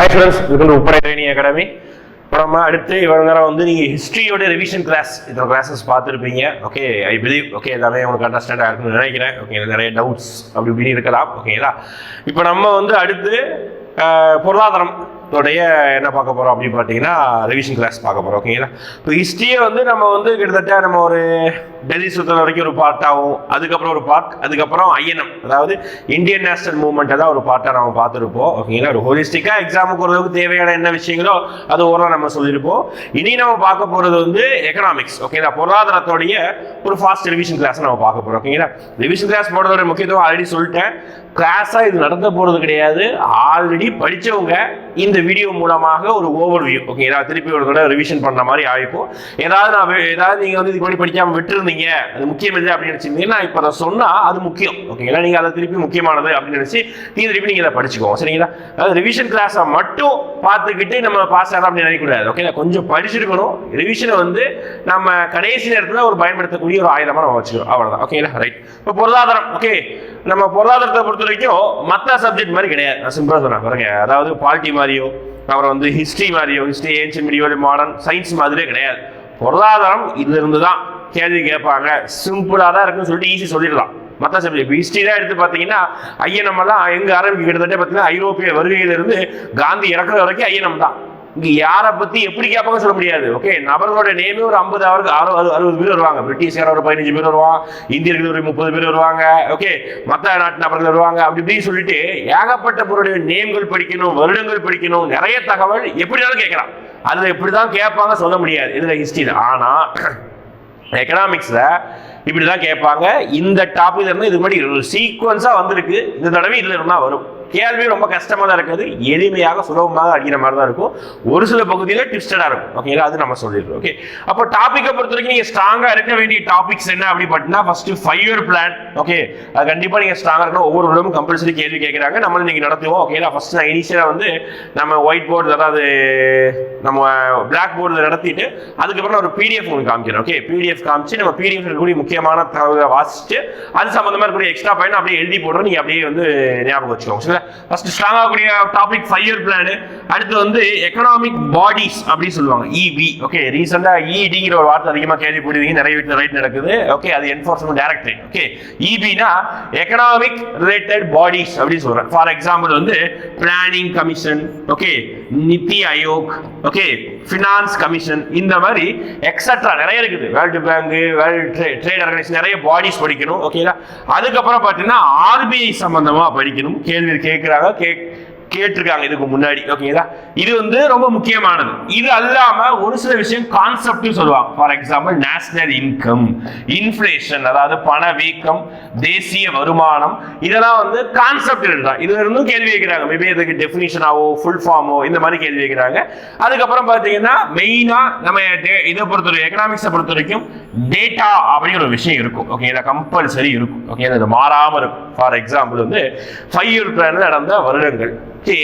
Hi students, welcome to Uppara Training Academy. இப்போ நம்ம அடுத்து இவ்வளோ நேரம் வந்து நீங்கள் ஹிஸ்ட்ரியோட ரிவிஷன் கிளாஸ் இந்த கிளாஸஸ் பார்த்துருப்பீங்க. ஓகே, ஐ பிலீவ் ஓகே எல்லாமே உங்களுக்கு அண்டர்ஸ்டாண்டாக இருக்குன்னு நினைக்கிறேன். ஓகே, நிறைய டவுட்ஸ் அப்படி இப்படி இருக்கலாம். ஓகேங்களா, இப்போ நம்ம வந்து அடுத்து பொருளாதாரம் என்ன பார்க்க போகிறோம் அப்படின்னு பார்த்தீங்கன்னா ரிவிஷன் கிளாஸ் பார்க்க போகிறோம். ஓகேங்களா, இப்போ ஹிஸ்ட்ரியை வந்து நம்ம வந்து கிட்டத்தட்ட நம்ம ஒரு டெல்லி சுத்தம் வரைக்கும் ஒரு பார்ட்டாகும், அதுக்கப்புறம் ஒரு பார்ட், அதுக்கப்புறம் ஐஎன்எம் அதாவது இந்தியன் நேஷனல் மூவ்மெண்ட்டை தான் ஒரு பார்ட்டாக நம்ம பார்த்துருப்போம். ஓகேங்களா, ஒரு ஹோலிஸ்டிக்காக எக்ஸாமுக்கு ஓரளவுக்கு தேவையான என்ன விஷயங்களோ அது ஓரளவு நம்ம சொல்லியிருப்போம். இனி நம்ம பார்க்க போகிறது வந்து எக்கனாமிக்ஸ். ஓகேங்களா, பொருளாதாரத்தோடைய ஒரு ஃபாஸ்ட் ரிவிஷன் கிளாஸ் நம்ம பார்க்க போகிறோம். ஓகேங்களா, ரிவிஷன் கிளாஸ் போடுறதோட முக்கியத்துவம் ஆல்ரெடி சொல்லிட்டேன். கிளாஸாக இது நடத்த போகிறது கிடையாது, ஆல்ரெடி படித்தவங்க இந்த வீடியோ மூலமாக ஒரு ஓவர்வியூ ஓகேங்களா திருப்பி ஒரு தடவை ரிவிஷன் பண்ண மாதிரி ஆகிப்போம். ஏதாவது நீங்கள் வந்து இதுக்கு முன்னாடி படிக்காமல் விட்டுருந்தீங்க, அது முக்கியம் இல்லை அப்படின்னு நினச்சிருந்தீங்கன்னா இப்போ அதை சொன்னால் அது முக்கியம். ஓகேங்களா, நீங்கள் அதை திருப்பி முக்கியமானது அப்படின்னு நினச்சி திருப்பி நீங்கள் இதை படிச்சுக்கோங்க. சரிங்களா, அதாவது ரிவிஷன் கிளாஸை மட்டும் பார்த்துக்கிட்டு நம்ம பாஸ் ஆகலாம் அப்படின்னு நினைக்கக்கூடாது. ஓகேங்களா, கொஞ்சம் படிச்சிருக்கணும். ரிவிஷனை வந்து நம்ம கடைசி நேரத்தில் ஒரு பயன்படுத்தக்கூடிய ஒரு ஆயுதமாக நம்ம வச்சுக்கிறோம், அவ்வளோதான். ஓகேங்களா, ரைட். இப்போ பொருளாதாரம். ஓகே, நம்ம பொருளாதாரத்தை பொறுத்த வரைக்கும் மற்ற சப்ஜெக்ட் மாதிரி கிடையாது. நான் சிம்பிளாக சொன்னேன் பாருங்க, அதாவது பாலிட்டி மாதிரியோ அப்புறம் வந்து ஹிஸ்ட்ரி மாதிரியோ, history ancient medial modern science மாதிரியே கிடையாது. பொருளாதாரம் இதுல இருந்து தான் கேள்வி கேட்பாங்க. சிம்பிளாக தான் இருக்குன்னு சொல்லிட்டு ஈஸி சொல்லிடலாம். மற்ற சப்ஜெக்ட் ஹிஸ்ட்ரி தான் எடுத்து பார்த்தீங்கன்னா ஐஎன்எம் எல்லாம் எங்க ஆரம்பிக்க கிட்டத்தட்ட பார்த்தீங்கன்னா ஐரோப்பிய வருகையிலிருந்து காந்தி இறக்குற வரைக்கும் ஐஎன்எம் தான். இங்க யாரை பத்தி எப்படி கேட்பாங்க சொல்ல முடியாது. ஓகே, நபர்களோட நேமே ஒரு 50 60 பேர் வருவாங்க. பிரிட்டிஷ்கார ஒரு 15 பேர் வருவாங்க, இந்தியர்கள் ஒரு 30 பேர் வருவாங்க. ஓகே, மற்ற நாட்டு நபர்கள் வருவாங்க. அப்படி இப்படி சொல்லிட்டு ஏகப்பட்ட பொருளுடைய நேம்கள் படிக்கணும், வருடங்கள் படிக்கணும், நிறைய தகவல் எப்படினாலும் கேட்கலாம். அதுல எப்படிதான் கேட்பாங்க சொல்ல முடியாது இதுல ஹிஸ்டரியில. ஆனா எக்கனாமிக்ஸ்ல இப்படிதான் கேட்பாங்க. இந்த டாபிக்ல இருந்து இது மாதிரி ஒரு சீக்வன்ஸா வந்திருக்கு. இந்த தடவை இதுல இருந்தா வரும். கேள்வி ரொம்ப கஷ்டமாக தான் இருக்குது, எளிமையாக சுலபமாக அடிக்கிற மாதிரி தான் இருக்கும். ஒரு சில பகுதியில் ட்விஸ்டடாக இருக்கும். ஓகேங்களா, அது நம்ம சொல்லிடுறோம். ஓகே, அப்போ டாப்பிக்கை பொறுத்த வரைக்கும் நீங்கள் ஸ்ட்ராங்காக இருக்க வேண்டிய டாபிக்ஸ் என்ன அப்படி பார்த்தீங்கன்னா ஃபர்ஸ்ட் 5 இயர் பிளான். ஓகே, அது கண்டிப்பாக நீங்கள் ஸ்ட்ராங்காக இருக்கணும். ஒவ்வொரு வருடமும் கம்பல்சரி கேள்வி கேட்குறாங்க, நம்மளும் நீங்கள் நடத்துவோம். ஓகேங்களா, ஃபர்ஸ்ட் நான் இனிஷியலாக வந்து நம்ம ஒயிட் போர்டு அதாவது நம்ம பிளாக் போர்டில் நடத்திட்டு அதுக்கப்புறம் ஒரு பிடிஎஃப் உங்களுக்கு காமிக்கிறேன். ஓகே, பிடிஎஃப் காமிச்சு நம்ம பிடிஎஃப் இருக்கக்கூடிய முக்கியமான தகவலை வாசிச்சுட்டு அது சம்மந்தமாக இருக்கக்கூடிய எக்ஸ்ட்ரா பாயிண்ட் அப்படியே எழுதி போடுறோம். நீங்கள் அப்படியே வந்து ஞாபகம் வச்சுக்கோங்க. ஃபர்ஸ்ட் ஸ்ட்ராங் ஆகக்கூடிய டாபிக் 5 இயர் பிளான். அடுத்து வந்து எக்கனாமிக் பாடிஸ் அப்படின்னு சொல்லுவாங்க, இபி. ஓகே, ரீசெண்டா இடிங்கிற ஒரு வார்த்தை அதிகமாக கேள்விப்படுவீங்க, நிறைய வீட்டில் ரைட் நடக்குது. ஓகே, அது என்ஃபோர்ஸ்மெண்ட் டைரக்டரேட். ஓகே, இபினா எக்கனாமிக் ரிலேட்டட் பாடிஸ் அப்படின்னு சொல்றேன். ஃபார் எக்ஸாம்பிள் வந்து planning commission, okay, NITI Aayog, okay, finance commission, இந்த மாதிரி எக்ஸட்ரா நிறைய இருக்குது. World bank, world trade organisation, நிறைய பாடிஸ் படிக்கணும். ஓகேங்களா, அதுக்கப்புறம் பார்த்தீங்கன்னா ஆர்பிஐ சம்பந்தமா படிக்கணும். கேள்வி கேட்கிறாங்க, கேட்டிருக்காங்க இதுக்கு முன்னாடி. ஓகேங்களா, இது வந்து ரொம்ப முக்கியமானது. இது அல்லாம ஒரு சில விஷயம் கான்செப்ட் சொல்லுவாங்க. For example national income, inflation அதாவது பணவீக்கம், தேசிய வருமானம், இதெல்லாம் வந்து கான்செப்ட் எழுதுறாங்க. இதுல இருந்தும் கேள்வி கேட்கிறாங்க. மேபி அதுக்கு டெஃபினிஷனாவோ ஃபுல் ஃபார்மோ இந்த மாதிரி கேள்வி கேட்கிறாங்க. அதுக்கப்புறம் பார்த்தீங்கன்னா மெயினா நம்ம இதை பொறுத்தவரை எக்கனாமிக்ஸை பொறுத்த வரைக்கும் டேட்டா அப்படிங்கிற ஒரு விஷயம் இருக்கும். ஓகேங்களா, கம்பல்சரி இருக்கும். ஓகே, அது மாறாம இருக்கும். ஃபார் எக்ஸாம்பிள் வந்து 5 இயர் பிளான்ல நடந்த வருடங்கள்,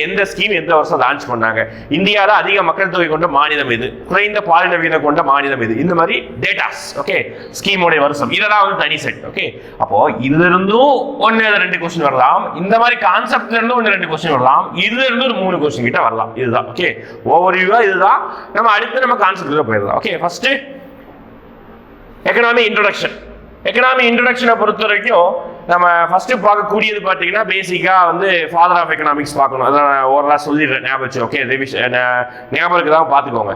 எந்த ஸ்கீம் எந்த வருஷம் லான்ச் பண்ணாங்க, இந்தியாவில் அதிக மக்கள் தொகை கொண்ட மாநிலம் இது, குறைந்த பாலின வீதம் கொண்ட மாநிலம் இது, இந்த மாதிரி டேட்டாஸ். ஓகே, ஸ்கீமோடைய வருஷம், இதெல்லாம் வந்து தனி செட். ஓகே, அப்போ இதுல இருந்தும் 1-2 கொஸ்டின் வரலாம். இந்த மாதிரி கான்செப்ட்ல இருந்து 1-2 கொஸ்டின் வரலாம். இதுல இருந்து ஒரு 3 கொஸ்டின் கிட்ட வரலாம். இதுதான். ஓகே, ஓவர்வியூவா இதுதான். நம்ம அடுத்து நம்ம கான்செப்ட்ல போயிடலாம். Okay, first economy introduction. Economy இன்ட்ரோடக்ஷனை பொறுத்த வரைக்கும் நம்ம ஃபர்ஸ்ட் பார்க்கக்கூடியது பார்த்தீங்கன்னா பேசிக்கா வந்து ஃபாதர் ஆஃப் எக்கனாமிக்ஸ் பார்க்கணும். அதான் ஓரளவு சொல்லிடுறேன், ஞாபகம். ஓகே, ஞாபகம் தான் பார்த்துக்கோங்க.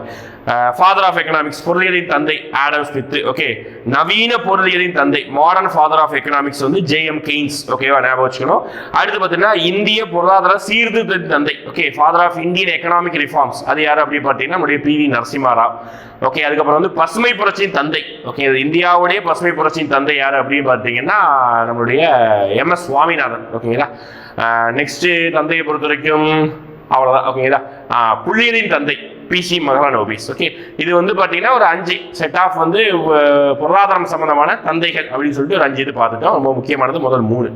ஃபாதர் ஆஃப் எக்கனாமிக்ஸ், பொருளியலின் தந்தை ஆடம் ஸ்மித். ஓகே, நவீன பொருளியலின் தந்தை, மாடர்ன் ஃபாதர் ஆஃப் எக்கனாமிக்ஸ் வந்து ஜேஎம் கெய்ன்ஸ். ஓகேவா, ஞாபகம் வச்சுக்கணும். அடுத்து பார்த்தீங்கன்னா இந்திய பொருளாதார சீர்திருத்தத்தின் தந்தை. Okay, father of Indian economic reforms, அது யாரு அப்படின்னு பார்த்தீங்கன்னா நம்முடைய பிவி நரசிம்ம ராவ். ஓகே, அதுக்கப்புறம் வந்து பசுமை புரட்சியின் தந்தை. ஓகே, இந்தியாவுடைய பசுமை புரட்சியின் தந்தை யாரு அப்படின்னு பார்த்தீங்கன்னா நம்மளுடைய எம்எஸ் சுவாமிநாதன். ஓகேங்களா, நெக்ஸ்ட் தந்தையை பொறுத்த வரைக்கும் அவ்வளவுதான். ஓகேங்களா, புள்ளியலின் தந்தை பிசி மகலானோபிஸ். ஓகே, இது வந்து பார்த்தீங்கன்னா ஒரு 5 செட் ஆஃப் வந்து பொருளாதாரம் சம்பந்தமான தந்தைகள் அப்படின்னு சொல்லிட்டு ஒரு 5 இது பார்த்துட்டோம். ரொம்ப முக்கியமானது முதல் 3.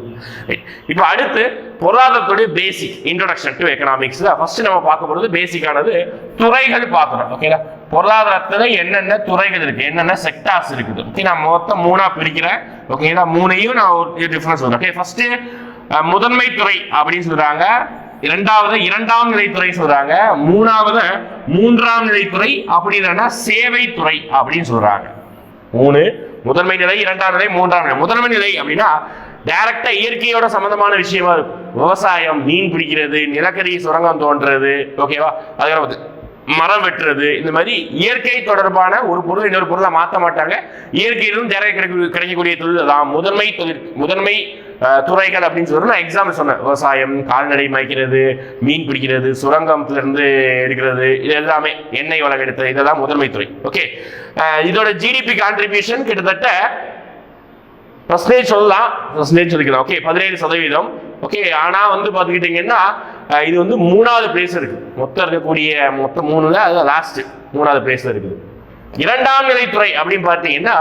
இப்போ அடுத்து பொருளாதாரத்துடைய பேசிக் இன்ட்ரோடக்ஷன் டு எக்கனாமிக்ஸ்ல ஃபர்ஸ்ட் நம்ம பார்க்க போகிறது பேசிக்கானது துறைகள் பார்க்குறோம். ஓகேங்களா, பொருளாதாரத்துல என்னென்ன துறைகள் இருக்கு, என்னென்ன செக்டார்ஸ் இருக்குது. ஓகே, நான் மொத்தம் 3ஆ பிரிக்கிறேன். ஓகேங்களா, 3ஐயும் நான் ஒரு டிஃபரன்ஸ் சொல்றேன். ஓகே, ஃபர்ஸ்ட் முதன்மை துறை அப்படின்னு சொல்றாங்க. இரண்டாம் நிலைத்துறை சொல்றாங்க, மூன்றாம் நிலைத்துறை அப்படின்னா சேவை துறை அப்படின்னு சொல்றாங்க. முதன்மை நிலை, இரண்டாம் நிலை, மூன்றாம் நிலை. முதன்மை நிலை அப்படின்னா டைரக்டா இயற்கையோட சம்பந்தமான விஷயமா இருக்கும். விவசாயம், மீன் பிடிக்கிறது, நிலக்கரி சுரங்கம் தோன்றது, ஓகேவா, அதுக்கப்புறம் மரம் வெட்டுறது, இந்த மாதிரி இயற்கை தொடர்பான ஒரு பொருள் இன்னொரு பொருளை மாற்ற மாட்டாங்க. இயற்கையிலும் கிடைக்கக்கூடிய தொழில் தான் முதன்மை துறைகள் அப்படின்னு சொல்றது. நான் எக்ஸாம்பிள் சொன்னேன், விவசாயம், கால்நடை மேய்க்கிறது, மீன் பிடிக்கிறது, சுரங்கத்துல இருந்து எடுக்கிறது, இது எல்லாமே எண்ணெய் வளம் எடுத்தது, இதெல்லாம் முதன்மை துறை. ஓகே, இதோட ஜிடிபி கான்ட்ரிபியூஷன் கிட்டத்தட்ட சொல்லலாம், சொல்லிக்கலாம். ஓகே, 17%. ஓகே, ஆனா பாத்துக்கிட்டீங்கன்னா இது 3வது பிளேஸ் இருக்கு. மொத்தம் 3ல லாஸ்ட் 3வது பிளேஸ்ல இருக்குது. இரண்டாம் நிலைத்துறை அப்படின்னு பாத்தீங்கன்னா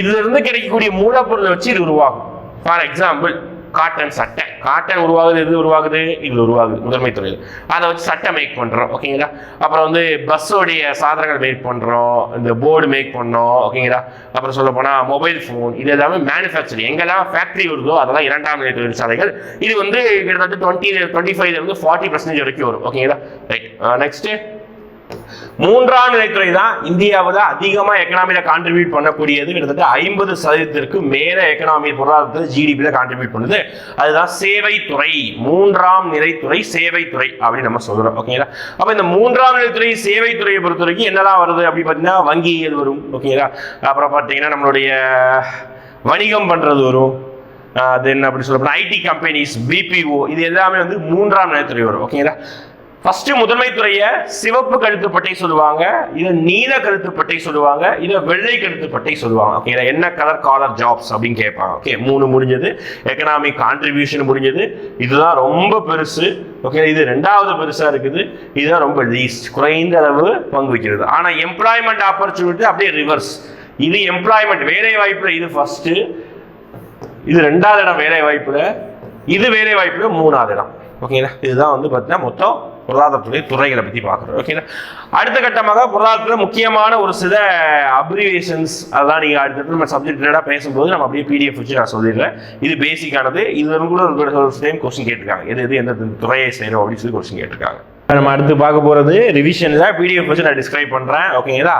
இதுல இருந்து கிடைக்கக்கூடிய மூலப்பொருளை வச்சு இது உருவாகும். ஃபார் எக்ஸாம்பிள், காட்டன் சட்டை. காட்டன் உருவாகுது, இது உருவாகுது, இது உருவாகுது முதன்மை துறையில். அதை வச்சு சட்டை மேக் பண்றோம். ஓகேங்களா. அப்புறம் பஸ்ஸோடைய சாதனங்கள் மேக் பண்றோம், இந்த போர்டு மேக் பண்ணோம். ஓகேங்களா. அப்புறம் சொல்ல போனா மொபைல் போன், இது எல்லாமே மேனுஃபேக்சரிங். எங்கெல்லாம் ஃபேக்டரி வருதோ அதெல்லாம் இரண்டாம் நிலை தொழிற்சாலைகள். இது கிட்டத்தட்ட 25 to 40% வரைக்கும் வரும். ஓகேங்களா. ரைட், நெக்ஸ்ட் மூன்றாம் நிலைத்துறை தான் இந்தியாவில் அதிகமா எக்கனாமியில கான்ட்ரிபியூட் பண்ணக்கூடியது. கிட்டத்தட்ட 50% மேல எக்கனாமி பொருளாதாரத்தில் ஜிடிபியில கான்ட்ரிபியூட் பண்ணுது. அதுதான் சேவைத்துறை. மூன்றாம் நிலைத்துறை சேவைத்துறை அப்படின்னு நம்ம சொல்றோம். ஓகேங்களா. அப்ப இந்த மூன்றாம் நிலைத்துறை சேவைத்துறையை பொறுத்த வரைக்கும் என்னதான் வருது அப்படி பார்த்தீங்கன்னா வங்கியல் வரும். ஓகேங்களா. அப்புறம் பார்த்தீங்கன்னா நம்மளுடைய வணிகம் பண்றது வரும். தென் அப்படி சொல்ல ஐடி கம்பெனிஸ், பிபிஓ, இது எல்லாமே மூன்றாம் நிலைத்துறை வரும். ஓகேங்களா. ஃபர்ஸ்ட் முதன்மை துறையை சிவப்பு கழுத்துப்பட்டை சொல்லுவாங்க, இதை நீல கழுத்துப்பட்டை சொல்லுவாங்க, இதை வெள்ளை கழுத்துப்பட்டை சொல்லுவாங்க. ஓகே, என்ன கலர் காலர் ஜாப்ஸ் அப்படின்னு கேட்பாங்க. ஓகே, 3 முடிஞ்சது. எக்கனாமிக் கான்ட்ரிபியூஷன் முடிஞ்சது. இதுதான் ரொம்ப பெருசு. ஓகே, இது 2வது பெருசா இருக்குது. இதுதான் ரொம்ப லீஸ்ட், குறைந்த அளவு பங்கு வைக்கிறது. ஆனா எம்ப்ளாய்மெண்ட் ஆப்பர்ச்சுனிட்டி அப்படியே ரிவர்ஸ். இது எம்ப்ளாய்மெண்ட் வேலை வாய்ப்புல இது ஃபர்ஸ்ட், இது 2வது இடம் வேலை வாய்ப்புல, இது வேலை வாய்ப்புல 3வது இடம். ஓகேங்களா. இதுதான் பார்த்தீங்கன்னா மொத்தம் பொருளாதாரத்துறை துறைகளை பத்தி பார்க்குறோம். ஓகேங்களா. அடுத்த கட்டமாக பொருளாதாரத்தில் முக்கியமான ஒரு சில அப்ரிவேஷன்ஸ், அதெல்லாம் நீங்க அடுத்த நம்ம சப்ஜெக்ட் ரிலேட்டடாக பேசும்போது நம்ம அப்படியே பிடிஎஃப் வச்சு நான் சொல்லிடுறேன். இது பேசிக்கானது. இது கூட ஒரு டைம் கொஸ்டின் கேட்டிருக்காங்க, எது எந்த துறையை செய்யணும் அப்படின்னு சொல்லி கொஸ்டின் கேட்டிருக்காங்க. நம்ம அடுத்து பார்க்க போறது ரிவிஷன் தான். பிடிஎஃப் வச்சு நான் டிஸ்கிரைப் பண்றேன். ஓகேங்களா.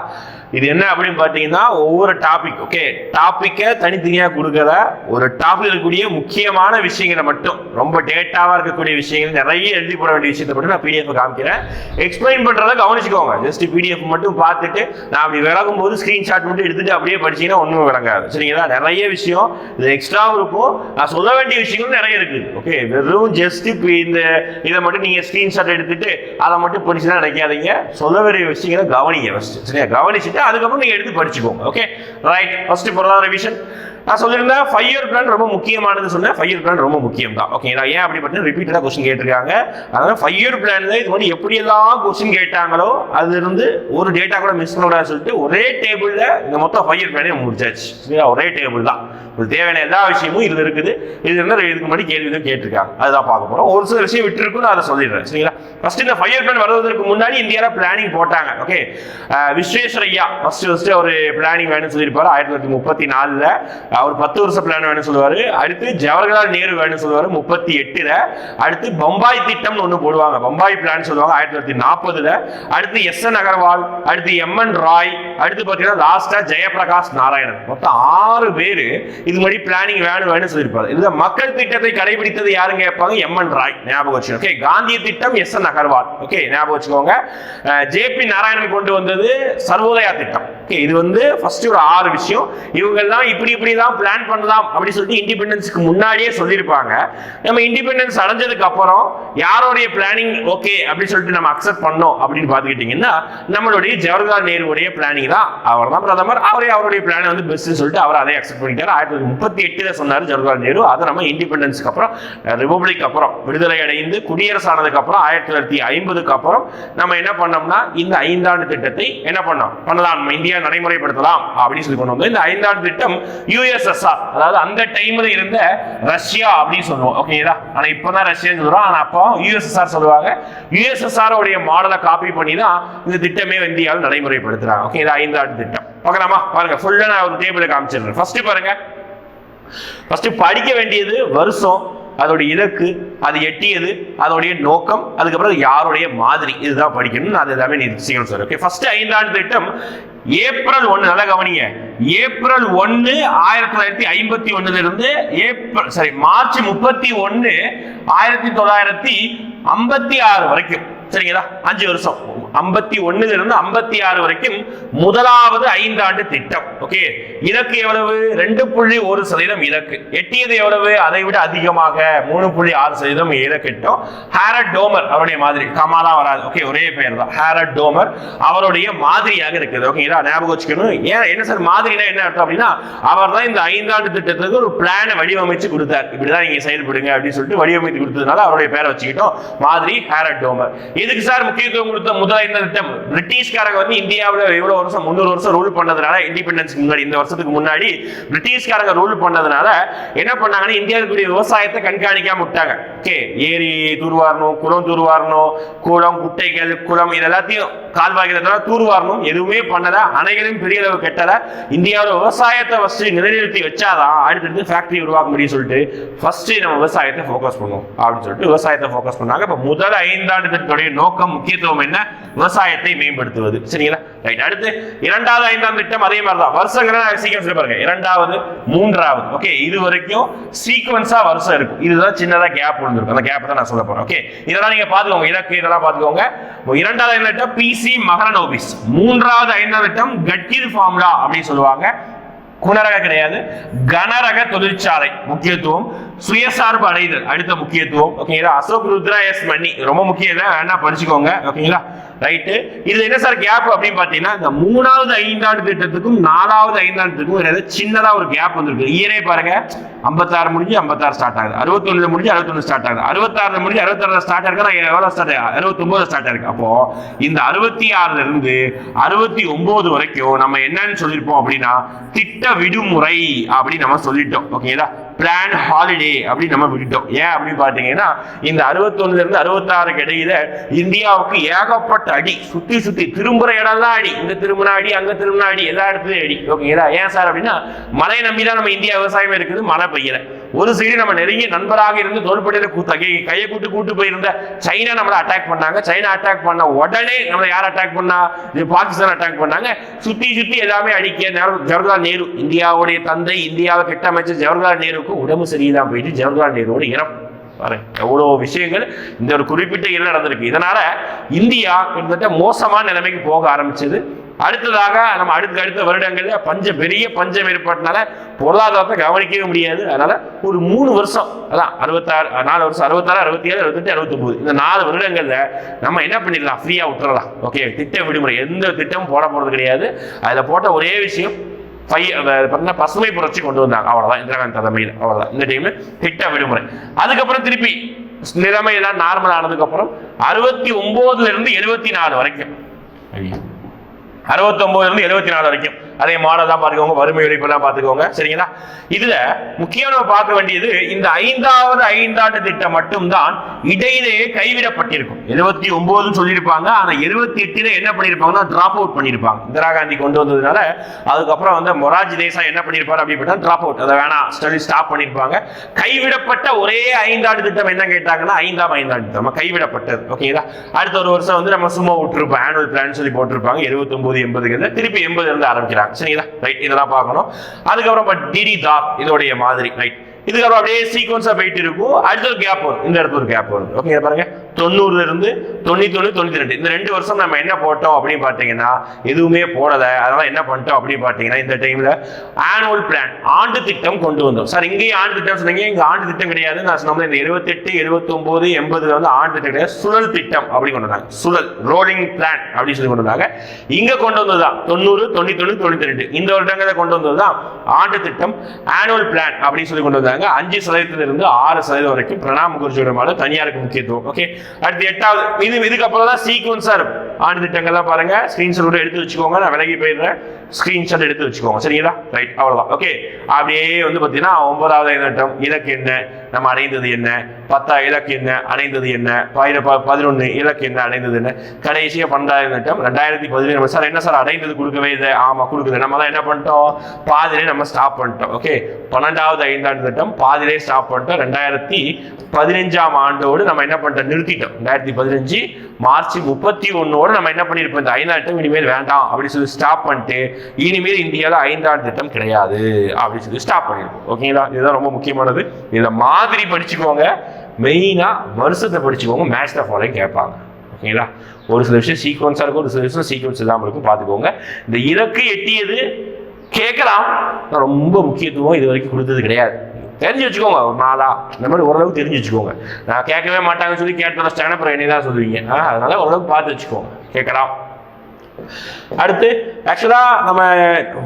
இது என்ன அப்படின்னு பார்த்தீங்கன்னா ஒவ்வொரு டாபிக், ஓகே, டாப்பிக்கை தனித்தனியாக கொடுக்கற ஒரு டாபிக் இருக்கக்கூடிய முக்கியமான விஷயங்களை மட்டும், ரொம்ப டேட்டாவா இருக்கக்கூடிய விஷயங்கள், நிறைய எழுதி போட வேண்டிய விஷயத்தை மட்டும் நான் பிடிஎஃப் காமிக்கிறேன். எக்ஸ்பிளைன் பண்றதை கவனிச்சுக்கோங்க. ஜஸ்ட் பிடிஎஃப் மட்டும் பார்த்துட்டு நான் அப்படி விளக்கும் போது ஸ்கிரீன்ஷாட் மட்டும் எடுத்துட்டு அப்படியே படிச்சீங்கன்னா ஒன்றும் விளங்காது. சரிங்களா. நிறைய விஷயம் இது எக்ஸ்ட்ராவும் இருக்கும், நான் சொல்ல வேண்டிய விஷயங்களும் நிறைய இருக்குது. ஓகே, வெறும் ஜஸ்ட் இந்த இதை மட்டும் நீங்க ஸ்கிரீன்ஷாட் எடுத்துட்டு அதை மட்டும் படிச்சுதான் நினைக்காதீங்க. சொல்ல வேண்டிய விஷயங்களை கவனிங்க ஃபர்ஸ்ட். சரியா, கவனிச்சுட்டு அதுக்கப்புறம் நீங்க எடுத்து படிச்சுக்கோங்க. Okay, right. ஃபர்ஸ்ட் பொருளாதார ரிவிஷன் நான் சொல்லியிருந்தேன். 5 இயர் பிளான் ரொம்ப முக்கியமானது சொன்னேன். 5 இயர் பிளான் ரொம்ப முக்கியம் தான். ஓகேங்களா. ஏன் அப்படி பார்த்தீங்கன்னா ரிப்பீட்டடா கொஸ்டின் கேட்டிருக்காங்க. அதனால 5 இயர் பிளான் இது மாதிரி எப்படியெல்லாம் கொஸ்டின் கேட்டாங்களோ அது இருந்து ஒரு டேட்டா கூட மிஸ் பண்ணக்கூடாதுன்னு சொல்லிட்டு ஒரே டேபிள்ல இந்த மொத்தம் 5 இயர் பிளானே முடிச்சாச்சு. சரியா, ஒரே டேபிள் தான். தேவையான எல்லா விஷயமும் இதுல இருக்குது. இது இருந்தால் இதுக்கு முன்னாடி கேள்வி தான் கேட்டிருக்காங்க, அதுதான் பார்க்க போறோம். ஒரு சில விஷயம் விட்டுருக்கும், நான் அதை சொல்லிடுறேன். சரிங்களா. ஃபர்ஸ்ட் இந்த 5 இயர் பிளான் வருவதற்கு முன்னாடி இந்தியாவில் பிளானிங் போட்டாங்க. ஓகே, விஸ்வேஸ்வரய்யா ஃபர்ஸ்ட் ஒரு பிளானிங் வேணும்னு சொல்லியிருப்பாரு 1934. அவர் 10 வருஷ பிளான் வேணும் சொல்லுவாரு. அடுத்து ஜவஹர்லால் நேரு வேணும் சொல்லுவாரு 38ல. அடுத்து பம்பாய் திட்டம் ஒண்ணு போடுவாங்க, பம்பாய் பிளான் சொல்லுவாங்க 1940ல. அடுத்து எஸ்.என். அகர்வால், அடுத்து எம்.என். ராய், அடுத்து பாத்தீங்கன்னா லாஸ்டா ஜெயபிரகாஷ் நாராயணன். மொத்தம் 6 பேரு இது மாதிரி பிளானிங் வேணும் சொல்லியிருப்பாரு. இந்த மக்கள் திட்டத்தை கடைபிடித்தது யாருங்க கேட்பாங்க, எம்.என். ராய். ஞாபகம் வச்சுக்கோங்க. ஓகே, காந்திய திட்டம் எஸ்.என். அகர்வால். ஓகே, ஞாபகம் வச்சுக்கோங்க. ஜே.பி. நாராயணன் கொண்டு வந்தது சர்வோதயா திட்டம். ஓகே, இது ஃபர்ஸ்ட் ஒரு 6 விஷயம். இவங்க எல்லாம் இப்படிதான் பிளான் பண்ணலாம் அப்படின்னு சொல்லிட்டு இண்டிபெண்டன்ஸ்க்கு முன்னாடியே சொல்லியிருப்பாங்க. நம்ம இண்டிபெண்டன்ஸ் அடைஞ்சதுக்கு அப்புறம் யாரோடைய பிளானிங் ஓகே அப்படின்னு சொல்லிட்டு நம்ம அக்செப்ட் பண்ணோம் அப்படின்னு பாத்துக்கிட்டீங்கன்னா நம்மளுடைய ஜவஹர்லால் நேருடைய பிளானிங் தான். அவர் தான் பிரதமர், அவருடைய பிளான் பெஸ்ட் சொல்லிட்டு அவர் அதை அக்செப்ட் பண்ணிட்டாரு. 1938ல சொன்னாரு ஜவஹர்லால் நேரு. அதை நம்ம இண்டிபெண்டன்ஸ்க்கு அப்புறம், ரிபப்ளிக் அப்புறம், விடுதலை அடைந்து குடியரசு ஆனதுக்கு அப்புறம் 1950க்கு அப்புறம் நம்ம என்ன பண்ணோம்னா இந்த 5 ஆண்டு திட்டத்தை என்ன பண்ணலாம், நம்ம இந்தியா நடைமுறைப்படுத்தலாம் அப்படின்னு சொல்லி கொண்டு வந்தோம். இந்த 5 ஆண்டு திட்டம் USSR, அதாவது அந்த டைம்ல இருந்த ரஷ்யா அப்படின்னு சொல்லுவோம். ஓகேங்களா. ஆனா இப்பதான் ரஷ்யான்னு சொல்றோம், ஆனா அப்போ USSR சொல்லுவாங்க. USSR உடைய மாடலை காப்பி பண்ணி தான் இந்த திட்டமே இந்தியாவில் நடைமுறைப்படுத்துறாங்க. ஓகே, இது 5 ஆண்டு திட்டம். பார்க்கலாமா? பாருங்க, ஃபுல்லா நான் ஒரு டேபிள காமிச்சிடுறேன். ஃபர்ஸ்ட் பாருங்க, ஃபர்ஸ்ட் படிக்க வேண்டியது வருஷம், அதோடைய இலக்கு, அது எட்டியது, அதோடைய நோக்கம், அதுக்கப்புறம் யாருடைய மாதிரி, இதுதான் படிக்கணும். அது எல்லாமே நீ சீக்கிரம் சொல்றேன். ஓகே, ஃபர்ஸ்ட் 5 ஆண்டு திட்டம் ஏப்ரல் 1, நல்லா கவனிங்க, ஏப்ரல் 1 1951 இருந்து மார்ச் 31 1956 வரைக்கும். சரிங்களா, 5 வருஷம், 51 இருந்து 56 வரைக்கும் முதலாவது 5 ஆண்டு திட்டம். ஓகே, இலக்கு எவ்வளவு? 2.1% இலக்கு. எட்டியது எவ்வளவு? அதை விட அதிகமாக 3.6% இலக்கு எட்டோம். ஹாரட் டோமர் அவருடைய மாதிரி, கமாலா வராது. ஓகே, ஒரே பெயர் தான், ஹாரட் டோமர் அவருடைய மாதிரியாக இருக்குது. ஓகேங்களா, ஞாபகம் வச்சுக்கணும். ஏன் என்ன சார் மாதிரினா என்ன அர்த்தம் அப்படின்னா, அவர் தான் இந்த 5 ஆண்டு திட்டத்துக்கு ஒரு பிளானை வடிவமைச்சு கொடுத்தார். இப்படிதான் நீங்க செயல்படுங்க அப்படின்னு சொல்லிட்டு வடிவமைத்து கொடுத்ததுனால அவருடைய பேரை வச்சுக்கிட்டோம், மாதிரி ஹாரட் டோமர். எதுக்கு சார் முக்கியத்துவம் கொடுத்த முதல் 5 திட்டம்? பிரிட்டிஷ்காரங்க வந்து இந்தியாவில் எவ்வளவு வருஷம், 300 வருஷம் ரூல் பண்ணதுனால, இண்டிபெண்டன்ஸ் முன்னாடி, இந்த வருஷத்துக்கு முன்னாடி பிரிட்டிஷ்காரங்க ரூல் பண்ணதுனால என்ன பண்ணாங்கன்னா, இந்தியாவுக்கு விவசாயத்தை கண்காணிக்காம விட்டாங்க. ஓகே, ஏரி தூர்வாரணும், குளம் தூர்வாரணும், குளம், குட்டைகள், குளம், இது எல்லாத்தையும் கால்வாய்கள் தூர்வாரணும், எதுவுமே பண்ணல. அணைகளையும் பெரிய அளவு கட்டல. இந்தியாவில் விவசாயத்தை ஃபர்ஸ்ட் நிலைநிறுத்தி வச்சாதான் அடுத்தடுத்து ஃபேக்டரி உருவாக்க முடியும் சொல்லிட்டு ஃபர்ஸ்ட் நம்ம விவசாயத்தை ஃபோக்கஸ் பண்ணுவோம் அப்படின்னு சொல்லிட்டு விவசாயத்தை ஃபோக்கஸ் பண்ணாங்க. இப்ப முதல் 5 ஆண்டு திட்டத்துடைய நோக்கம், முக்கியத்துவம் என்ன? விவசாயத்தை மேம்படுத்துவது. சரிங்களா, ரைட். அடுத்து 2வது 5 ஆண்டு திட்டம் அதே மாதிரி தான். வருஷங்களை சீக்வன்ஸ் பாருங்க, 2வது 3வது. ஓகே, இது வரைக்கும் சீக்வன்ஸா வருஷம் இருக்கும். இதுதான் சின்னதா கேப் விழுந்திருக்கும். அந்த கேப் தான் நான் சொல்ல போறேன். ஓகே, இதெல்லாம் நீங்க பாத்துக்கோங்க, இலக்கு இதெல்லாம் பாத்துக்கோங்க. 2வது 5 திட்டம் பிசி மகரனோபிஸ். 3வது 5 திட்டம் கட்கில் ஃபார்முலா அப்படின்னு சொல்லுவாங்க. குணரக கிடையாது, கனரக தொழிற்சாலை முக்கியத்துவம். சுயசார்பு அடைதல் அடுத்த முக்கியத்துவம். ஓகேங்களா, அசோக் ருத்ரா எஸ் மணி ரொம்ப முக்கியம், வேணா படிச்சுக்கோங்க. ஓகேங்களா, ரைட்டு. இதுல என்ன சார் கேப் அப்படின்னு பாத்தீங்கன்னா, இந்த 3வது 5 ஆண்டு திட்டத்துக்கும் 4வது 5 ஆண்டு திட்டத்துக்கும் சின்னதா ஒரு கேப் வந்திருக்கு. இயரே பாருங்க, 56 முடிஞ்சு 56 ஸ்டார்ட் ஆகுது, 61 முடிஞ்சு 61 ஸ்டார்ட் ஆகுது, 66 முடிஞ்சு 66 ஸ்டார்ட் ஆகுது. எவ்வளவு ஸ்டார்ட் ஆகுது? 69 ஸ்டார்ட் ஆயிருக்கு. அப்போ இந்த 66 இருந்து 69 வரைக்கும் நம்ம என்னன்னு சொல்லியிருப்போம் அப்படின்னா, திட்ட விடுமுறை அப்படின்னு நம்ம சொல்லிட்டோம். ஓகேங்களா, பிளான் ஹாலிடே அப்படி நம்ம விட்டோம். ஏன் அப்படின்னு பாத்தீங்கன்னா, இந்த 61 இருந்து 66 இடையில இந்தியாவுக்கு ஏகப்பட்ட அடி, சுத்தி சுத்தி திரும்புற இடம் தான் அடி, இங்க திரும்பின அடி, அங்க திரும்பின அடி, எல்லா இடத்துலயும் அடி. ஓகேங்களா, ஏன் சார் அப்படின்னா, மழை நம்பிதான் நம்ம இந்தியா விவசாயம் இருக்குது, மழை பெய்யல. ஒரு சைடு நம்ம நெருங்கிய நண்பராக இருந்து தோல்பட்டியில கையை கூட்டு போயிருந்த சைனா நம்மளை அட்டாக் பண்ணாங்க. சைனா அட்டாக் பண்ண உடனே நம்மளை யார் அட்டாக் பண்ணா? பாகிஸ்தான் அட்டாக் பண்ணாங்க. சுத்தி சுத்தி எல்லாமே அடிக்க. ஜவஹர்லால் நேரு, இந்தியாவுடைய தந்தை, இந்தியாவை கட்டமைச்ச ஜவஹர்லால் நேருக்கு உடம்பு சரியில்லாம போயிட்டு ஜவஹர்லால் நேருவோட இறப்பு. எவ்வளவு விஷயங்கள் இந்த ஒரு குறிப்பிட்ட இடம் நடந்திருக்கு. இதனால இந்தியா கிட்டத்தட்ட மோசமான நிலைமைக்கு போக ஆரம்பிச்சது. அடுத்ததாக நம்ம அடுத்த வருடங்கள்ல பெரிய பஞ்சம் ஏற்பட்டனால பொருளாதாரத்தை கவனிக்கவே முடியாது. அதனால ஒரு 3 வருஷம், அதான் 66 4 வருஷம், 66 67 68 69 இந்த 4 வருடங்கள்ல நம்ம என்ன பண்ணிடலாம்? ஃப்ரீயா விட்டுறலாம். ஓகே, திட்ட விடுமுறை எந்த திட்டமும் போட போறது கிடையாது. அதுல போட்ட ஒரே விஷயம் பசுமை புரட்சி கொண்டு வந்தாங்க, அவ்வளவுதான். இந்திரா காந்தி தலைமையில், அவ்வளவுதான். இந்த டைம் திட்ட விடுமுறை. அதுக்கப்புறம் திருப்பி நிலைமை எல்லாம் நார்மல் ஆனதுக்கு அப்புறம் 69 இருந்து 74 வரைக்கும், 69 இருந்து 74 வரைக்கும் அதே மாடல் தான் பார்த்துக்கோங்க, வறுமை ஒழிப்பெல்லாம் பார்த்துக்கோங்க. சரிங்களா, இதுல முக்கியம் நம்ம பார்க்க வேண்டியது, இந்த 5வது 5 ஆண்டு திட்டம் மட்டும்தான் இடையிலேயே கைவிடப்பட்டிருக்கும். 79 சொல்லியிருப்பாங்க, ஆனா 78 என்ன பண்ணிருப்பாங்கன்னா டிராப் அவுட் பண்ணிருப்பாங்க. இந்திரா காந்தி கொண்டு வந்ததுனால அதுக்கப்புறம் வந்து மொரார்ஜி தேசாய் என்ன பண்ணிருப்பாரு அப்படின்னா டிராப் அவுட், அதை வேணாம் ஸ்டடி ஸ்டாப் பண்ணிருப்பாங்க. கைவிடப்பட்ட ஒரே 5 ஆண்டு திட்டம் என்ன கேட்டாங்கன்னா 5ஆம் 5 ஆண்டு திட்டம் கைவிடப்பட்டது. ஓகேங்களா, அடுத்த ஒரு வருஷம் வந்து நம்ம சும்மா விட்டுருப்போம், ஆனுவல் பிளான் சொல்லி போட்டிருப்பாங்க. 79 80 திருப்பி 80 இருந்து ஆரம்பிக்கிறாங்க. சரிங்களா, ரைட். இதெல்லாம் பார்க்கணும். அதுக்கப்புறம் டிடி தார் இதோடைய மாதிரி, ரைட். இதுக்கப்புறம் அப்படியே சீக்வன்ஸா போயிட்டு இருக்கும். அடுத்த ஒரு கேப் வரும், இந்த இடத்துல ஒரு கேப் வரும். ஓகே பாருங்க, 90 இருந்து 91 92 இந்த 2 வருஷம் நம்ம என்ன போட்டோம் அப்படின்னு பாத்தீங்கன்னா எதுவுமே போடல. அதனால என்ன பண்ணிட்டோம் அப்படின்னு பாத்தீங்கன்னா, இந்த டைம்ல ஆனுவல் பிளான் ஆண்டு திட்டம் கொண்டு வந்தோம். சார் இங்கேயும் ஆண்டு திட்டம் சொன்னீங்க, இங்க ஆண்டு திட்டம் கிடையாது. நான் சொன்ன இந்த 78 79 80 வந்து ஆண்டு திட்டம் கிடையாது, சுழல் திட்டம் அப்படி கொண்டு வந்தாங்க. சுழல் ரோலிங் பிளான் அப்படின்னு சொல்லி கொண்டு வந்தாங்க. இங்க கொண்டு வந்ததுதான் 90 91 92 இந்த வருடங்களை கொண்டு வந்ததுதான் ஆண்டு திட்டம், ஆனுவல் பிளான் அப்படின்னு சொல்லி கொண்டு வந்தாங்க. 5% இருந்து 6% வரைக்கும் பிரணாப் முகர்ஜியோட மாடல் தனியாருக்கு முக்கியத்துவம். ஓகே, அடுத்து 8வது இதுக்கு அப்புறம் தான் சீக்வன்ஸா இருக்கும். ஆண்டு திட்டங்கள்லாம் பாருங்க, ஸ்கிரீன்ஷாட் எடுத்து வச்சுக்கோங்க. நான் விலகி போயிடுறேன், ஸ்கிரீன்ஷாட் எடுத்து வச்சுக்கோங்க. சரிங்களா? ரைட், அவ்வளவுதான். ஓகே, அப்படியே வந்து பார்த்தீங்கன்னா 9வது ஐந்தாண்டு திட்டம் இலக்கு என்ன, நம்ம அடைந்தது என்ன, 10 இலக்கு என்ன, அடைந்தது என்ன, 11 இலக்கு என்ன, அடைந்தது என்ன, கடைசியாக 12வது திட்டம் 2017. சார் என்ன சார் அடைந்தது கொடுக்கவே இல்லை? ஆமா கொடுக்குது. நம்ம தான் என்ன பண்ணிட்டோம், பாதிலே நம்ம ஸ்டாப் பண்ணிட்டோம். ஓகே, 12வது ஐந்தாண்டு திட்டம் பாதிலே ஸ்டாப் பண்ணிட்டோம். 2015ஆம் ஆண்டோடு நம்ம என்ன பண்ணிட்டோம், நிறுத்திட்டோம். 2015 மார்ச் 31ஓடு நம்ம என்ன பண்ணிருப்போம், இந்த ஐந்தாண்டு திட்டம் இனிமேல் வேண்டாம் அப்படின்னு சொல்லி ஸ்டாப் பண்ணிட்டு இனிமேல் இந்தியாவில் ஐந்தாண்டு திட்டம் கிடையாது அப்படின்னு சொல்லி ஸ்டாப் பண்ணிருப்போம். ஓகேங்களா? இதுதான் ரொம்ப முக்கியமானது. இதை மாதிரி படிச்சுக்கோங்க, மெயினா வருஷத்தை படிச்சுக்கோங்க. மேட்ச் த ஃபாலோயிங் கேட்பாங்க. ஓகேங்களா? ஒரு சில விஷயம் சீக்வன்ஸா இருக்கும், ஒரு சில விஷயம் சீக்வன்ஸ் இல்லாமல் இருக்கும். பார்த்துக்கோங்க. இந்த இலக்கு எட்டியது கேட்கலாம், ரொம்ப முக்கியத்துவம் இது வரைக்கும் கொடுத்தது கிடையாது. தெரிஞ்சு வச்சுக்கோங்க. ஒரு நாளா இந்த மாதிரி ஓரளவுக்கு தெரிஞ்சு வச்சுக்கோங்க. நான் கேட்கவே மாட்டாங்கன்னு சொல்லி கேட்டு வச்சிட்டாங்கன்னா அப்புறம் என்னதான் சொல்லுவீங்க. அதனால ஓரளவுக்கு பார்த்து வச்சுக்கோங்க, கேட்கலாம். அடுத்து ஆக்சுவலா நம்ம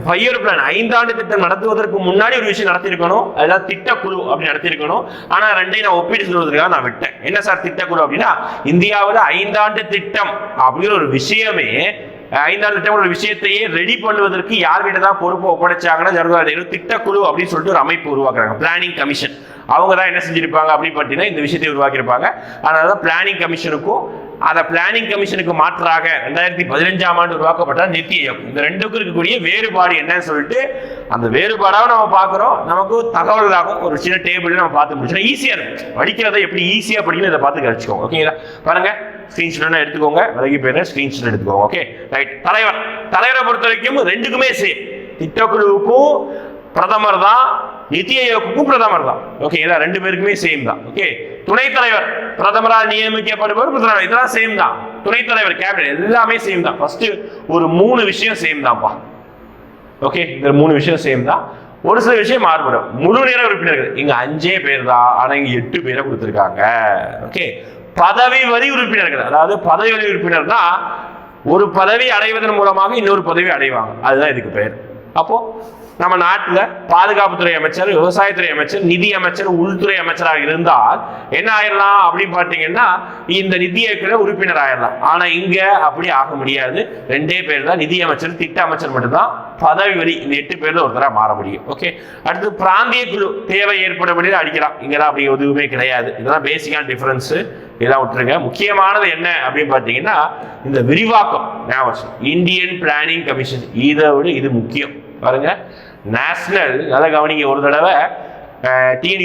5 இயர் பிளான் ஐந்தாண்டு திட்டம் நடத்துவதற்கு முன்னாடி ஒரு விஷயம் நடத்திருக்கணும், அதுதான் திட்டக்குழு அப்படி நடத்திருக்கணும். ஆனா ரெண்டையும் நான் ஒப்பிட்டு சொல்வதற்காக நான் விட்டேன். என்ன சார் திட்டக்குழு அப்படின்னா, இந்தியாவில் ஐந்தாண்டு திட்டம் அப்படிங்கிற ஒரு விஷயமே, ஐந்தாண்டு திட்டம் ஒரு விஷயத்தையே ரெடி பண்ணுவதற்கு யார்கிட்ட தான் பொறுப்பு ஒப்படைச்சாங்கன்னா ஜவஹர்லால் நேரு திட்டக்குழு அப்படின்னு சொல்லிட்டு ஒரு அமைப்பு உருவாக்குறாங்க, பிளானிங் கமிஷன். அவங்க தான் என்ன செஞ்சிருப்பாங்க அப்படின்னு பார்த்தீங்கன்னா இந்த விஷயத்தை உருவாக்கியிருப்பாங்க. அதனால பிளானிங் கமிஷனுக்கும் அந்த பிளானிங் கமிஷனுக்கு மாற்றாக 2015ஆம் ஆண்டு உருவாக்கப்பட்ட நித்தி ஆயோக், இந்த ரெண்டுக்கும் இருக்கக்கூடிய வேறுபாடு என்னன்னு சொல்லிட்டு அந்த வேறுபாடாக நம்ம பார்க்குறோம். நமக்கு தகவல்களாகும் ஒரு சின்ன டேபிள் நம்ம பார்த்து முடிச்சோம். ஈஸியாக இருக்கும் படிக்கிறத, எப்படி ஈஸியாக படிக்கணும் இதை பார்த்து கழிச்சுக்கோங்க. ஓகேங்களா? பாருங்க, ஸ்கிரீன்ஷாட் எடுத்துக்கோங்க, விலகி போயிடுற ஸ்கிரீன்ஷாட் எடுத்துக்கோங்க. Okay right. தலைவரை பொறுத்த வரைக்கும் ரெண்டுக்குமே சேம். திட்டக்குழுவுக்கும் பிரதமர் தான், நிதி ஆயோக்குக்கும் பிரதமர் தான். ஓகேங்களா? ரெண்டு பேருக்குமே சேம் தான். ஓகே, துணைத் தலைவர் பிரதமரால் நியமிக்கப்படுபவர் பிரதமர், இதெல்லாம் சேம் தான். துணைத் தலைவர், கேபினட் எல்லாமே சேம் தான். ஃபர்ஸ்ட் ஒரு 3 விஷயம் சேம் தான்ப்பா. ஓகே, இந்த 3 விஷயம் சேம் தான். ஒரு சில விஷயம் மாறுபடும். முழு நேர உறுப்பினர்கள் இங்க 5 பேர் தான், ஆனா இங்க 8 பேரை கொடுத்திருக்காங்க. ஓகே, பதவி வரி உறுப்பினர்கள், அதாவது பதவி வரி உறுப்பினர்னா ஒரு பதவி அடைவதன் மூலமாக இன்னொரு பதவி அடைவாங்க, அதுதான் இதுக்கு பெயர். அப்போ நம்ம நாட்டில் பாதுகாப்புத்துறை அமைச்சர், விவசாயத்துறை அமைச்சர், நிதி அமைச்சர், உள்துறை அமைச்சராக இருந்தால் என்ன ஆயிடலாம் அப்படின்னு பார்த்தீங்கன்னா இந்த நிதி ஆயோக்ல உறுப்பினர் ஆயிடலாம். ஆனா இங்க அப்படி ஆக முடியாது. 2 பேர் தான், நிதி அமைச்சர், திட்ட அமைச்சர் மட்டும்தான் பதவி வரி இந்த 8 பேர்ல ஒருத்தராக மாற முடியும். ஓகே, அடுத்து பிராந்திய குழு தேவை ஏற்பட வேண்டியது அடிக்கலாம். இங்கெல்லாம் அப்படி எதுவுமே கிடையாது. இதெல்லாம் பேசிக்கான டிஃபரன்ஸ், இதெல்லாம் விட்டுருங்க. முக்கியமானது என்ன அப்படின்னு பார்த்தீங்கன்னா இந்த விரிவாக்கம், இந்தியன் பிளானிங் கமிஷன், இதை விட இது முக்கியம். பாருங்க, நேஷனல், நல்லா கவனிங்க, ஒரு தடவை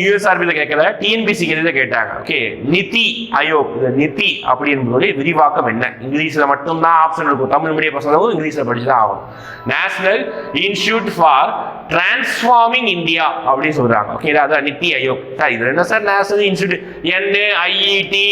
யூஎஸ்ஆர்பியில் கேட்கல, டிஎன்பிசி கேட்டாங்க. ஓகே, நிதி ஆயோக், நிதி அப்படின்னு விரிவாக்கம் என்ன? இங்கிலீஷ்ல மட்டும்தான் ஆப்ஷன் இருக்கும். தமிழ் மீடியம் பசங்களும் இங்கிலீஷ்ல படிச்சுதான் ஆகணும். National institute for transforming India அப்படின்னு சொல்றாங்க. ஓகே, அதான் நிதி ஆயோக். சார் இது என்ன சார் நேஷனல் இன்ஸ்டிடியூட், NIETI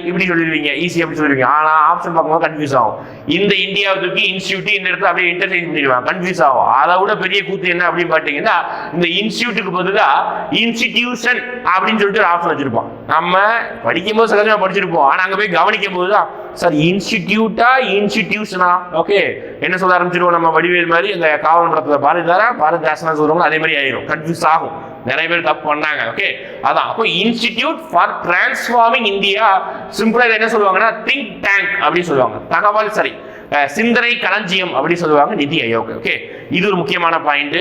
இப்படி சொல்லிடுவீங்க, ஈஸி அப்படி சொல்லிடுவீங்க. ஆனா ஆப்ஷன் பார்க்கும்போது கன்ஃபியூஸ் ஆகும். இந்த இந்தியாவுக்கு இன்ஸ்டிடியூட் இந்த இடத்துல அப்படியே இன்டர்சேஞ்ச் பண்ணிடுவாங்க, கன்ஃபியூஸ் ஆகும். அதை விட பெரிய கூத்து என்ன அப்படின்னு பார்த்தீங்கன்னா இந்த இன்ஸ்டிடியூட்டுக்கு பதிலாக இன்ஸ்டிடியூஷன் அப்படின்னு சொல்லிட்டு ஒரு ஆப்ஷன் வச்சிருப்போம். நம்ம படிக்கும்போது சகஜமா படிச்சிருப்போம், ஆனா அங்க போய் கவனிக்கும் போதுதான் சார் இன்ஸ்டிடியூட்டா இன்ஸ்டிடியூஷனா. ஓகே, என்ன சொல்ல ஆரம்பிச்சிருவோம் நம்ம வடிவேல் மாதிரி, இந்த காவல்புரத்துல பாரதிதாசனா சொல்றவங்க அதே மாதிரி ஆயிரும், கன்ஃபியூஸ் ஆகும். நிறைய பேர் தப்பு பண்ணாங்க. ஓகே, அதான். அப்போ இன்ஸ்டிடியூட் ஃபார் டிரான்ஸ்ஃபார்மிங் இந்தியா, சிம்பிளா என்ன சொல்லுவாங்கன்னா திங்க் டேங்க் அப்படின்னு சொல்லுவாங்க, தகவல் சரி சிந்தனை களஞ்சியம் அப்படின்னு சொல்லுவாங்க நிதி ஆயோக். ஓகே, இது ஒரு முக்கியமான பாயிண்ட்.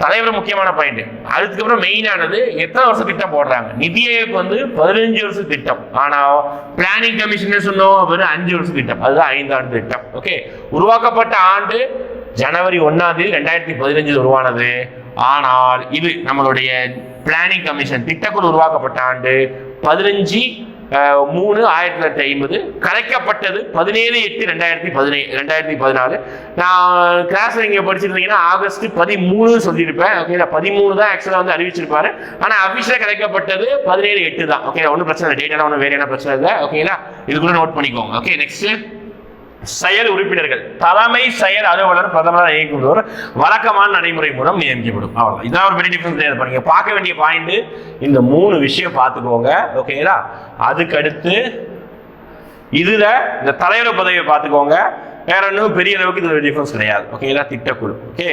தலைவர் முக்கியமான பாயிண்ட். அதுக்கப்புறம் மெயினானது எத்தனை வருஷம் திட்டம் போடுறாங்க. நிதி ஆயோக் 15 வருஷம் திட்டம், ஆனா பிளானிங் கமிஷன் சொன்னோம் வெறும் 5 வருஷம் திட்டம், அதுதான் 5 ஆண்டு திட்டம். ஓகே, உருவாக்கப்பட்ட ஆண்டு ஜனவரி 1ஆம் தேதி 2015 உருவானது. ஆனால் இது நம்மளுடைய பிளானிங் கமிஷன் திட்டக்குழு உருவாக்கப்பட்ட ஆண்டு 15/3/1950, கலைக்கப்பட்டது 17/8/2014. நான் கிளாஸ் நீங்க படிச்சிருந்தீங்கன்னா ஆகஸ்ட் 13 சொல்லியிருப்பேன். ஓகே, 13 தான் ஆக்சுவலா அறிவிச்சிருப்பாரு. ஆனா அபிஷியலா கலைக்கப்பட்டது 17/8 தான். ஓகே, ஒன்றும் பிரச்சனை இல்லை, டேட்டா ஒன்றும் வேற என்ன பிரச்சனை இல்லை. ஓகேங்களா, இது கூட நோட் பண்ணிக்கோங்க. ஓகே, நெக்ஸ்ட் செயல் உறுப்பினர்கள், தலைமை செயல் அலுவலர் பிரதமர் நியமிக்கப்படுவர், வழக்கமான நடைமுறை மூலம் நியமிக்கப்படும். அவ்வளவுதான். இதான் ஒரு பெரிய டிஃபரன்ஸ். பாருங்க, பார்க்க வேண்டிய பாயிண்ட் இந்த 3 விஷயம் பார்த்துக்கோங்க. ஓகேங்களா, அதுக்கு அடுத்து இதுல இந்த தலைவர் பதவியை பார்த்துக்கோங்க. வேற ஒன்றும் பெரிய அளவுக்கு இது டிஃபரன்ஸ் கிடையாது. ஓகேங்களா? திட்டக்குழு. ஓகே,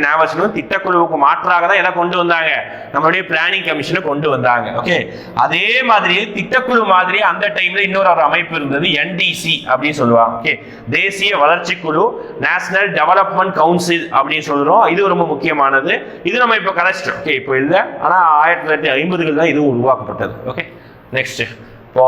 ஞாபகம் திட்டக்குழுவுக்கு மாற்றாக தான் எதை கொண்டு வந்தாங்க, நம்மளுடைய பிளானிங் கமிஷனை கொண்டு வந்தாங்க. ஓகே, அதே மாதிரி திட்டக்குழு மாதிரி அந்த டைம்ல இன்னொரு ஒரு அமைப்பு இருந்தது, NDC அப்படின்னு சொல்லுவாங்க. ஓகே, தேசிய வளர்ச்சி குழு, நேஷனல் டெவலப்மெண்ட் கவுன்சில் அப்படின்னு சொல்றோம். இது ரொம்ப முக்கியமானது. இது நம்ம இப்போ கலைச்சிட்டோம். ஓகே, இப்போ இல்லை, ஆனால் 1950கள் தான் இதுவும் உருவாக்கப்பட்டது. ஓகே, நெக்ஸ்ட் இப்போ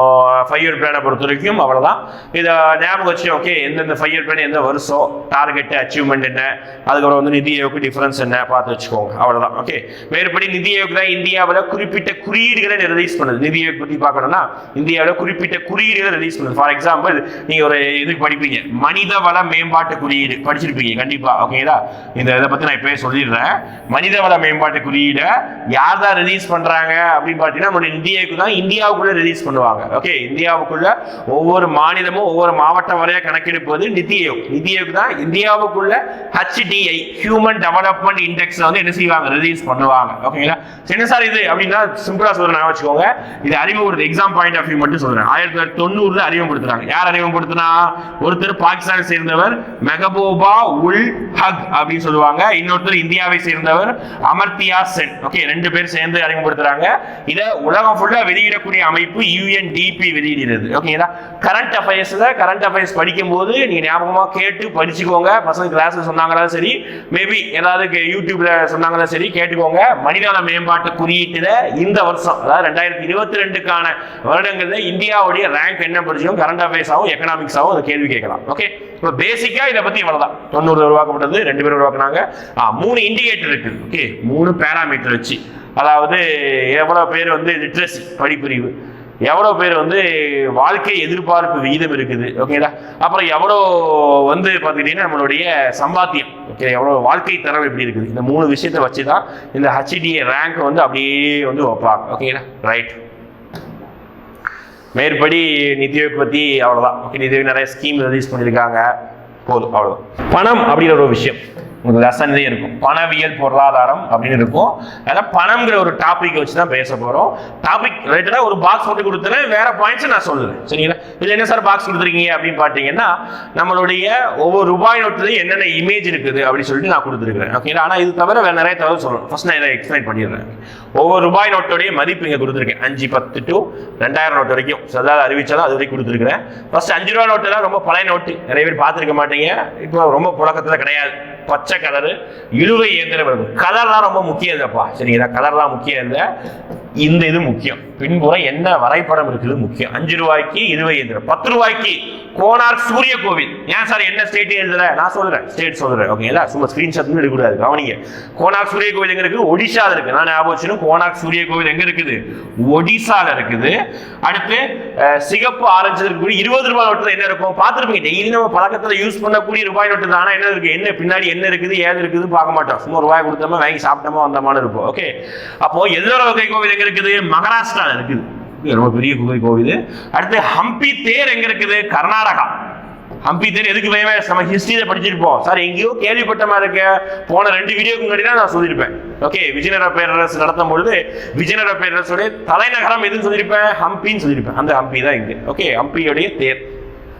5 இயர் பிளானை பொறுத்த வரைக்கும் அவ்வளோதான். இதை ஞாபகம் வச்சு ஓகே, எந்தெந்த 5 இயர் பிளான் எந்த வருஷம், டார்கெட் அச்சீவ்மெண்ட் என்ன, அதுக்கப்புறம் வந்து நிதி ஆயோக்கு டிஃபரன்ஸ் என்ன பார்த்து வச்சுக்கோங்க. அவ்வளோதான். ஓகே, வேறுபடி நிதி ஆயோக் தான் இந்தியாவில் குறிப்பிட்ட குறியீடுகளை ரிலீஸ் பண்ணுது. நிதி ஆயோக் பற்றி பார்க்கணும்னா இந்தியாவில் குறிப்பிட்ட குறியீடுகளை ரிலீஸ் பண்ணுது. ஃபார் எக்ஸாம்பிள், நீங்கள் ஒரு இதுக்கு படிப்பீங்க, மனித வள மேம்பாட்டு குறியீடு படிச்சிருப்பீங்க கண்டிப்பா. ஓகேங்களா? இந்த இதை பற்றி நான் இப்போயே சொல்லிடுறேன். மனித வள மேம்பாட்டு குறியீடை யார் தான் ரிலீஸ் பண்ணுறாங்க அப்படின்னு பார்த்தீங்கன்னா நம்மளுடைய நிதி ஆயோக் தான் இந்தியாவுக்குள்ளே ரிலீஸ் பண்ணுவாங்க. ஓகே, இந்தியாவுக்குள்ள ஒவ்வொரு மாநிலமும் ஒவ்வொரு மாவட்டம் வரைய கணக்கெடுப்பது நிதி ஆயோக். நிதி ஆயோக் தான் இந்தியாவுக்குள்ள HDI ஹியூமன் டெவலப்மெண்ட் இண்டெக்ஸ் வந்து என்ன செய்வாங்க, ரிலீஸ் பண்ணுவாங்க. ஓகேங்களா? என்ன சார் இது அப்படின்னா சிம்பிளா சொல்றேன், வச்சுக்கோங்க. இது அறிமுகப்படுத்த எக்ஸாம் பாயிண்ட் ஆஃப் வியூ மட்டும் சொல்றேன். 1990 அறிமுகப்படுத்துறாங்க. யார் அறிமுகப்படுத்தினா, ஒருத்தர் பாகிஸ்தானை சேர்ந்தவர் மெஹபூபா உல் ஹக் அப்படின்னு சொல்லுவாங்க. இன்னொருத்தர் இந்தியாவை சேர்ந்தவர் அமர்த்தியா சென். ஓகே, 2 பேர் சேர்ந்து அறிமுகப்படுத்துறாங்க. இதை உலகம் ஃபுல்லா வெளியிடக்கூடிய அமைப்பு UNDP வெளியிடுறது. ஓகேங்களா? கரண்ட் அஃபேர்ஸ் படிக்கும் போது நீங்க ஞாபகமா கேட்டு படிச்சுக்கோங்க. பசங்க கிளாஸ்ல சொன்னாங்களாலும் சரி, மேபி ஏதாவது யூடியூப்ல சொன்னாங்களாலும் சரி கேட்டுக்கோங்க. மனிதவள மேம்பாட்டு குறியீட்டுல இந்த வருஷம், அதாவது 2022க்கான வருடங்கள்ல இந்தியாவுடைய ரேங்க் என்ன படிச்சோம், கரண்ட் அஃபேர்ஸாவும் எக்கனாமிக்ஸாவும் அந்த கேள்வி கேட்கலாம். ஓகே, இப்போ பேசிக்கா இதை பத்தி இவ்வளவுதான். 90 உருவாக்கப்பட்டது, 2 பேர் உருவாக்குனாங்க. 3 இண்டிகேட்டர் இருக்கு. ஓகே, 3 பேராமீட்டர் வச்சு, அதாவது எவ்வளவு பேர் வந்து லிட்ரஸி படிப்பறிவு, எவ்வளோ பேர் வந்து வாழ்க்கை எதிர்பார்ப்பு விகிதம் இருக்குது. ஓகேங்களா? அப்புறம் எவ்வளோ வந்து பார்த்துக்கிட்டீங்கன்னா நம்மளுடைய சம்பாத்தியம், ஓகே, எவ்வளோ வாழ்க்கை தரம் எப்படி இருக்குது. இந்த 3 விஷயத்தை வச்சு தான் இந்த HDA ரேங்க் வந்து அப்படியே வந்து வைப்பாங்க. ஓகேங்களா? ரைட். மேற்படி நிதி ஆயோக் பற்றி அவ்வளோதான். ஓகே, நிதி ஆயோக் நிறைய ஸ்கீம் ரிலீஸ் பண்ணியிருக்காங்க. போதும், அவ்வளோதான். பணம் அப்படிங்கிற ஒரு விஷயம் உங்களுக்கு லெசன்லேயே இருக்கும். பணவியல் பொருளாதாரம் அப்படின்னு இருக்கும். அதெல்லாம் பணம்ங்கிற ஒரு டாபிக் வச்சு தான் பேச போகிறோம். டாபிக் ரிலேட்டடாக ஒரு பாக்ஸ் போட்டு கொடுத்துறேன், வேற பாயிண்ட்ஸ் நான் சொல்லுறேன். சரிங்களா? இதில் என்ன சார் பாக்ஸ் கொடுத்துருக்கீங்க அப்படின்னு பார்த்தீங்கன்னா, நம்மளுடைய ஒவ்வொரு ரூபாய் நோட்டுலையும் என்னென்ன இமேஜ் இருக்குது அப்படின்னு சொல்லிட்டு நான் கொடுத்துருக்கிறேன். ஓகேங்களா? ஆனால் இது தவிர வேற நிறைய தகவல் சொல்லணும். ஃபர்ஸ்ட் நான் இதை எக்ஸ்பிளைன் பண்ணிடுறேன். ஒவ்வொரு ரூபாய் நோட்டுடைய மதிப்பு இங்கே கொடுத்துருக்கேன். 5, 10 to 2000 நோட்டு வரைக்கும் அதாவது அறிவிச்சாலும் அது வரைக்கும் கொடுத்துருக்கிறேன். ஃபர்ஸ்ட் 5 ரூபா நோட்டுலாம் ரொம்ப பழைய நோட்டு, நிறைய பேர் பார்த்துருக்க மாட்டீங்க. இப்போ ரொம்ப புழக்கத்தில் கிடையாது. பச்சை கலரு, இழுவை இயந்திரம் இருக்கும். கலர்லாம் ரொம்ப முக்கியம் இல்லைப்பா. சரிங்களா? கலர்லாம் முக்கியம் இல்லை, இந்த இது முக்கியம். பின்புறம் என்ன வரைபடம் இருக்குது முக்கியம். 5 ரூபாய்க்கு இழுவை இயந்திரம், 10 ரூபாய்க்கு கோனார்க் சூரிய கோவில். ஏன் சார் என்ன ஸ்டேட் எழுதுற, நான் சொல்றேன் ஸ்டேட் சொல்றேன். ஓகேங்களா? சும்மா ஸ்கிரீன்ஷாட் எடுக்கக்கூடாது, கவனிங்க. கோனார்க் சூரிய கோவில் எங்க இருக்கு, ஒடிஷால இருக்கு. நான் ஞாபகம் வச்சுக்கணும், கோனார்க் சூரிய கோவில் எங்க இருக்குது, ஒடிஷால இருக்குது. அடுத்து சிகப்பு ஆரஞ்சு இருக்கக்கூடிய 20 ரூபாய் நோட்டு என்ன இருக்கும் பார்த்துருப்பீங்க. டெய்லி நம்ம பழக்கத்தில் யூஸ் பண்ணக்கூடிய ரூபாய் நோட்டு தானே. என்ன இருக்கு, என்ன பின்னாடி என்ன இருக்குது ஏது இருக்குது பார்க்க மாட்டோம். சும்மா ரூபாய் கொடுத்தோமா வாங்கி சாப்பிட்டோமா வந்தமான இருப்போம். ஓகே, அப்போ எல்லோர வகை கோவில் எங்க இருக்குது, மகாராஷ்டிரால இருக்குது, ரொம்ப பெரிய குகை கோவில். அடுத்து ஹம்பி தேர் எங்க இருக்குது, கர்நாடகா. ஹம்பி தேர் எதுக்கு பயமே, நம்ம ஹிஸ்டரியில படிச்சிருப்போம் சார், எங்கேயோ கேள்விப்பட்ட மாதிரி இருக்க. போன 2 வீடியோக்கு முன்னாடி தான் நான் சொல்லியிருப்பேன். ஓகே, விஜயநகர பேரரசு நடத்தும் பொழுது விஜயநகர பேரரசுடைய தலைநகரம் எதுன்னு சொல்லியிருப்பேன், ஹம்பின்னு சொல்லியிருப்பேன். அந்த ஹம்பி தான் இங்க. ஓகே, ஹம்பியோடைய தேர்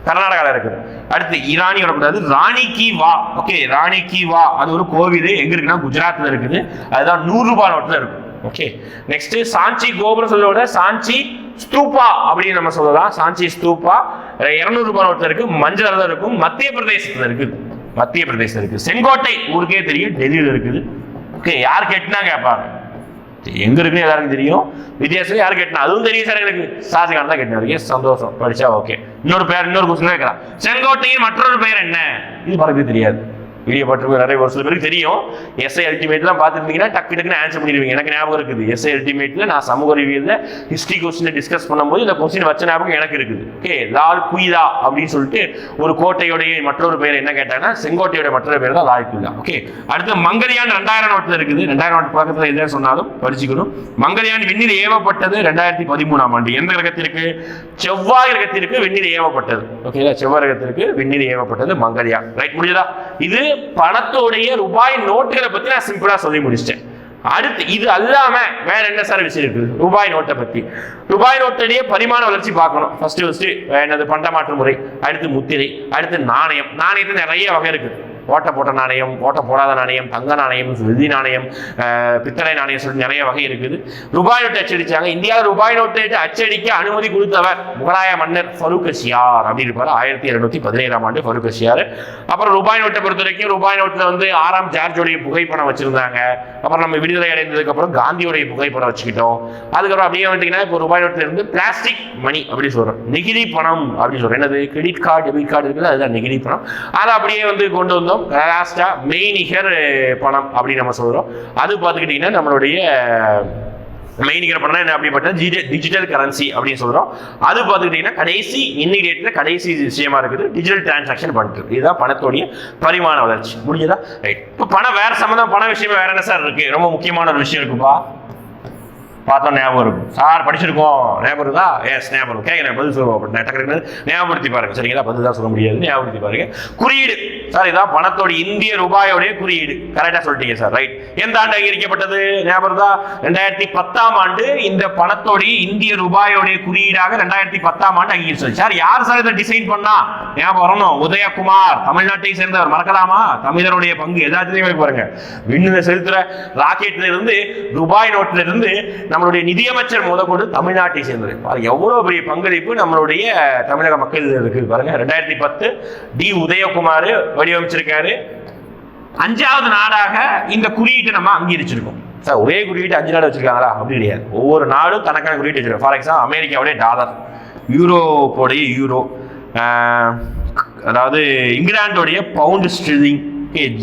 கர்நாடகாவில் இருக்குது. அடுத்து ஈரானி வரக்கூடாது, ராணி கி வா. ஓகே, ராணி கி வா அது ஒரு கோவில் எங்க இருக்குன்னா குஜராத்ல இருக்குது. அதுதான் 100 ரூபாய் நோட்ல இருக்கும். ஓகே, நெக்ஸ்ட் சாஞ்சி கோபுரம் சொல்றத சாஞ்சி ஸ்தூபா அப்படின்னு நம்ம சொல்லலாம். சாஞ்சி ஸ்தூபா 200 ரூபாய் நோட்ல இருக்கு, மஞ்சள் இருக்கும். மத்திய பிரதேசத்துல இருக்குது, மத்திய பிரதேசம் இருக்கு. செங்கோட்டை ஊருக்கே தெரியும், டெல்லியில இருக்குது. ஓகே, யார் கேட்டுனா கேட்பாங்க, எங்க இருக்குன்னு எல்லாருக்கும் தெரியும். வித்தியாசம் யாரு கேட்டா அதுவும் தெரியும் சார், எனக்கு ஷாஜகான் தான் கேட்டாரு. சந்தோஷம், படிச்சா ஓகே. இன்னொரு கொஸ்டின் கேட்கலாம், செங்கோட்டையின் மற்றொரு பெயர் என்ன, இது பலருக்கு தெரியாது. வீடியோ பார்த்து நிறைய ஒரு சில பேருக்கு தெரியும். எஸ்ஐ அல்டிமேட்லாம் பார்த்துருந்தீங்கன்னா டக்கு டக்குன்னு ஆன்சர் பண்ணிடுவீங்க. எனக்கு ஞாபகம் இருக்குது, எஸ்ஐ அல்டிமேட்ல நான் சமூக அறிவியல்ல ஹிஸ்டரி கொஸ்டின் டிஸ்கஸ் பண்ணும்போது இந்த கொஸ்டின் வச்ச ஞாபகம் எனக்கு இருக்குது. ஓகே, லால் குயிலா அப்படின்னு சொல்லிட்டு ஒரு கோட்டையோடைய மற்றொரு பேர் என்ன கேட்டாங்கன்னா செங்கோட்டையோட மற்றொரு பேர் தான் லால் குயிலா. ஓகே, அடுத்து மங்கள்யான் 2000 நோட்டில் இருக்குது. 2000 நோட்டு பக்கத்தில் எதாவது சொன்னாலும் படிச்சுக்கணும். மங்கள்யான் விண்ணில் ஏவப்பட்டது 2013ஆம் ஆண்டு. எந்த கிரகத்திற்கு, செவ்வாய் கிரகத்திற்கு விண்ணில் ஏவப்பட்டது. ஓகேங்களா, செவ்வாய் கிரகத்திற்கு விண்ணில் ஏவப்பட்டது மங்கள்யான். ரைட், முடிஞ்சதா? இது பணத்தோடைய ரூபாய் நோட்டுகளை பத்தி நான் சிம்பிளா சொல்லி முடிச்சிட்டேன். அடுத்து இது அல்லாம வேற என்ன சார் விஷயம் இருக்கு ரூபாய் நோட்டை பத்தி? ரூபாய் நோட்டிலேயே பரிமாண வளர்ச்சி பார்க்கணும். ஃபர்ஸ்ட் என்னது பண்டமாற்று முறை, அடுத்து முத்திரை, அடுத்து நாணயம். நாணயத்துல நிறைய வகை இருக்கு. ஓட்ட போட்ட நாணயம், ஓட்ட போடாத நாணயம், தங்க நாணயம், வெள்ளி நாணயம், பித்தளை நாணயம் சொல்லி நிறைய வகை இருக்குது. ரூபாய் நோட்டு அச்சடிச்சாங்க. இந்தியாவில் ரூபாய் நோட்டு அச்சடிக்க அனுமதி கொடுத்தவர் முகலாய மன்னர் ஃபரூக்கசியார் அப்படி இருப்பார். 1717ஆம் ஆண்டு ஃபரூக்கசியார். அப்புறம் ரூபாய் நோட்டை பொறுத்த வரைக்கும் ரூபாய் நோட்டில் வந்து 6ஆம் ஜார்ஜோடைய புகைப்படம் வச்சிருந்தாங்க. அப்புறம் நம்ம விடுதலை அடைந்ததுக்கு அப்புறம் காந்தியோடைய புகைப்படம் வச்சுக்கிட்டோம். அதுக்கப்புறம் அப்படியே வந்துட்டீங்கன்னா இப்போ ரூபாய் நோட்டில் இருந்து பிளாஸ்டிக் மணி அப்படி சொல்றோம், நெகிழி பணம் அப்படின்னு சொல்றோம். என்னது கிரெடிட் கார்டு, டெபிட் கார்டு இருக்குது, அதுதான் நெகிழி பணம். அதை அப்படியே வந்து கொண்டு வந்தோம். லாஸ்டா மெய்நிகர் பணம் அப்படின்னு நம்ம சொல்றோம். அது பார்த்துக்கிட்டீங்கன்னா நம்மளுடைய மெய்நிகர் பணம் என்ன அப்படிப்பட்ட டிஜிட்டல் கரன்சி அப்படின்னு சொல்றோம். அது பார்த்துக்கிட்டீங்கன்னா கடைசி இன்னிடேட்ல கடைசி விஷயமா இருக்குது டிஜிட்டல் டிரான்சாக்ஷன் பண்ணிட்டு. இதுதான் பணத்தோடைய பரிமாண வளர்ச்சி. முடிஞ்சதா? ரைட். இப்போ பணம் வேற சம்பந்தம் பண விஷயமா வேற என்ன சார் இருக்கு? ரொம்ப முக்கியமான ஒரு விஷயம் இருக்குப்பா. பார்த்தோம் ஞாபகம் இருக்கும். சார் படிச்சிருக்கோம் ஞாபகம் இருக்கா? எஸ் ஞாபகம் இருக்கும். கேட்க பதில் சொல்லுவோம். ஞாபகப்படுத்தி பாருங்க. சரிங்களா? பதில் தான் சொல்ல முடியாது, ஞாபகப்படுத்தி பாருங்க. குறியீடு சார், இதான் பணத்தோட இந்திய ரூபாயோடைய குறியீடு. கரெக்டா சொல்லிட்டீங்க சார். ரைட். எந்த ஆண்டு அங்கீகரிக்கப்பட்டது ஞாபகம் தான்? 2010ஆம் ஆண்டு இந்த பணத்தோடைய இந்திய ரூபாயோடைய குறியீடாக 2010ஆம் ஆண்டு அங்கீகரிச்சு. சார் யார் சார் இதை டிசைன் பண்ணா? ஞாபகம் வரணும். உதயகுமார், தமிழ்நாட்டை சேர்ந்தவர். மறக்கலாமா? தமிழருடைய பங்கு எல்லாத்துலயுமே பாருங்க. விண்ணில செலுத்துற ராக்கெட்ல இருந்து ரூபாய் நோட்ல இருந்து நம்மளுடைய நிதியமைச்சர் முதற்கொண்டு தமிழ்நாட்டை சேர்ந்தது. எவ்வளவு பெரிய பங்களிப்பு நம்மளுடைய தமிழக மக்கள் இருக்கு பாருங்க. 2010 டி உதயகுமார் வடிவமைச்சிருக்காரு. 5வது நாடாக இந்த குறியீட்டை நம்ம அங்கீகரிச்சிருக்கோம். சார் ஒரே குறியீட்டு 5 நாடு வச்சிருக்காங்களா? அப்படி கிடையாது. ஒவ்வொரு நாடும் தனக்கான குறியீட்டு வச்சிருக்கோம். ஃபார் எக்ஸாம்பிள் அமெரிக்காவுடைய டாலர், யூரோப்போடைய யூரோ, அதாவது இங்கிலாந்துடைய பவுண்ட் ஸ்டிர்லிங்,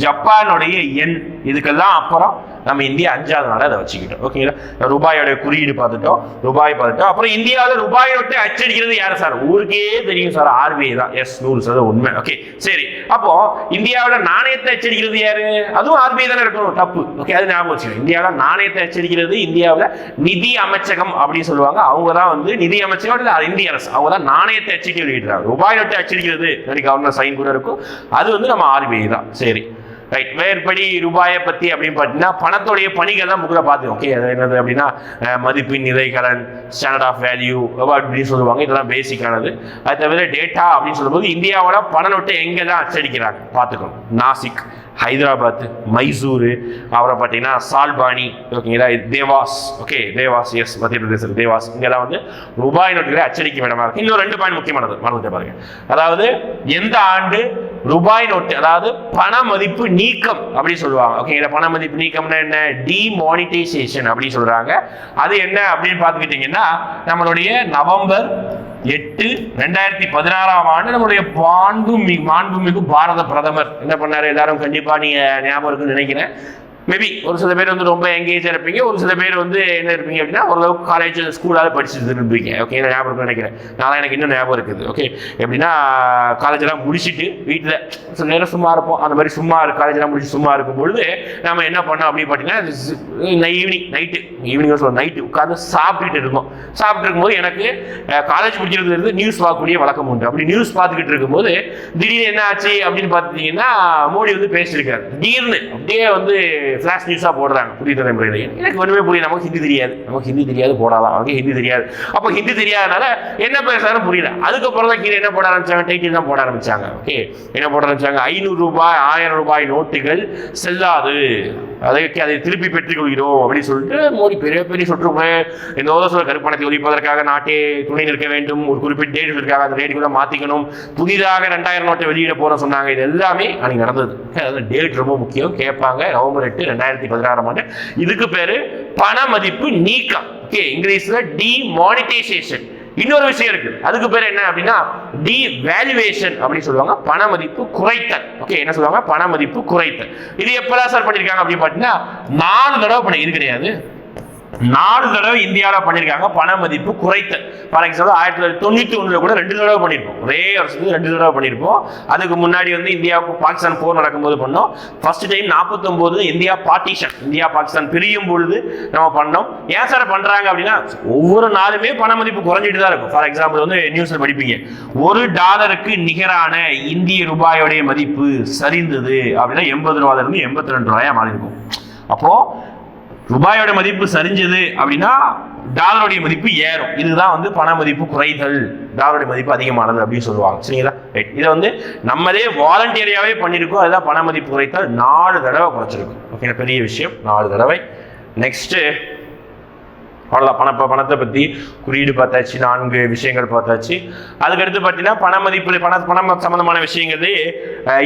ஜப்பானுடைய எண், இதுக்கெல்லாம் அப்புறம் நம்ம இந்தியா 5வது நாளை அதை வச்சுக்கிட்டோம். ஓகேங்களா? ரூபாயோட குறியீடு பார்த்துட்டோம், ரூபாய் பார்த்துட்டோம். அப்புறம் இந்தியாவில் ரூபாய் நோட்டை அச்சடிக்கிறது யாரு சார்? ஊருக்கே தெரியும் சார், RBI தான். எஸ் 100% உண்மை. ஓகே சரி. அப்போ இந்தியாவில் நாணயத்தை அச்சடிக்கிறது யாரு? அதுவும் RBI தானே இருக்கணும். தப்பு. ஓகே அது ஞாபகம் வச்சுக்கணும். இந்தியாவில் நாணயத்தை அச்சடிக்கிறது இந்தியாவில் நிதி அமைச்சகம் அப்படின்னு சொல்லுவாங்க. அவங்க தான் வந்து நிதி அமைச்சகம் இல்லை இந்திய அரசு, அவங்க தான் நாணயத்தை அச்சடிக்க வெளியிடுறாங்க. ரூபாய் நோட்டை அச்சடிக்கிறது கவர்னர் சைன் கூட இருக்கும். அது வந்து நம்ம RBI தான். சரி ரைட். வேறுபடி ரூபாயை பத்தி அப்படின்னு பார்த்தீங்கன்னா பணத்தோடைய பணிகள் தான் முக்கிய பார்த்து. ஓகே அது என்னது அப்படின்னா மதிப்பின் நிலைக்கடன், ஸ்டாண்டர்ட் ஆஃப் வேல்யூ அப்படின்னு சொல்லுவாங்க. இதெல்லாம் பேசிக்கானது. அது தவிர டேட்டா அப்படின்னு சொல்லும்போது இந்தியாவோட பண நோட்டை எங்கே தான் அச்சடிக்கிறாங்க பார்த்துக்கணும். நாசிக், ஹைதராபாத், மைசூரு, அப்புறம் பார்த்தீங்கன்னா சால்பானி, ஓகேங்களா, தேவாஸ். ஓகே தேவாஸ், எஸ் மத்திய பிரதேசம் தேவாஸ். இங்கெல்லாம் வந்து ரூபாய் நோட்டுகளை அச்சடிக்கும் இடமா இருக்கு. இன்னும் 2 பாயிண்ட் முக்கியமானது மறந்துட்டு பாருங்க. அதாவது எந்த ஆண்டு ரூபாய் நோட்டு, அதாவது பண மதிப்பு நீக்கம் அப்படின்னு சொல்லுவாங்க. ஓகேங்களா, பண மதிப்பு நீக்கம்னா என்ன? டிமானிட்டைசேஷன் அப்படின்னு சொல்றாங்க. அது என்ன அப்படின்னு பார்த்துக்கிட்டீங்கன்னா நம்மளுடைய நவம்பர் 8, 2016ஆம் ஆண்டு நம்மளுடைய மாண்புமிகு பாரத பிரதமர் என்ன பண்ணாரு? எல்லாரும் கண்டிப்பா நீங்க ஞாபகம் இருக்குன்னு நினைக்கிறேன். மேபி ஒரு சில பேர் வந்து ரொம்ப எங்கேஜாக இருப்பீங்க, ஒரு சில பேர் வந்து என்ன இருப்பீங்க அப்படின்னா ஓரளவுக்கு காலேஜ் ஸ்கூலாவது படிச்சுட்டு இருப்பீங்க. ஓகே ஞாபகம் இருக்குன்னு நினைக்கிறேன். நான் எனக்கு இன்னும் ஞாபகம் இருக்குது. ஓகே எப்படின்னா காலேஜெல்லாம் முடிச்சுட்டு வீட்டில் சில நேரம் சும்மா இருப்போம். அந்த மாதிரி சும்மா காலேஜெல்லாம் முடிச்சு சும்மா இருக்கும் பொழுது நம்ம என்ன பண்ணோம் அப்படின்னு பார்த்தீங்கன்னா ஈவினிங் சொல்ல நைட்டு உட்காந்து சாப்பிட்டுட்டு இருக்கோம். சாப்பிட்டு இருக்கும்போது எனக்கு காலேஜ் முடிக்கிறது இருந்து நியூஸ் பார்க்கக்கூடிய வழக்கம் உண்டு. அப்படி நியூஸ் பார்த்துக்கிட்டு இருக்கும்போது திடீர்னு என்ன ஆச்சு அப்படின்னு பார்த்தீங்கன்னா மோடி வந்து பேசியிருக்காரு. திடீர்னு அப்படியே வந்து ஃபிளாஷ் நியூஸா போடுறாங்க புதிய தலைமுறையில. எனக்கு ஒண்ணுமே புரியல. நமக்கு ஹிந்தி தெரியாது போடாதான். அவங்க ஹிந்தி தெரியாது. அப்போ ஹிந்தி தெரியாதனால என்ன பேசுறாரு புரியல. அதுக்கப்புறம் தான் கீழே என்ன போட ஆரம்பிச்சாங்க? டைட்டில் தான் போட ஆரம்பிச்சாங்க. ஓகே என்ன போட ஆரம்பிச்சாங்க? 500 ரூபாய் 1000 ரூபாய் நோட்டுகள் செல்லாது, அதை திருப்பி பெற்றுக் கொள்கிறோம் அப்படின்னு சொல்லிட்டு மோடி பெரிய சுற்றுமே இந்த சொல்ல கருப்பணத்தை ஒழிப்பதற்காக நாட்டே துணை நிற்க வேண்டும். ஒரு குறிப்பிட்ட டேட் இருக்காங்க, அந்த டேட்டுக்குள்ள மாத்திக்கணும். புதிதாக 2000 நோட்டை வெளியிட போற சொன்னாங்க. இது எல்லாமே அன்னைக்கு நடந்தது. டேட் ரொம்ப முக்கியம். கேட்பாங்க. நவம்பர் 8, 2016ஆம் ஆண்டு. இதுக்கு பேரு பண மதிப்பு நீக்கம். ஓகே இங்கிலீஷ்ல டிமானிட்டைசேஷன். இன்னொரு விஷயம் இருக்கு, அதுக்கு பேர் என்ன அப்படின்னா டிவேல்யூவேஷன் அப்படின்னு சொல்லுவாங்க. பண மதிப்பு குறைத்தல். ஓகே என்ன சொல்லுவாங்க? பண மதிப்பு குறைத்தல். இது எப்பதான் சார் பண்ணிருக்காங்க அப்படின்னு பாத்தீங்கன்னா 4 தடவை பண்ணி. இது கிடையாது, 4 தடவை இந்தியாவில் பண்ணியிருக்காங்க பண மதிப்பு குறைத்தல். ஃபார் எக்ஸாம்பிள் 1991 கூட 2 தடவை பண்ணியிருப்போம். ஒரே வருஷத்துக்கு 2 தடவை பண்ணியிருப்போம். அதுக்கு முன்னாடி வந்து இந்தியாவுக்கு பாகிஸ்தான் போர் நடக்கும்போது பண்ணோம். ஃபர்ஸ்ட் டைம் 49 இந்தியா பாகிஸ்தான் பிரியும் பொழுது நம்ம பண்ணோம். ஏன் சார் பண்றாங்க அப்படின்னா ஒவ்வொரு நாளுமே பண மதிப்பு குறைஞ்சிட்டு தான் இருக்கும். ஃபார் எக்ஸாம்பிள் வந்து நியூஸ்ல படிப்பீங்க, $1 நிகரான இந்திய ரூபாயோடைய மதிப்பு சரிந்தது அப்படின்னா 80 ரூபாயிலிருந்து 82 ரூபாயா மாறி இருக்கும். அப்போ ரூபாயோட மதிப்பு சரிஞ்சது அப்படின்னா டாலருடைய மதிப்பு ஏறும். இதுதான் வந்து பண மதிப்பு குறைதல், டாலருடைய மதிப்பு அதிகமானது அப்படின்னு சொல்லுவாங்க. சரிங்களா? ரைட். இதை வந்து நம்மளே வாலண்டியரியாவே பண்ணியிருக்கோம். அதுதான் பண மதிப்பு குறைத்தல். 4 தடவை குறைச்சிருக்கும். ஓகே, பெரிய விஷயம். 4 தடவை. நெக்ஸ்ட் அவ்வளோதான். பணத்தை பற்றி குறியீடு பார்த்தாச்சு, 4 விஷயங்கள் பார்த்தாச்சு. அதுக்கடுத்து பார்த்தீங்கன்னா பண மதிப்பு பணம் சம்பந்தமான விஷயங்கள்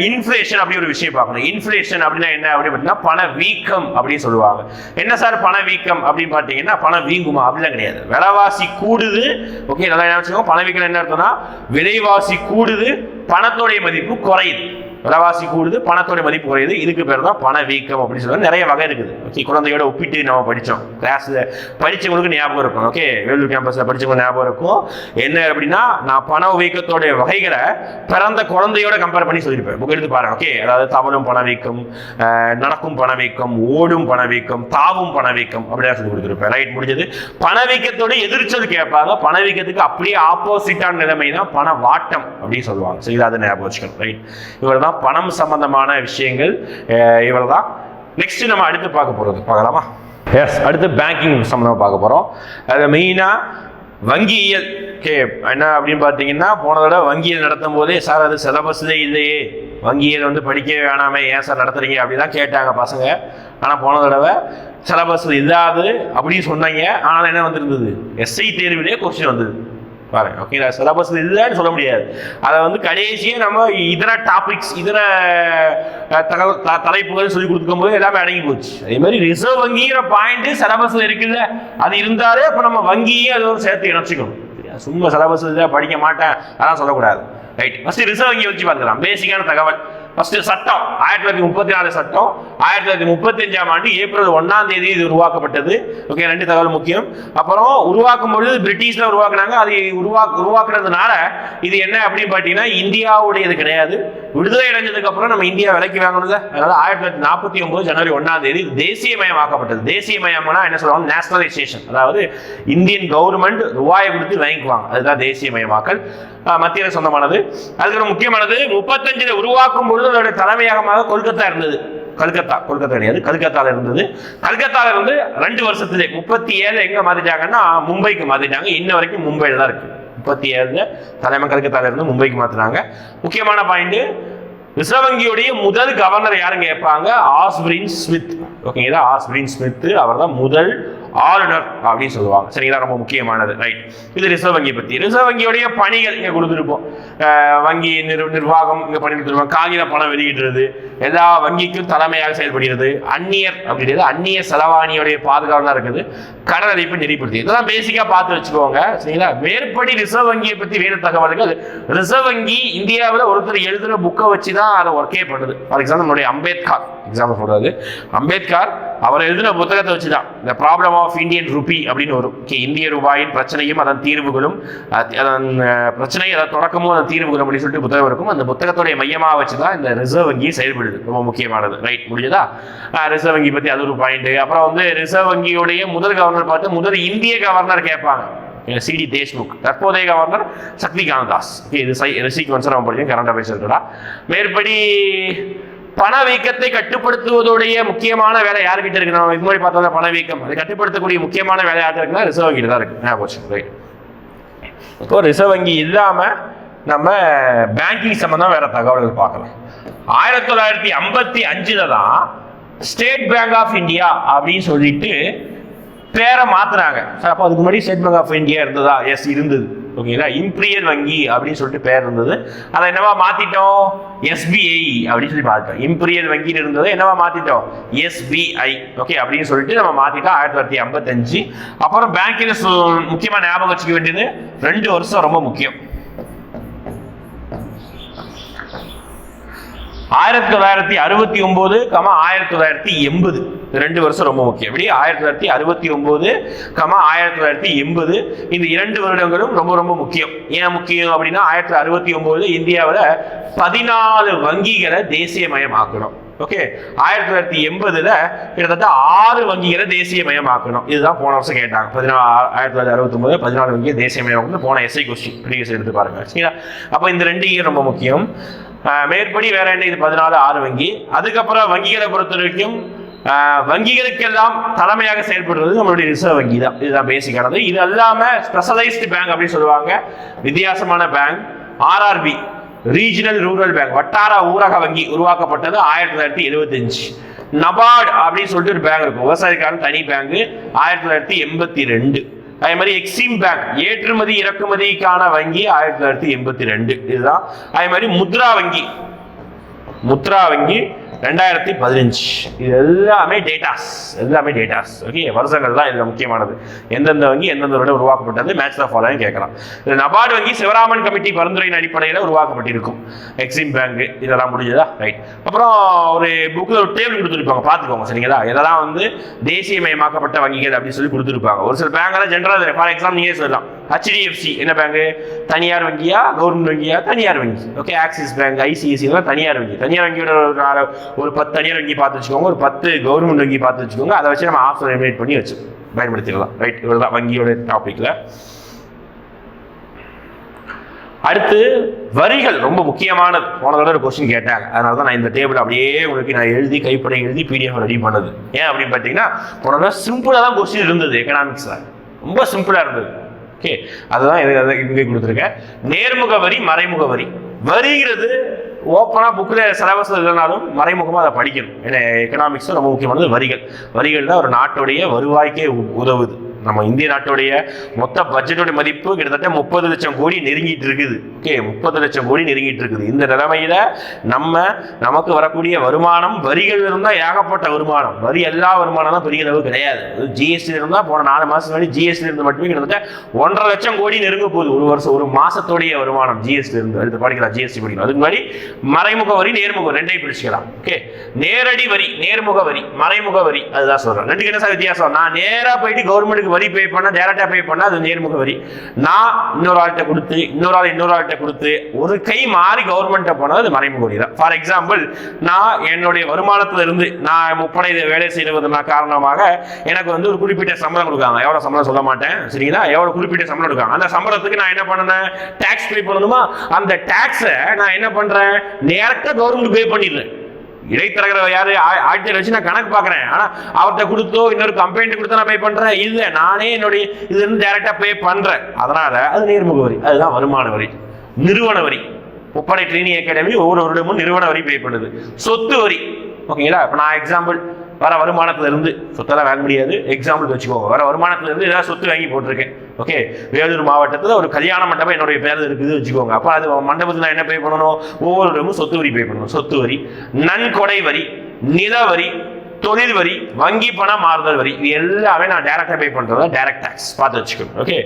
இன்ஃப்ளேஷன் அப்படி ஒரு விஷயம் பார்க்கணும். இன்ஃப்ளேஷன் அப்படின்னா என்ன அப்படின்னு பார்த்தீங்கன்னா பண வீக்கம் அப்படின்னு சொல்லுவாங்க. என்ன சார் பண வீக்கம் அப்படின்னு பார்த்தீங்கன்னா பணம் வீங்குமா அப்படிலாம் கிடையாது. விலைவாசி கூடுது. ஓகே, நல்லா என்ன வச்சுக்கோங்க. பண வீக்கம் என்ன அர்த்தம்னா விலைவாசி கூடுது, பணத்தோடைய மதிப்பு குறையுது. விலைவாசி கூடுது, பணத்தோட மதிப்பு குறையுது. இதுக்கு பேர் தான் பண வீக்கம் அப்படின்னு சொல்லுவாங்க. நிறைய வகை இருக்குது. ஓகே, குழந்தையோட ஒப்பிட்டு நம்ம படித்தோம். கிளாஸில் படித்தவங்களுக்கு ஞாபகம் இருக்கும். ஓகே, வேலூர் கேம்பஸில் படித்தவங்களுக்கு ஞாபகம் இருக்கும். என்ன அப்படின்னா நான் பண வீக்கத்தோடைய வகைகளை பிறந்த குழந்தையோட கம்பேர் பண்ணி சொல்லியிருப்பேன். புக் எடுத்து பாருங்க. ஓகே, அதாவது தவழும் பண வீக்கம், நடக்கும் பண வீக்கம், ஓடும் பண வீக்கம், தாவும் பண வீக்கம் அப்படியே சொல்லி கொடுத்துருப்பேன். ரைட், முடிஞ்சது. பண வீக்கத்தோட எதிர்ச்சல் கேட்பாங்க. பண வீக்கத்துக்கு அப்படியே ஆப்போசிட்டான நிலைமை தான் பண வாட்டம் அப்படின்னு சொல்லுவாங்க. சரி, அதை ஞாபகம் வச்சுக்கணும். ரைட், இவர் பணம் சம்பந்தமான விஷயங்கள் இவ்வளவுதான். நெக்ஸ்ட் நம்ம அடுத்து பார்க்கலாமா? எஸ், அடுத்து பேங்கிங் சம்பந்தமா பார்க்க போறோம். அது மெயினா வங்கியியல். ஓகே, என்ன அப்படின்னு பார்த்தீங்கன்னா போன தடவை வங்கியல் நடத்தும் போதே சார் அது சிலபஸ்ல இல்லையே, வங்கியல் வந்து படிக்கவே வேணாமே, ஏன் சார் நடத்துறீங்க அப்படிதான் கேட்டாங்க பசங்க. ஆனால் போன தடவை சிலபஸ்ல இல்லாது அப்படின்னு சொன்னாங்க. ஆனால் என்ன வந்திருந்தது, எஸ்ஐ தேர்விலே கொஸ்டின் வந்தது பாருங்க. ஓகே, சிலபஸ் இல்லைன்னு சொல்ல முடியாது. அதை வந்து கடைசியே நம்ம இதர டாபிக்ஸ், இதர தலைப்புகள் சொல்லி கொடுக்கும் போது எல்லாமே அடங்கி போச்சு. அதே மாதிரி ரிசர்வ் வங்கிங்கிற பாயிண்ட் சிலபஸ்ல இருக்குல்ல, அது இருந்தாலே அப்ப நம்ம வங்கியே அதோட சேர்த்து இணைச்சிக்கணும். சும்மா சிலபஸ் படிக்க மாட்டேன் அதான் சொல்லக்கூடாது. ரைட், ஃபர்ஸ்ட் ரிசர்வ் வங்கி வச்சு பார்க்கலாம். பேசிக்கான தகவல். ஃபர்ஸ்ட் சட்டம் 1934 சட்டம் 1935ஆம் ஆண்டு ஏப்ரல் 1ஆம் தேதி இது உருவாக்கப்பட்டது. ஓகே, 2 தகவல் முக்கியம். அப்புறம் உருவாக்கும் பொழுது பிரிட்டிஷ்ல உருவாக்குனாங்க. அது உருவாக்குறதுனால இது என்ன அப்படின்னு பார்த்தீங்கன்னா இந்தியாவுடையது கிடையாது. விடுதலை அடைஞ்சதுக்கு அப்புறம் நம்ம இந்தியா விலைக்கு வாங்கணும்ல, அதனால 1949 ஜனவரி 1ஆம் தேதி தேசியமயமாக்கப்பட்டது. தேசியமயம்னா என்ன சொல்லுவாங்க, நேஷனலைசேஷன். அதாவது இந்தியன் கவர்மெண்ட் ரூபாயை கொடுத்து வாங்கிக்குவாங்க, அதுதான் தேசியமயமாக்கல். மத்திய சொந்தமானது. அதுக்கு முக்கியமானது 35 உருவாக்கும் பொழுது அதோட தலைமையகமாக கொல்கத்தா இருந்தது. கொல்கத்தா கிடையாது, கல்கத்தால இருந்தது. கல்கத்தால இருந்து 2 வருஷத்துல 37 எங்க மாத்திட்டாங்கன்னா மும்பைக்கு மாத்திட்டாங்க. இன்ன வரைக்கும் மும்பைல தான் இருக்கு. 37 தலைமை கல்கத்தால இருந்து மும்பைக்கு மாத்தினாங்க. முக்கியமான பாயிண்ட், ரிசர்வ் வங்கியுடைய முதல் கவர்னர் யாருங்க கேட்பாங்க, ஆஸ்பிரின் ஸ்மித். ஓகேங்களா, ஆஸ்பிரின் ஸ்மித் அவர் தான் முதல் ஆளுநர் அப்படின்னு சொல்லுவாங்க. சரிங்களா, ரொம்ப முக்கியமானது. ரைட், இது ரிசர்வ் வங்கி பத்தி. ரிசர்வ் வங்கியுடைய பணிகள் இங்க கொடுத்துருப்போம். வங்கி நிர்வாகம் இங்க பண்ணி கொடுத்துருப்போம். காகித பணம் வெளியிடுறது, எல்லா வங்கிக்கும் தலைமையாக செயல்படுகிறது. அந்நியர் அப்படின்றது அந்நிய செலவாணியுடைய பாதுகாப்பு தான் இருக்குது. கடன் அளிப்பு நெறிப்படுத்தி, இதெல்லாம் பேசிக்கா பார்த்து வச்சுக்கோங்க. சரிங்களா, மேற்படி ரிசர்வ் வங்கியை பத்தி வேறு தகவல்கள். ரிசர்வ் வங்கி இந்தியாவில் ஒருத்தர் எழுதுற புக்கை வச்சு தான் அதை ஒர்க்கே பண்ணுது. ஃபார் எக்ஸாம்பிள் நம்மளுடைய அம்பேத்கர் எக்ஸாம்பிள் சொல்றாரு. அம்பேத்கர் அவர் எழுதின புத்தகத்தை வச்சுதான் இந்த ப்ராப்ளம் ஆஃப் இந்தியன் ரூபி அப்படின்னு வரும். இந்திய ரூபாயின் பிரச்சனையும் அதன் தீர்வுகளும், அதன் பிரச்சனை அதன் தொடக்கமும் அதன் தீர்வுகளும் அப்படின்னு சொல்லிட்டு புத்தகம் இருக்கும். அந்த புத்தகத்துடைய மையமாக வச்சுதான் இந்த ரிசர்வ் வங்கி செயல்படுது. ரொம்ப முக்கியமானது. ரைட், முடிஞ்சதா? ரிசர்வ் வங்கி பத்தி அது ஒரு பாயிண்ட். அப்புறம் வந்து ரிசர்வ் வங்கியுடைய முதல் கவர்னர் பார்த்து முதல் இந்திய கவர்னர் கேட்பாங்க, சிடி தேஷ்முக். தற்போதைய கவர்னர் சக்திகாந்த தாஸ். இது சீக்வன்ஸ் நம்ம படிச்சோம், கரண்ட் அஃபேர்ஸ் இருக்கா. மேற்படி பணவீக்கத்தை கட்டுப்படுத்துவதுடைய முக்கியமான வேலை யாருக்கிட்ட இருக்கு? நம்ம இது மாதிரி பார்த்தா பணவீக்கம் அதை கட்டுப்படுத்தக்கூடிய முக்கியமான வேலை யார்கிட்ட இருக்குன்னா ரிசர்வ் வங்கிட்டு தான் இருக்கு. இப்போ ரிசர்வ் வங்கி இல்லாம நம்ம பேங்கிங் சம்பந்தம் வேற தகவல்கள் பார்க்கலாம். 1955 தான் ஸ்டேட் பேங்க் ஆஃப் இந்தியா அப்படின்னு சொல்லிட்டு பேரை மாத்துறாங்க. அப்போ அதுக்கு முன்னாடி ஸ்டேட் பேங்க் ஆஃப் இந்தியா இருந்ததா? எஸ், இருந்தது. ஓகேங்களா, இம்பீரியல் வங்கி அப்படின்னு சொல்லிட்டு பேர் இருந்தது. அதை என்னவா மாத்திட்டோம், எஸ்பிஐ அப்படின்னு சொல்லி மாத்திட்டோம். இம்பீரியல் வங்கின்னு இருந்தது என்னவா மாத்திட்டோம், எஸ்பிஐ. ஓகே, அப்படின்னு சொல்லிட்டு நம்ம மாத்திட்டோம் 1955. அப்புறம் பேங்க்ல முக்கியமா ஞாபகம் வச்சுக்க வேண்டியது 2 வருஷம் ரொம்ப முக்கியம். 1969, 1980 2 வருஷம் ரொம்ப முக்கியம். எப்படி 1969, 1980 இந்த 2 வருடங்களும் ரொம்ப ரொம்ப முக்கியம். ஏன் முக்கியம் அப்படின்னா 1969 இந்தியாவில் 14 வங்கிகளை தேசியமயமாக்கணும். ஓகே, 1980 கிட்டத்தட்ட 6 வங்கிகளை தேசியமயமாக்கணும். இதுதான் போன வருஷம் கேட்டாங்க. 1969 14 வங்கியை தேசியமயமாக்கணும். போன எஸ்ஐ கொஸ்டின் ப்ரீவியஸ் எடுத்து பாருங்க. சரிங்களா, அப்போ இந்த 2 இயர் ரொம்ப முக்கியம். மேற்படி வேற என்ன, இது 14 6 வங்கி. அதுக்கப்புறம் வங்கிகளை பொறுத்த வரைக்கும் வங்கிகளுக்கெல்லாம் தலைமையாக செயல்படுறது நம்மளுடைய ரிசர்வ் வங்கி தான். இதுதான் பேசிக்கானது. இது அல்லாம ஸ்பெஷலைஸ்டு பேங்க் அப்படின்னு சொல்லுவாங்க, வித்தியாசமான bank. RRB, regional rural bank, வட்டார ஊரக வங்கி உருவாக்கப்பட்டது 1975. நபார்டு அப்படின்னு சொல்லிட்டு ஒரு பேங்க் இருக்கும், விவசாயிக்கான தனி பேங்க், 1982. அதே மாதிரி எக்ஸிம் பேங்க், ஏற்றுமதி இறக்குமதிக்கான வங்கி, 1982. இதுதான். அதே மாதிரி முத்ரா வங்கி 2015. இது எல்லாமே டேட்டாஸ். ஓகே, வருஷங்கள் தான் இதுல முக்கியமானது. எந்தெந்த வங்கி எந்தெந்த வருடம் உருவாக்கப்பட்டது, மேட்ச் த ஃபாலோயிங் கேட்கலாம். நபார்டு வங்கி சிவராமன் கமிட்டி பரிந்துரையின் அடிப்படையில் உருவாக்கப்பட்டிருக்கும். எக்ஸிம் பேங்க் இதெல்லாம் முடிஞ்சதா? ரைட். அப்புறம் ஒரு புக்ல ஒரு டேபிள் கொடுத்துருப்பாங்க, பார்த்துக்கோங்க சரிங்களா. இதெல்லாம் வந்து தேசியமயமாக்கப்பட்ட வங்கிகள் அப்படின்னு சொல்லி கொடுத்துருப்பாங்க. ஒரு சில பேங்க் ஜென்ரல், ஃபார் எக்ஸாம்பிள் நீங்க சொல்லலாம், HDFC என்ன பேங்க்? தனியார் வங்கியா கவர்மெண்ட் வங்கியா? தனியார் வங்கி. ஓகே, ஆக்சிஸ் பேங்க், ICICI தனியார் வங்கி. தனியார் வங்கியோட ஒரு 10 தனியார் வங்கி பார்த்து வச்சுக்கோங்க, ஒரு 10 கவர்மெண்ட் வங்கி பார்த்து வச்சுக்கோங்க. அதை வச்சு நம்ம ஆப்ஷன் எலிமினேட் பண்ணி வச்சு பயன்படுத்திடலாம். ரைட், இவ்வளவுதான் வங்கியோட டாபிக்ல. அடுத்து வரிகள் ரொம்ப முக்கியமானது. போன தடவை ஒரு கொஸ்டின் கேட்டாங்க, அதனால தான் நான் இந்த டேபிள் அப்படியே உங்களுக்கு நான் எழுதி கைப்பட எழுதி PDF ரெடி பண்ணது. ஏன் அப்படின்னு பார்த்தீங்கன்னா, போன தடவை சிம்பிளாக தான் கொஸ்டின் இருந்தது, எக்கனாமிக்ஸ்ல ரொம்ப சிம்பிளா இருந்தது. ஓகே, அதுதான் இங்கே கொடுத்துருக்கேன். நேர்முக வரி, மறைமுக வரி. வரிங்கிறது ஓப்பனா புக்ல சிலபஸ் இல்லைனாலும் மறைமுகமாக அதை படிக்கணும். ஏன்னா எக்கனாமிக்ஸ் ரொம்ப முக்கியமானது வரிகள். வரிகள் தான் ஒரு நாட்டுடைய வருவாய்க்கே உதவுது. நம்ம இந்திய நாட்டுடைய மொத்த பட்ஜெட்டோட மதிப்பு கிட்டத்தட்ட 30 லட்சம் கோடி நெருங்கிட்டு இருக்குது. ஓகே, 30 லட்சம் கோடி நெருங்கிட்டு இருக்குது. இந்த நிலைமையில நமக்கு வரக்கூடிய வருமானம் வரிகள் இருந்தால் ஏகப்பட்ட வருமானம். வரி எல்லா வருமானம் தான் பெரிய அளவு கிடையாது. ஜிஎஸ்டி இருந்தால் போன 4 மாசம் முன்னாடி ஜிஎஸ்டி இருந்து மட்டுமே கிட்டத்தட்ட 1.5 லட்சம் கோடி நெருங்க போகுது ஒரு வருஷம், ஒரு மாசத்தோடைய வருமானம் ஜிஎஸ்டி இருந்து. அடுத்து படிக்கலாம், ஜிஎஸ்டி படிக்கலாம். அதுக்கு முன்னாடி மறைமுக வரி, நேர்முக வரி ரெண்டையும் பிரிச்சுக்கலாம். ஓகே, நேரடி வரி, நேர்முக வரி, மறைமுக வரி, அதுதான் சொல்றேன். ரெண்டுக்கு என்ன சார் வித்தியாசம்? நான் நேரா போயிட்டு கவர்மெண்ட்டுக்கு வரி பே பண்ண, டைரக்டா பே பண்ண, அது நேர்முக வரி. நான் இன்னொரு ஆள்கிட்ட கொடுத்து, இன்னொரு ஆள்கிட்ட கொடுத்து ஒரு கை மாறி கவர்மெண்ட் போனது அது மறைமுக வரி தான். ஃபார் எக்ஸாம்பிள், நான் என்னுடைய வருமானத்துல இருந்து நான் முப்படை வேலை செய்வதன் காரணமாக எனக்கு வந்து ஒரு குறிப்பிட்ட சம்பளம் கொடுக்காங்க. எவ்வளவு சம்பளம் சொல்ல மாட்டேன் சரிங்களா, எவ்வளவு குறிப்பிட்ட சம்பளம் கொடுக்காங்க. அந்த சம்பளத்துக்கு நான் என்ன பண்ணேன்? டாக்ஸ் பே பண்ணணுமா? அந்த டாக்ஸை நான் என்ன பண்றேன்? டைரக்டா கவர்மெண்ட் பே பண்ணிடுறேன். இடைத்தரகர் யாரு? ஆட்சியர் வச்சு நான் கணக்கு பார்க்குறேன். ஆனால் அவர்கிட்ட கொடுத்தோ இன்னொரு கம்பெனி கொடுத்தோ நான் பே பண்ணுறேன். இல்லை, நானே என்னுடைய இது இருந்து டைரக்டாக பே பண்ணுறேன். அதனால அது நேர்முக வரி. அதுதான் வருமான வரி. நிறுவன வரி, முப்படை ட்ரெயினிங் அகாடமி ஒவ்வொரு வருடமும் நிறுவன வரி பே பண்ணுது. சொத்து வரி, ஓகேங்களா. இப்போ நான் எக்ஸாம்பிள், வர வருமானத்துல இருந்து சொத்தெல்லாம் வாங்க முடியாது, எக்ஸாம்பிள் வச்சுக்கோங்க. வர வருமானத்துல இருந்து ஏதாவது சொத்து வாங்கி போட்டிருக்கேன். ஓகே, வேலூர் மாவட்டத்தில் ஒரு கல்யாண மண்டபம் என்னுடைய பேர் இருக்குது வச்சுக்கோங்க. அப்போ அது மண்டபத்தில் நான் என்ன பே பண்ணணும்? ஒவ்வொரு இடமும் சொத்து வரி பே பண்ணணும். சொத்து வரி, நன்கொடை வரி, நில வரி, தொழில் வரி, வங்கி பண மாறுதல் வரி, இது எல்லாமே நான் டைரக்டா பே பண்றதா டைரக்ட் டாக்ஸ் பார்த்து வச்சுக்கணும். ஓகே,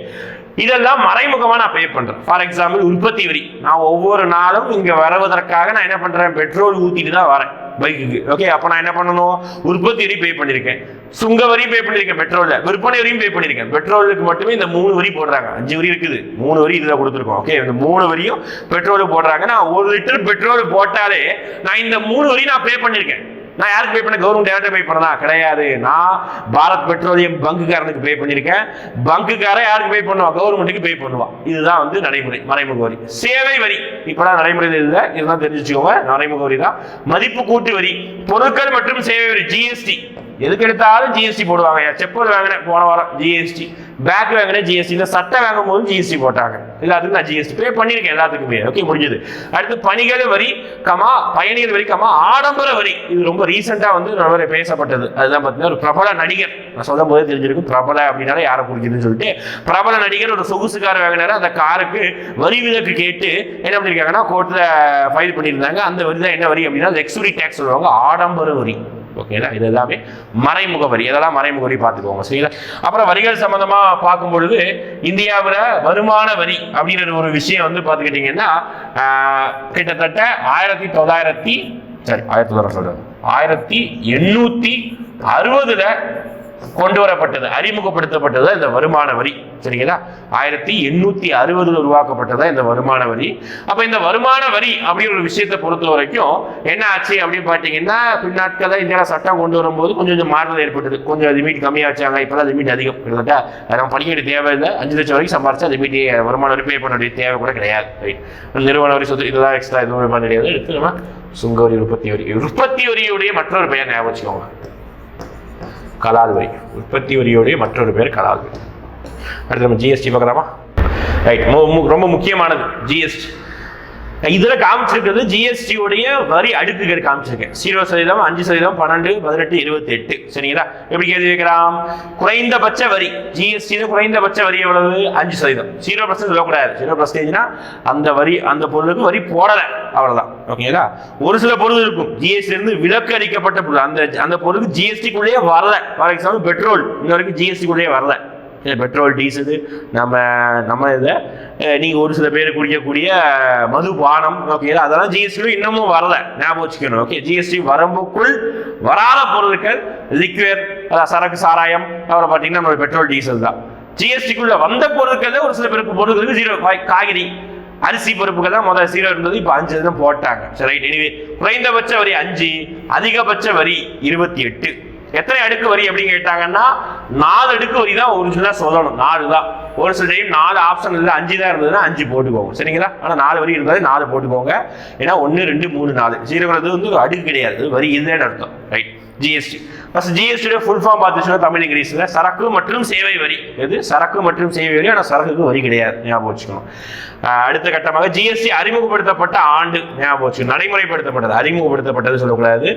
இதெல்லாம் மறைமுகமா நான் பே பண்றேன். ஃபார் எக்ஸாம்பிள், உற்பத்தி வரி. நான் ஒவ்வொரு நாளும் இங்க வருவதற்காக நான் என்ன பண்றேன்? பெட்ரோல் ஊத்திட்டு தான் வரேன் பைக்குக்கு. ஓகே, அப்ப நான் என்ன பண்ணணும்? உற்பத்தி வரி பே பண்ணிருக்கேன், சுங்க வரி பே பண்ணிருக்கேன், பெட்ரோல்ல விற்பனை வரியும் பே பண்ணிருக்கேன். பெட்ரோலுக்கு மட்டுமே இந்த 3 வரி போடுறாங்க. 5 வரி இருக்குது, 3 வரி இதுல கொடுத்துருக்கோம். ஓகே, இந்த 3 வரியும் பெட்ரோலுக்கு போடுறாங்க. நான் 1 லிட்டர் பெட்ரோல் போட்டாலே நான் இந்த 3 வரி நான் பே பண்ணிருக்கேன். நான் யாருக்கு பே பண்ண? கவர்மெண்ட் டேரக்டா பே பண்ணா கிடையாது. நான் பாரத் பெட்ரோலியம் பங்குக்காரனுக்கு பே பண்ணிருக்கேன். பங்குக்காரன் யாருக்கு பே பண்ணுவா? கவர்மெண்ட்டுக்கு பே பண்ணுவா. இதுதான் வந்து நடைமுறை மறைமுக வரி. சேவை வரி இப்பதான் நடைமுறையில் இல்லை, இதுதான் தெரிஞ்சு வச்சுக்கோங்க. மறைமுக வரி தான். மதிப்பு கூட்டு வரி, பொருட்கள் மற்றும் சேவை வரி, ஜிஎஸ்டி. எதுக்கு எடுத்தாலும் ஜிஎஸ்டி போடுவாங்க. செப்பல் வாங்கினேன் போன வாரம் ஜிஎஸ்டி, பேக் வாங்கினேன் ஜிஎஸ்டி, இந்த சட்டை வாங்கும் போது ஜிஎஸ்டி போட்டாங்க. எல்லாத்துக்கும் நான் ஜிஎஸ்டி பே பண்ணிருக்கேன் எல்லாத்துக்குமே. ஓகே, முடிஞ்சது. அடுத்து பணிகள் வரி, பயணியர் வரி, ஆடம்பர வரி. இது ரொம்ப ரீசெண்டா வந்து ரொம்ப பேசப்பட்டது. அதுதான் பார்த்தீங்கன்னா, ஒரு பிரபல நடிகர், நான் சொல்லும் போதே தெரிஞ்சிருக்கும் பிரபல அப்படின்னால யாரை குறிக்குதுன்னு சொல்லிட்டு, பிரபல நடிகர் ஒரு சொகுசு கார் வாங்கினாரு. அந்த காருக்கு வரி விலக்கு கேட்டு என்ன பண்ணிருக்காங்கன்னா கோர்ட்ல ஃபைல் பண்ணியிருந்தாங்க. அந்த வரி தான் என்ன வரி அப்படின்னா லக்ஸுரி டேக்ஸ் சொல்லுவாங்க, ஆடம்பர வரி. ஓகேங்களா, இது எல்லாமே மறைமுக வரி. இதெல்லாம் மறைமுக வரி பார்த்துக்கோங்க சரிங்களா. அப்புறம் வரிகள் சம்பந்தமா பார்க்கும் பொழுது இந்தியாவில் வருமான வரி அப்படிங்கிற ஒரு விஷயம் வந்து பார்த்துக்கிட்டீங்கன்னா கிட்டத்தட்ட 1860 கொண்டு வரப்பட்டது, அறிமுகப்படுத்தப்பட்டது இந்த வருமான வரி சரிங்களா. 1860 உருவாக்கப்பட்டதா இந்த வருமான வரி. அப்ப இந்த வருமான வரி அப்படிங்கிற ஒரு விஷயத்தை பொறுத்த வரைக்கும் என்ன ஆச்சு அப்படின்னு பாத்தீங்கன்னா, பின்னாட்கள் இந்தியாவில் சட்டம் கொண்டு வரும்போது கொஞ்சம் மாறுதல் ஏற்பட்டது. கொஞ்சம் லிமிட் கம்மியா வச்சாங்க, இப்பதான் லிமிட் அதிகம். கிட்டத்தட்ட நம்ம படிக்க வேண்டிய தேவை இல்லை. 5 லட்சம் வரைக்கும் சம்பாரிச்சா லிமிட் வருமான வரி பே பண்ண வேண்டிய தேவை கூட கிடையாது. நிறுவன வரி, சொத்து, இதெல்லாம் எக்ஸ்ட்ரா எதுவும் பண்ண கிடையாது. எடுத்து நம்ம சுங்க வரி, உற்பத்தி வரி. உற்பத்தி வரியுடைய மற்றொரு பெயர் ஞாபகம் வச்சுக்கோங்க, கலால் வரி. உற்பத்தி வரியோடைய மற்றொரு பேர் கலால் வரி. அடுத்து நம்ம ஜிஎஸ்டி பார்க்கலாமா? ரைட், ரொம்ப முக்கியமானது ஜிஎஸ்டி. இதுல காமிச்சிருக்கிறது ஜிஎஸ்டி உடைய வரி அடுக்குகள் காமிச்சிருக்கேன். 0%, 5%, 12, 18, 28. சரிங்களா? எப்படி கேள்வி வைக்கலாம்? குறைந்தபட்ச வரி ஜிஎஸ்டி குறைந்தபட்ச வரி எவ்வளவு? 5%. 0% சொல்லக்கூடாது. 0%னா அந்த வரி அந்த பொருளுக்கு வரி போடல, அவ்வளவுதான். ஓகேங்களா? ஒரு சில பொருள் இருக்கும் ஜிஎஸ்டி இருந்து விலக்கு அளிக்கப்பட்ட பொருள், அந்த பொருளுக்கு ஜிஎஸ்டிக்குள்ளேயே வரல. ஃபார் எக்ஸாம்பிள் பெட்ரோல் இன்ன வரைக்கும் ஜிஎஸ்டிக்குள்ளேயே வரல. பெட்ரோல், டீசல், நம்ம இதை நீங்கள் ஒரு சில பேர் குடிக்கக்கூடிய மதுபானம், ஓகேங்களா, அதெல்லாம் ஜிஎஸ்டி இன்னமும் வரல, ஞாபகம் வச்சுக்கணும். ஓகே, ஜிஎஸ்டி வரம்புக்குள் வராத பொருட்கள் லிக்விட், சரக்கு, சாராயம், அப்புறம் பார்த்தீங்கன்னா நம்மளோட பெட்ரோல், டீசல் தான். ஜிஎஸ்டிக்குள்ள வந்த பொருட்கள் ஒரு சில பேருக்கு பொருட்களுக்கு 0, காய்கறி, அரிசி பருப்புகள் தான் முதல்ல 0 இருந்தது, இப்போ 5 தான் போட்டாங்க. சரி, ரைட். எனிவே குறைந்தபட்ச வரி 5, அதிகபட்ச வரி 28. எத்தனை அடுக்கு வரி அப்படின்னு கேட்டாங்கன்னா 4 அடுக்கு வரி தான் ஒரிஜினலா சொல்லணும். 4 தான். ஒரு சில டைம் 4 ஆப்ஷன் இல்லை, 5 தான் இருந்ததுன்னா 5 போட்டுக்கோங்க. சரிங்களா? ஆனால் 4 வரி இருந்தாலும் 4 போட்டுக்கோங்க. ஏன்னா 1, 2, 3, 4 0 வந்து ஒரு அடுக்கு கிடையாது, வரி இல்லைன்னு அர்த்தம். ரைட். ஜிஎஸ்டி ஃபர்ஸ்ட் ஜிஎஸ்டியோட ஃபுல் ஃபார்ம் பார்த்துச்சுன்னா தமிழ் இங்கிலீஷில் சரக்கு மற்றும் சேவை வரி. எது? சரக்கு மற்றும் சேவை வரி. ஆனால் சரக்குக்கு வரி கிடையாது, ஞாபகம் வச்சுக்கணும். அடுத்த கட்டமாக ஜிஎஸ்டி அறிமுகப்படுத்தப்பட்ட ஆண்டு ஞாபகம் வச்சுக்கணும். நடைமுறைப்படுத்தப்பட்டது, அறிமுகப்படுத்தப்பட்டது சொல்லக்கூடாது.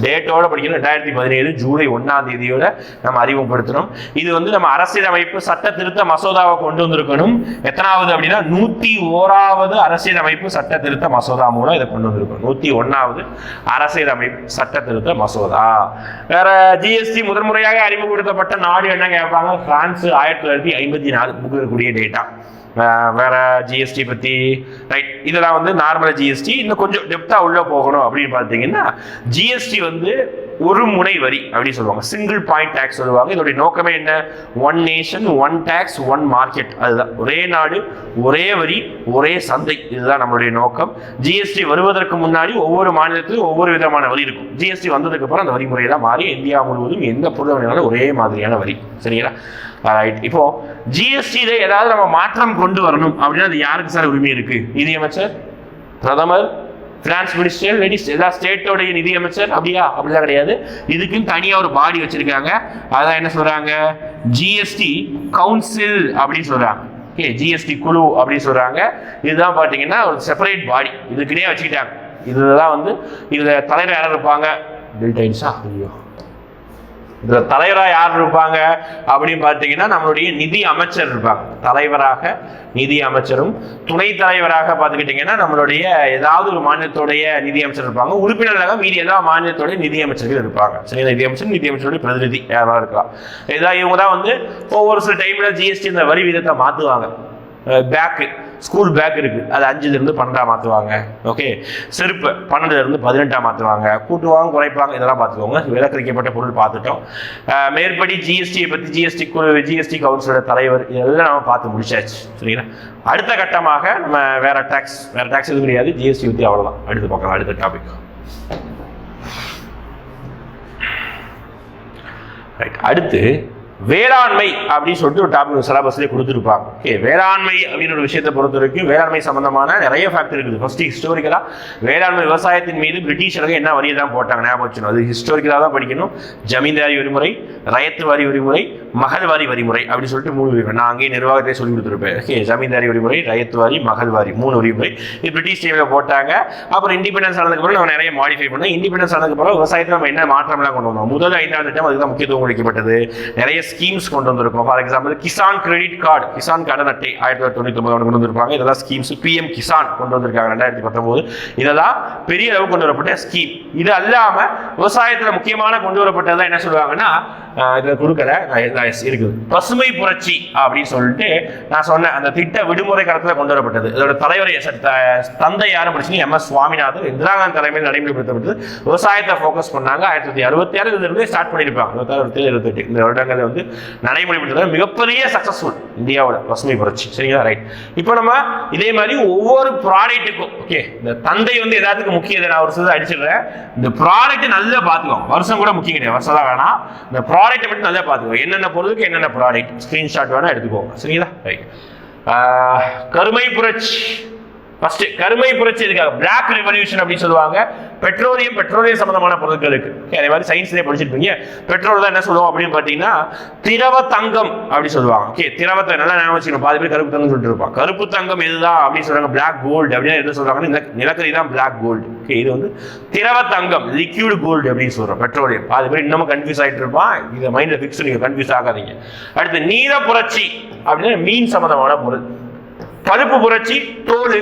டேட்டோட படிக்கணும். 2017 ஜூலை 1ஆம் தேதியோட நம்ம அறிமுகப்படுத்தணும். இது வந்து நம்ம அரசியலமைப்பு சட்ட திருத்த மசோதாவை கொண்டு வந்திருக்கணும். எத்தனாவது அப்படின்னா 101வது அரசியலமைப்பு சட்ட திருத்த மசோதா மூலம் இதை கொண்டு வந்திருக்கணும். 101வது அரசியலமைப்பு சட்ட திருத்த மசோதா. வேற ஜிஎஸ்டி முதன்முறையாக அறிமுகப்படுத்தப்பட்ட நாடு என்ன கேட்பாங்க? பிரான்ஸ் 1954 புக் இருக்கக்கூடிய டேட்டா. வேற ஜிஎஸ்டி பத்தி ரைட். இதெல்லாம் வந்து நார்மல் ஜிஎஸ்டி. இன்னும் கொஞ்சம் டெப்தா உள்ள போகணும் அப்படின்னு பார்த்தீங்கன்னா ஜிஎஸ்டி வந்து ஒரு முனை வரி அப்படின்னு சொல்லுவாங்க, சிங்கிள் பாயிண்ட் டாக்ஸ் சொல்லுவாங்க. இதோடைய நோக்கமே என்ன? One nation one tax one market. அதுதான், ஒரே நாடு ஒரே வரி ஒரே சந்தை. இதுதான் நம்மளுடைய நோக்கம். ஜிஎஸ்டி வருவதற்கு முன்னாடி ஒவ்வொரு மாநிலத்திலும் ஒவ்வொரு விதமான வரி இருக்கும். ஜிஎஸ்டி வந்ததுக்கு அப்புறம் அந்த வரி முறையெல்லாம் மாறி இந்தியா முழுவதும் எந்த பொருளாதாரம் ஒரே மாதிரியான வரி. சரிங்களா? ரைட். இப்போ ஜிஎஸ்டியில ஏதாவது நம்ம மாற்றம் கொண்டு வரணும் அப்படின்னா அது யாருக்கு சார் உரிமை இருக்கு? நிதியமைச்சர், பிரதமர், பினான்ஸ் மினிஸ்டர், எல்லா ஸ்டேட்டோடைய நிதியமைச்சர். அப்படியா? அப்படிலாம் கிடையாது. இதுக்குன்னு தனியா ஒரு பாடி வச்சிருக்காங்க. அதான் என்ன சொல்றாங்க? ஜிஎஸ்டி கவுன்சில் அப்படின்னு சொல்றாங்க. ஓகே, ஜிஎஸ்டி குழு அப்படின்னு சொல்றாங்க. இதுதான் பாத்தீங்கன்னா ஒரு செப்பரேட் பாடி, இதுக்குன்னே வச்சுக்கிட்டாங்க. இதுதான் வந்து இதுல தலைவர் யாரும் இருப்பாங்க? பில்டைன்ஸா? ஐயோ, இதுல தலைவராக யார் இருப்பாங்க அப்படின்னு பார்த்தீங்கன்னா நம்மளுடைய நிதி அமைச்சர் இருப்பாங்க. தலைவராக நிதி அமைச்சரும், துணை தலைவராக பார்த்துக்கிட்டீங்கன்னா நம்மளுடைய ஏதாவது ஒரு மாநிலத்துடைய நிதி அமைச்சர் இருப்பாங்க. உறுப்பினராக மீதி எல்லா மாநிலத்தோடைய நிதி அமைச்சர்கள் இருப்பாங்க. சரி, நிதி அமைச்சருடைய பிரதிநிதி யாராவது இருக்கலாம். இதான் இவங்க தான் வந்து ஒவ்வொரு சில டைம்ல ஜிஎஸ்டி இந்த வரி விதத்தை மாற்றுவாங்க. பேக்கு, ஸ்கூல் பேக் இருக்கு, அது 5லிருந்து 12 மாற்றுவாங்க. ஓகே, செருப்பு 12லிருந்து 18 மாற்றுவாங்க. கூட்டுவாங்க, குறைப்பாங்க, இதெல்லாம் பார்த்துக்கோங்க. விலக்களிக்கப்பட்ட பொருள் பார்த்துட்டோம். மேற்படி ஜிஎஸ்டியை பற்றி ஜிஎஸ்டி கவுன்சிலோட தலைவர் இதெல்லாம் நம்ம பார்த்து முடிச்சாச்சு. சரிங்களா? அடுத்த கட்டமாக நம்ம வேற டாக்ஸ் எதுவும் கிடையாது. ஜிஎஸ்டி பற்றி அவ்வளோதான். அடுத்து பார்க்கலாம். அடுத்த டாபிக். ரைட். அடுத்து வேளாண்மை அப்படின்னு சொல்லிட்டு ஒரு டாபிக் சிலபஸ்லேயே கொடுத்துருப்பாங்க. ஓகே, வேளாண்மை அப்படின்னு ஒரு விஷயத்தை பொறுத்த வரைக்கும் வேளாண்மை சம்பந்தமான நிறைய ஃபேக்ட் இருக்குது. ஃபர்ஸ்ட் ஹிஸ்டோரிக்கலா வேளாண்மை விவசாயத்தின் மீது பிரிட்டிஷர்கள் என்ன வரியை தான் போட்டாங்க ஞாபகம் வச்சுக்கணும். அது ஹிஸ்டோரிக்கலாக தான் படிக்கணும். ஜமீன்தாரி வரிமுறை, ரயத்து வாரி வரிமுறை, மகள்வாரி வரிமுறை அப்படின்னு சொல்லிட்டு 3 வரிமுறை. நான் அங்கேயே நிர்வாகத்தை சொல்லி கொடுத்துருப்பேன். ஓகே, ஜமீன்தாரி வரிமுறை, ரயத்து வாரி, மகள்வாரி 3 வரிமுறை. இது பிரிட்டிஷ் டைம்ல போட்டாங்க. அப்புறம் இண்டிபெண்டன்ஸ் ஆனதுக்கு அப்புறம் நம்ம நிறைய மாடிஃபை பண்ணோம். இண்டிபெண்டன்ஸ் ஆனதுக்கு அப்புறம் விவசாயத்தில் நம்ம என்ன மாற்றம்லாம் கொண்டு வந்தோம்? முதல் 5ஆம் திட்டம் அதுக்கு தான் முக்கியத்துவம் அளிக்கப்பட்டது. நிறைய ஸ்கீம்ஸ் கொண்டு வந்திருக்கும். For example Kisan credit card, Kisan கடன் அட்டை 1999 கொண்டு வந்திருப்பாங்க. இதெல்லாம் ஸ்கீம்ஸ். பிஎம் கிசான் கொண்டு வந்திருக்காங்க 2019. இதெல்லாம் பெரிய அளவு கொண்டு வரப்பட்ட ஸ்கீம். இது அல்லாம விவசாயத்தில் முக்கியமான கொண்டு வரப்பட்டதான் என்ன சொல்லுவாங்கன்னா இதில் கொடுக்கல இருக்குது பசுமை புரட்சி அப்படின்னு சொல்லிட்டு நான் சொன்னேன். அந்த திட்ட விடுமுறை காலத்தில் கொண்டு வரப்பட்டது. இதோட தலைவரை தந்தை யாரும் படிச்சுங்க MS சுவாமிநாதன். இந்திரா காந்தி தலைமையில் நடைமுறைப்படுத்தப்பட்டது. விவசாயத்தை ஃபோக்கஸ் பண்ணாங்க. 1966 இருந்து ஸ்டார்ட் பண்ணியிருப்பாங்க. 27, 28 இந்த வருடங்கள் வந்து நடைமுறைப்படுத்துறது மிகப்பெரிய சக்சஸ்ஃபுல் இந்தியாவோட பசுமை புரட்சி. சரிங்களா? ரைட். இப்போ நம்ம இதே மாதிரி ஒவ்வொரு ப்ராடக்ட்டுக்கும் ஓகே, இந்த தந்தை வந்து எல்லாத்துக்கும் முக்கியம். நான் ஒரு சில அடிச்சிடுறேன். இந்த ப்ராடக்ட் நல்லா பார்த்துக்கோங்க. வருஷம் கூட முக்கியம் கிடையாது, வருஷம் தான் வேணாம். இந்த ப்ராடக்ட்டை மட்டும் நல்லா பார்த்துக்கோங்க. என்னென்ன பொருளுக்கு என்னென்ன ப்ராடக்ட் ஸ்கிரீன்ஷாட் வேணா எடுத்துக்கோங்க. சரிங்களா? ரைட். கருமை புரட்சி ஃபர்ஸ்ட் கருமை புரட்சி எதுக்காக? பிளாக் ரெவல்யூஷன் அப்படின்னு சொல்லுவாங்க. பெட்ரோலியம் சம்பந்தமான பொருட்களுக்கு. அதே மாதிரி சயின்ஸ்லேயே படிச்சிருப்பீங்க. பெட்ரோல் தான் என்ன சொல்லுவோம் அப்படின்னு பார்த்தீங்கன்னா திரவ தங்கம் அப்படி சொல்லுவாங்க. ஓகே, திரவத்தை நல்லா ஞாபகம் வச்சுக்கணும். பாதி பேர் கருப்பு தங்கம் சொல்லிட்டு இருப்பாங்க. கருப்பு தங்கம் எதுதான் அப்படின்னு சொல்றாங்க? பிளாக் கோல்டு அப்படின்னு எது சொல்றாங்கன்னா இந்த நிலக்கரி தான் பிளாக் கோல்டு. ஓகே, இது வந்து திரவ தங்கம் லிக்யூட் கோல்டு அப்படின்னு சொல்றோம். பெட்ரோலியம் பாதி பேர் இன்னமும் கன்ஃபியூஸ் ஆகிட்டு இருப்பான். இதை மைண்ட்ல ஃபிக்ஸ் நீங்க கன்ஃபியூஸ் ஆகாதீங்க. அடுத்து நீல புரட்சி அப்படின்னா மீன் சம்பந்தமான பொருள். பழுப்பு புரட்சி தோல்.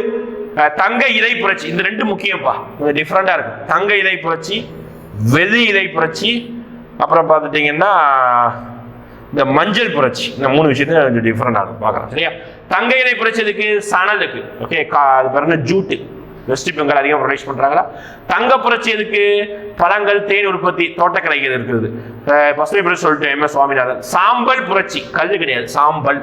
தங்க இலை புரட்சி, இந்த ரெண்டு முக்கியம்ப்பா, கொஞ்சம் டிஃப்ரெண்டா இருக்கும். தங்க இலை புரட்சி, வெள்ளி இலை புரட்சி, அப்புறம் பார்த்துட்டீங்கன்னா இந்த மஞ்சள் புரட்சி. இந்த மூணு விஷயத்துல கொஞ்சம் டிஃப்ரெண்டா இருக்கும் பார்க்கலாம். சரியா? தங்க இலை புரட்சி இதுக்கு சணலுக்கு. ஓகே, அது பாருங்க ஜூட்டு. வெஸ்ட் பெங்கால் அதிகம் ப்ரொடியூஸ் பண்றாங்களா? தங்க புரட்சி எதுக்கு? பழங்கள், தேன் உற்பத்தி, தோட்டக்கலைகள் இருக்குது. பசுமை புரட்சி சொல்லிட்டு MS சுவாமிநாதன். சாம்பல் புரட்சி, கல்லு கிடையாது, சாம்பல்.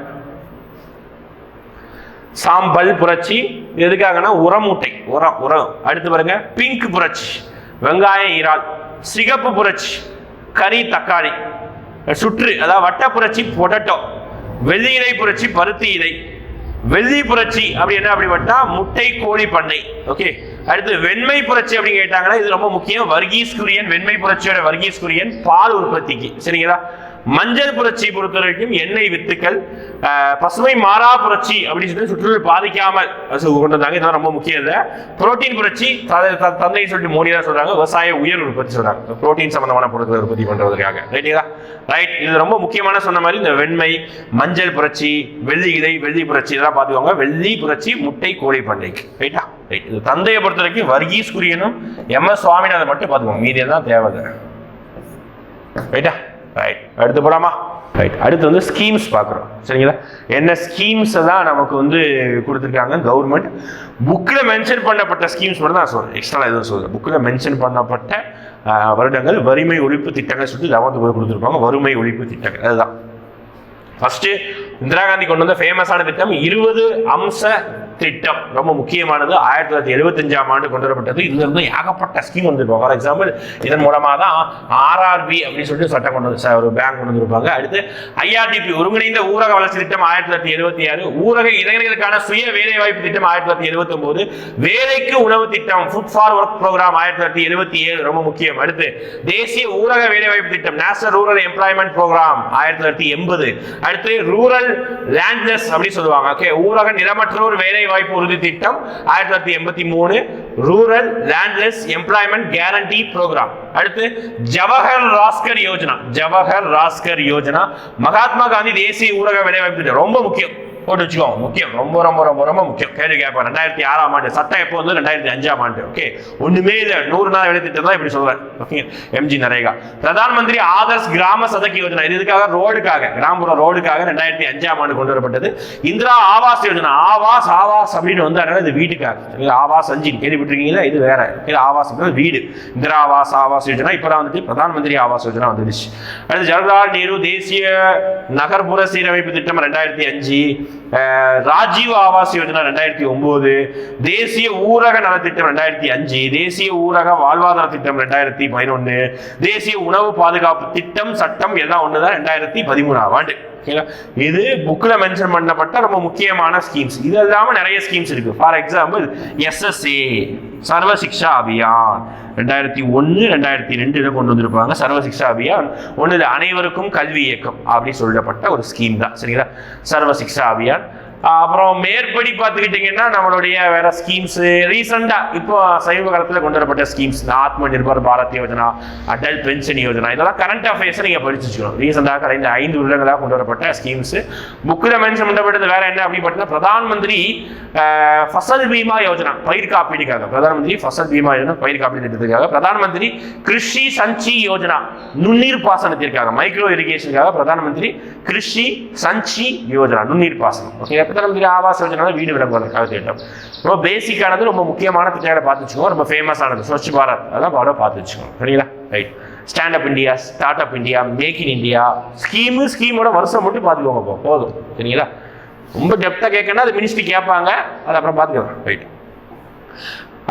சாம்பல் புரட்சி எதுக்காகனா உரமூட்டை, உரம். அடுத்து பாருங்க பிங்க் புரட்சி, வெங்காயம், இறால். சிகப்பு புரட்சி கறி, தக்காளி. சுற்று அதாவது வட்ட புரட்சி பொட்டேட்டோ. வெள்ளி இலை புரட்சி பருத்தி இலை. வெள்ளி புரட்சி அப்படி என்ன அப்படிப்பட்டா முட்டை கோழி பண்ணை. ஓகே, அடுத்து வெண்மை புரட்சி அப்படின்னு கேட்டாங்கன்னா இது ரொம்ப முக்கியம். வர்கீஸ் குரியன், வெண்மை புரட்சியோட வர்கீஸ் குரியன் பால் உற்பத்திக்கு. சரிங்களா? மஞ்சள் புரட்சி பொறுத்த வரைக்கும் எண்ணெய் வித்துக்கள். பசுமை மாறா புரட்சி அப்படின்னு சொல்லி சுற்றுச்சூழல் பாதிக்காமல் கொண்டு வந்தாங்க. இதெல்லாம் ரொம்ப முக்கியம். இல்லை புரோட்டீன் புரட்சி தந்தை சொல்லிட்டு மோடி தான் சொல்றாங்க. விவசாய உயர் உற்பத்தி சொல்றாங்க, புரோட்டீன் சம்பந்தமான பொருட்களை உற்பத்தி பண்றதுக்காக. ரைட்டுங்களா? ரைட். இது ரொம்ப முக்கியமான சொன்ன மாதிரி இந்த வெண்மை, மஞ்சள் புரட்சி, வெள்ளி இலை, வெள்ளி புரட்சி இதெல்லாம் பார்த்துக்கோங்க. வெள்ளி புரட்சி முட்டை கோழி பண்ணைக்கு. ரைட்டா? ரைட். இது தந்தையை பொறுத்த வரைக்கும் வர்கீஸ் குரியனும் MS சுவாமிநாதன் மட்டும் பார்த்துக்கோங்க, மீதி எல்லாம் தேவை. ரைட்டா? ரைட். அடுத்து போலாமா? ரைட். அடுத்து வந்து ஸ்கீம்ஸ் பார்க்குறோம். சரிங்களா? என்ன ஸ்கீம்ஸ் தான் நமக்கு வந்து கொடுத்துருக்காங்க கவர்மெண்ட். புக்கில் மென்ஷன் பண்ணப்பட்ட ஸ்கீம்ஸ் மட்டும் தான் சொல்றேன், எக்ஸ்ட்ரா எதுவும் சொல்றேன். புக்கில் மென்ஷன் பண்ணப்பட்ட வருடங்கள் வறுமை ஒழிப்பு திட்டங்கள் சொல்லிட்டு 11 பேர் கொடுத்துருப்பாங்க. வறுமை ஒழிப்பு திட்டங்கள் அதுதான். ஃபர்ஸ்ட் இந்திரா காந்தி கொண்டு வந்த ஃபேமஸான திட்டம் 20 அம்ச திட்டம். ரொம்ப முக்கியமானது. 1975ஆம் ஆண்டு கொண்டு வரப்பட்டது. இதுல இருந்து ஏகப்பட்ட ஸ்கீம் வந்துருப்பாங்க. ஃபார் எக்ஸாம்பிள் இதன் மூலமா தான் RRB அப்படின்னு சொல்லிட்டு சட்டம் கொண்டு வந்து ஒரு பேங்க் கொண்டு வந்திருப்பாங்க. அடுத்து IRDP ஒருங்கிணைந்த ஊரக வளர்ச்சி திட்டம் 1976. ஊரக இளைஞர்களுக்கான சுய வேலை வாய்ப்பு திட்டம் 1979. வேலைக்கு உணவு திட்டம் ஃபுட் ஃபார் ஒர்க் ப்ரோக்ராம் 1977 ரொம்ப முக்கியம். அடுத்து தேசிய ஊரக வேலை வாய்ப்பு திட்டம் நேஷனல் ரூரல் எம்ப்ளாய்மெண்ட் ப்ரோக்ராம் 1980. அடுத்து ரூரல் லேண்ட்லெஸ் அப்படி சொல்லுவாங்க. ஓகே, ஊரக நிலமற்றோர் வேலை வாய்ப்பு உறுதி திட்டம் 1983. Rural landless employment guarantee programme. அடுத்து ஜவஹர் ராஸ்கர் யோஜனா மகாத்மா காந்தி தேசிய ஊரக வேலை வாய்ப்பு திட்டம் ரொம்ப முக்கியம். போட்டு வச்சுக்கோங்க, முக்கியம், ரொம்ப ரொம்ப ரொம்ப ரொம்ப முக்கியம். கேள்வி கேட்பாங்க. 2006ஆம் ஆண்டு சட்டம் எப்போ வந்து 2005ஆம் ஆண்டு. ஓகே, ஒண்ணுமே இல்லை, 100 நாள் வேலை திட்டம் தான் இப்படி சொல்றேன். Okay, MG NREGA. பிரதான் மந்திரி ஆதர்ஷ் கிராம சதக் யோஜனா இது இதுக்காக ரோடுக்காக, கிராமப்புற ரோடுக்காக 2005ஆம் ஆண்டு கொண்டு வரப்பட்டது. இந்திரா ஆவாஸ் யோஜனா, ஆவாஸ் அப்படின்னு வந்து இது வீட்டுக்காக. ஆவாஸ் அஞ்சின் கேள்விப்பட்டிருக்கீங்களா? இது வேற. ஆவாஸ் வீடு. இந்திரா ஆவாஸ் யோஜனா இப்பதான் வந்துட்டு பிரதான் மந்திரி ஆவாஸ் யோஜனா வந்துடுச்சு. அடுத்து ஜவஹர்லால் நேரு தேசிய நகர்ப்புற சீரமைப்பு திட்டம் 2005. ராஜீவ் ஆவாஸ் யோஜனா 2009. தேசிய ஊரக நலத்திட்டம் 2005. தேசிய ஊரக வாழ்வாதார திட்டம் 2011. தேசிய உணவு பாதுகாப்பு திட்டம் சட்டம் எல்லாம் ஒண்ணுதான் 2013ஆம் ஆண்டு. இது புக்ல மென்ஷன் பண்ணப்பட்ட ரொம்ப முக்கியமான ஸ்கீம்ஸ். இது இல்லாம நிறைய ஸ்கீம்ஸ் இருக்கு. ஃபார் எக்ஸாம்பிள் SSA சர்வ சிக்ஷா அபியான் 2001 2002 கொண்டு வந்திருப்பாங்க. சர்வ சிக்ஷா அபியான் ஒண்ணு அனைவருக்கும் கல்வி இயக்கம் அப்படி சொல்லப்பட்ட ஒரு ஸ்கீம் தான். சரிங்களா? சர்வ சிக்ஷா அபியான். அப்புறம் மேற்படி பார்த்துக்கிட்டீங்கன்னா நம்மளுடைய வேற ஸ்கீம்ஸ் ரீசெண்டா இப்போ சமீப காலத்தில் கொண்டு வரப்பட்ட ஸ்கீம்ஸ் ஆத்ம நிர்பர் பாரத் யோஜனா, அடல் பென்ஷன் யோஜனா இதெல்லாம் கரண்ட் அஃபேர்ஸ் நீங்க படிச்சு வச்சுக்கணும். ரீசெண்டாக கடந்த 5 வருடங்களாக கொண்டு வரப்பட்ட ஸ்கீம்ஸ். புக்கில் மென்ஷன் பண்ணப்பட்டது வேற என்ன அப்படின்னு பார்த்தீங்கன்னா பிரதான் மந்திரி ஃபசல் பீமா யோஜனா பயிர் காப்பீடுக்காக. பிரதான் மந்திரி ஃபசல் பீமா யோஜனா பயிர் காப்பீடு திட்டத்துக்காக. பிரதான் மந்திரி கிருஷி சஞ்சி யோஜனா நுண்ணீர் பாசனத்திற்காக, மைக்ரோ இரிகேஷனுக்காக பிரதான் மந்திரி கிருஷி சஞ்சி யோஜனா நுண்ணீர் பாசனம். ஓகே, பிரதான் மந்திரி ஆவாஸ் யோஜனா வீடு விளம்பரத்துக்காக திட்டம். ரொம்ப பேசிக்கானது, ரொம்ப முக்கியமான திட்டங்களை பார்த்து வச்சுக்கோங்க. ரொம்ப ஃபேமஸ் ஆனது ஸ்வச் பாரத், அதான் பார்த்து வச்சுக்கோங்க. சரிங்களா? Right. Stand up India, start up India, make in India ஸ்கீமோட வருஷம் மட்டும் பார்த்துக்கோங்க போதும். சரிங்களா? ரொம்ப டெப்தா கேட்கணும், அது மினிஸ்ட்ரி கேட்பாங்க, அது அப்புறம் பார்த்துக்கலாம். ரைட்.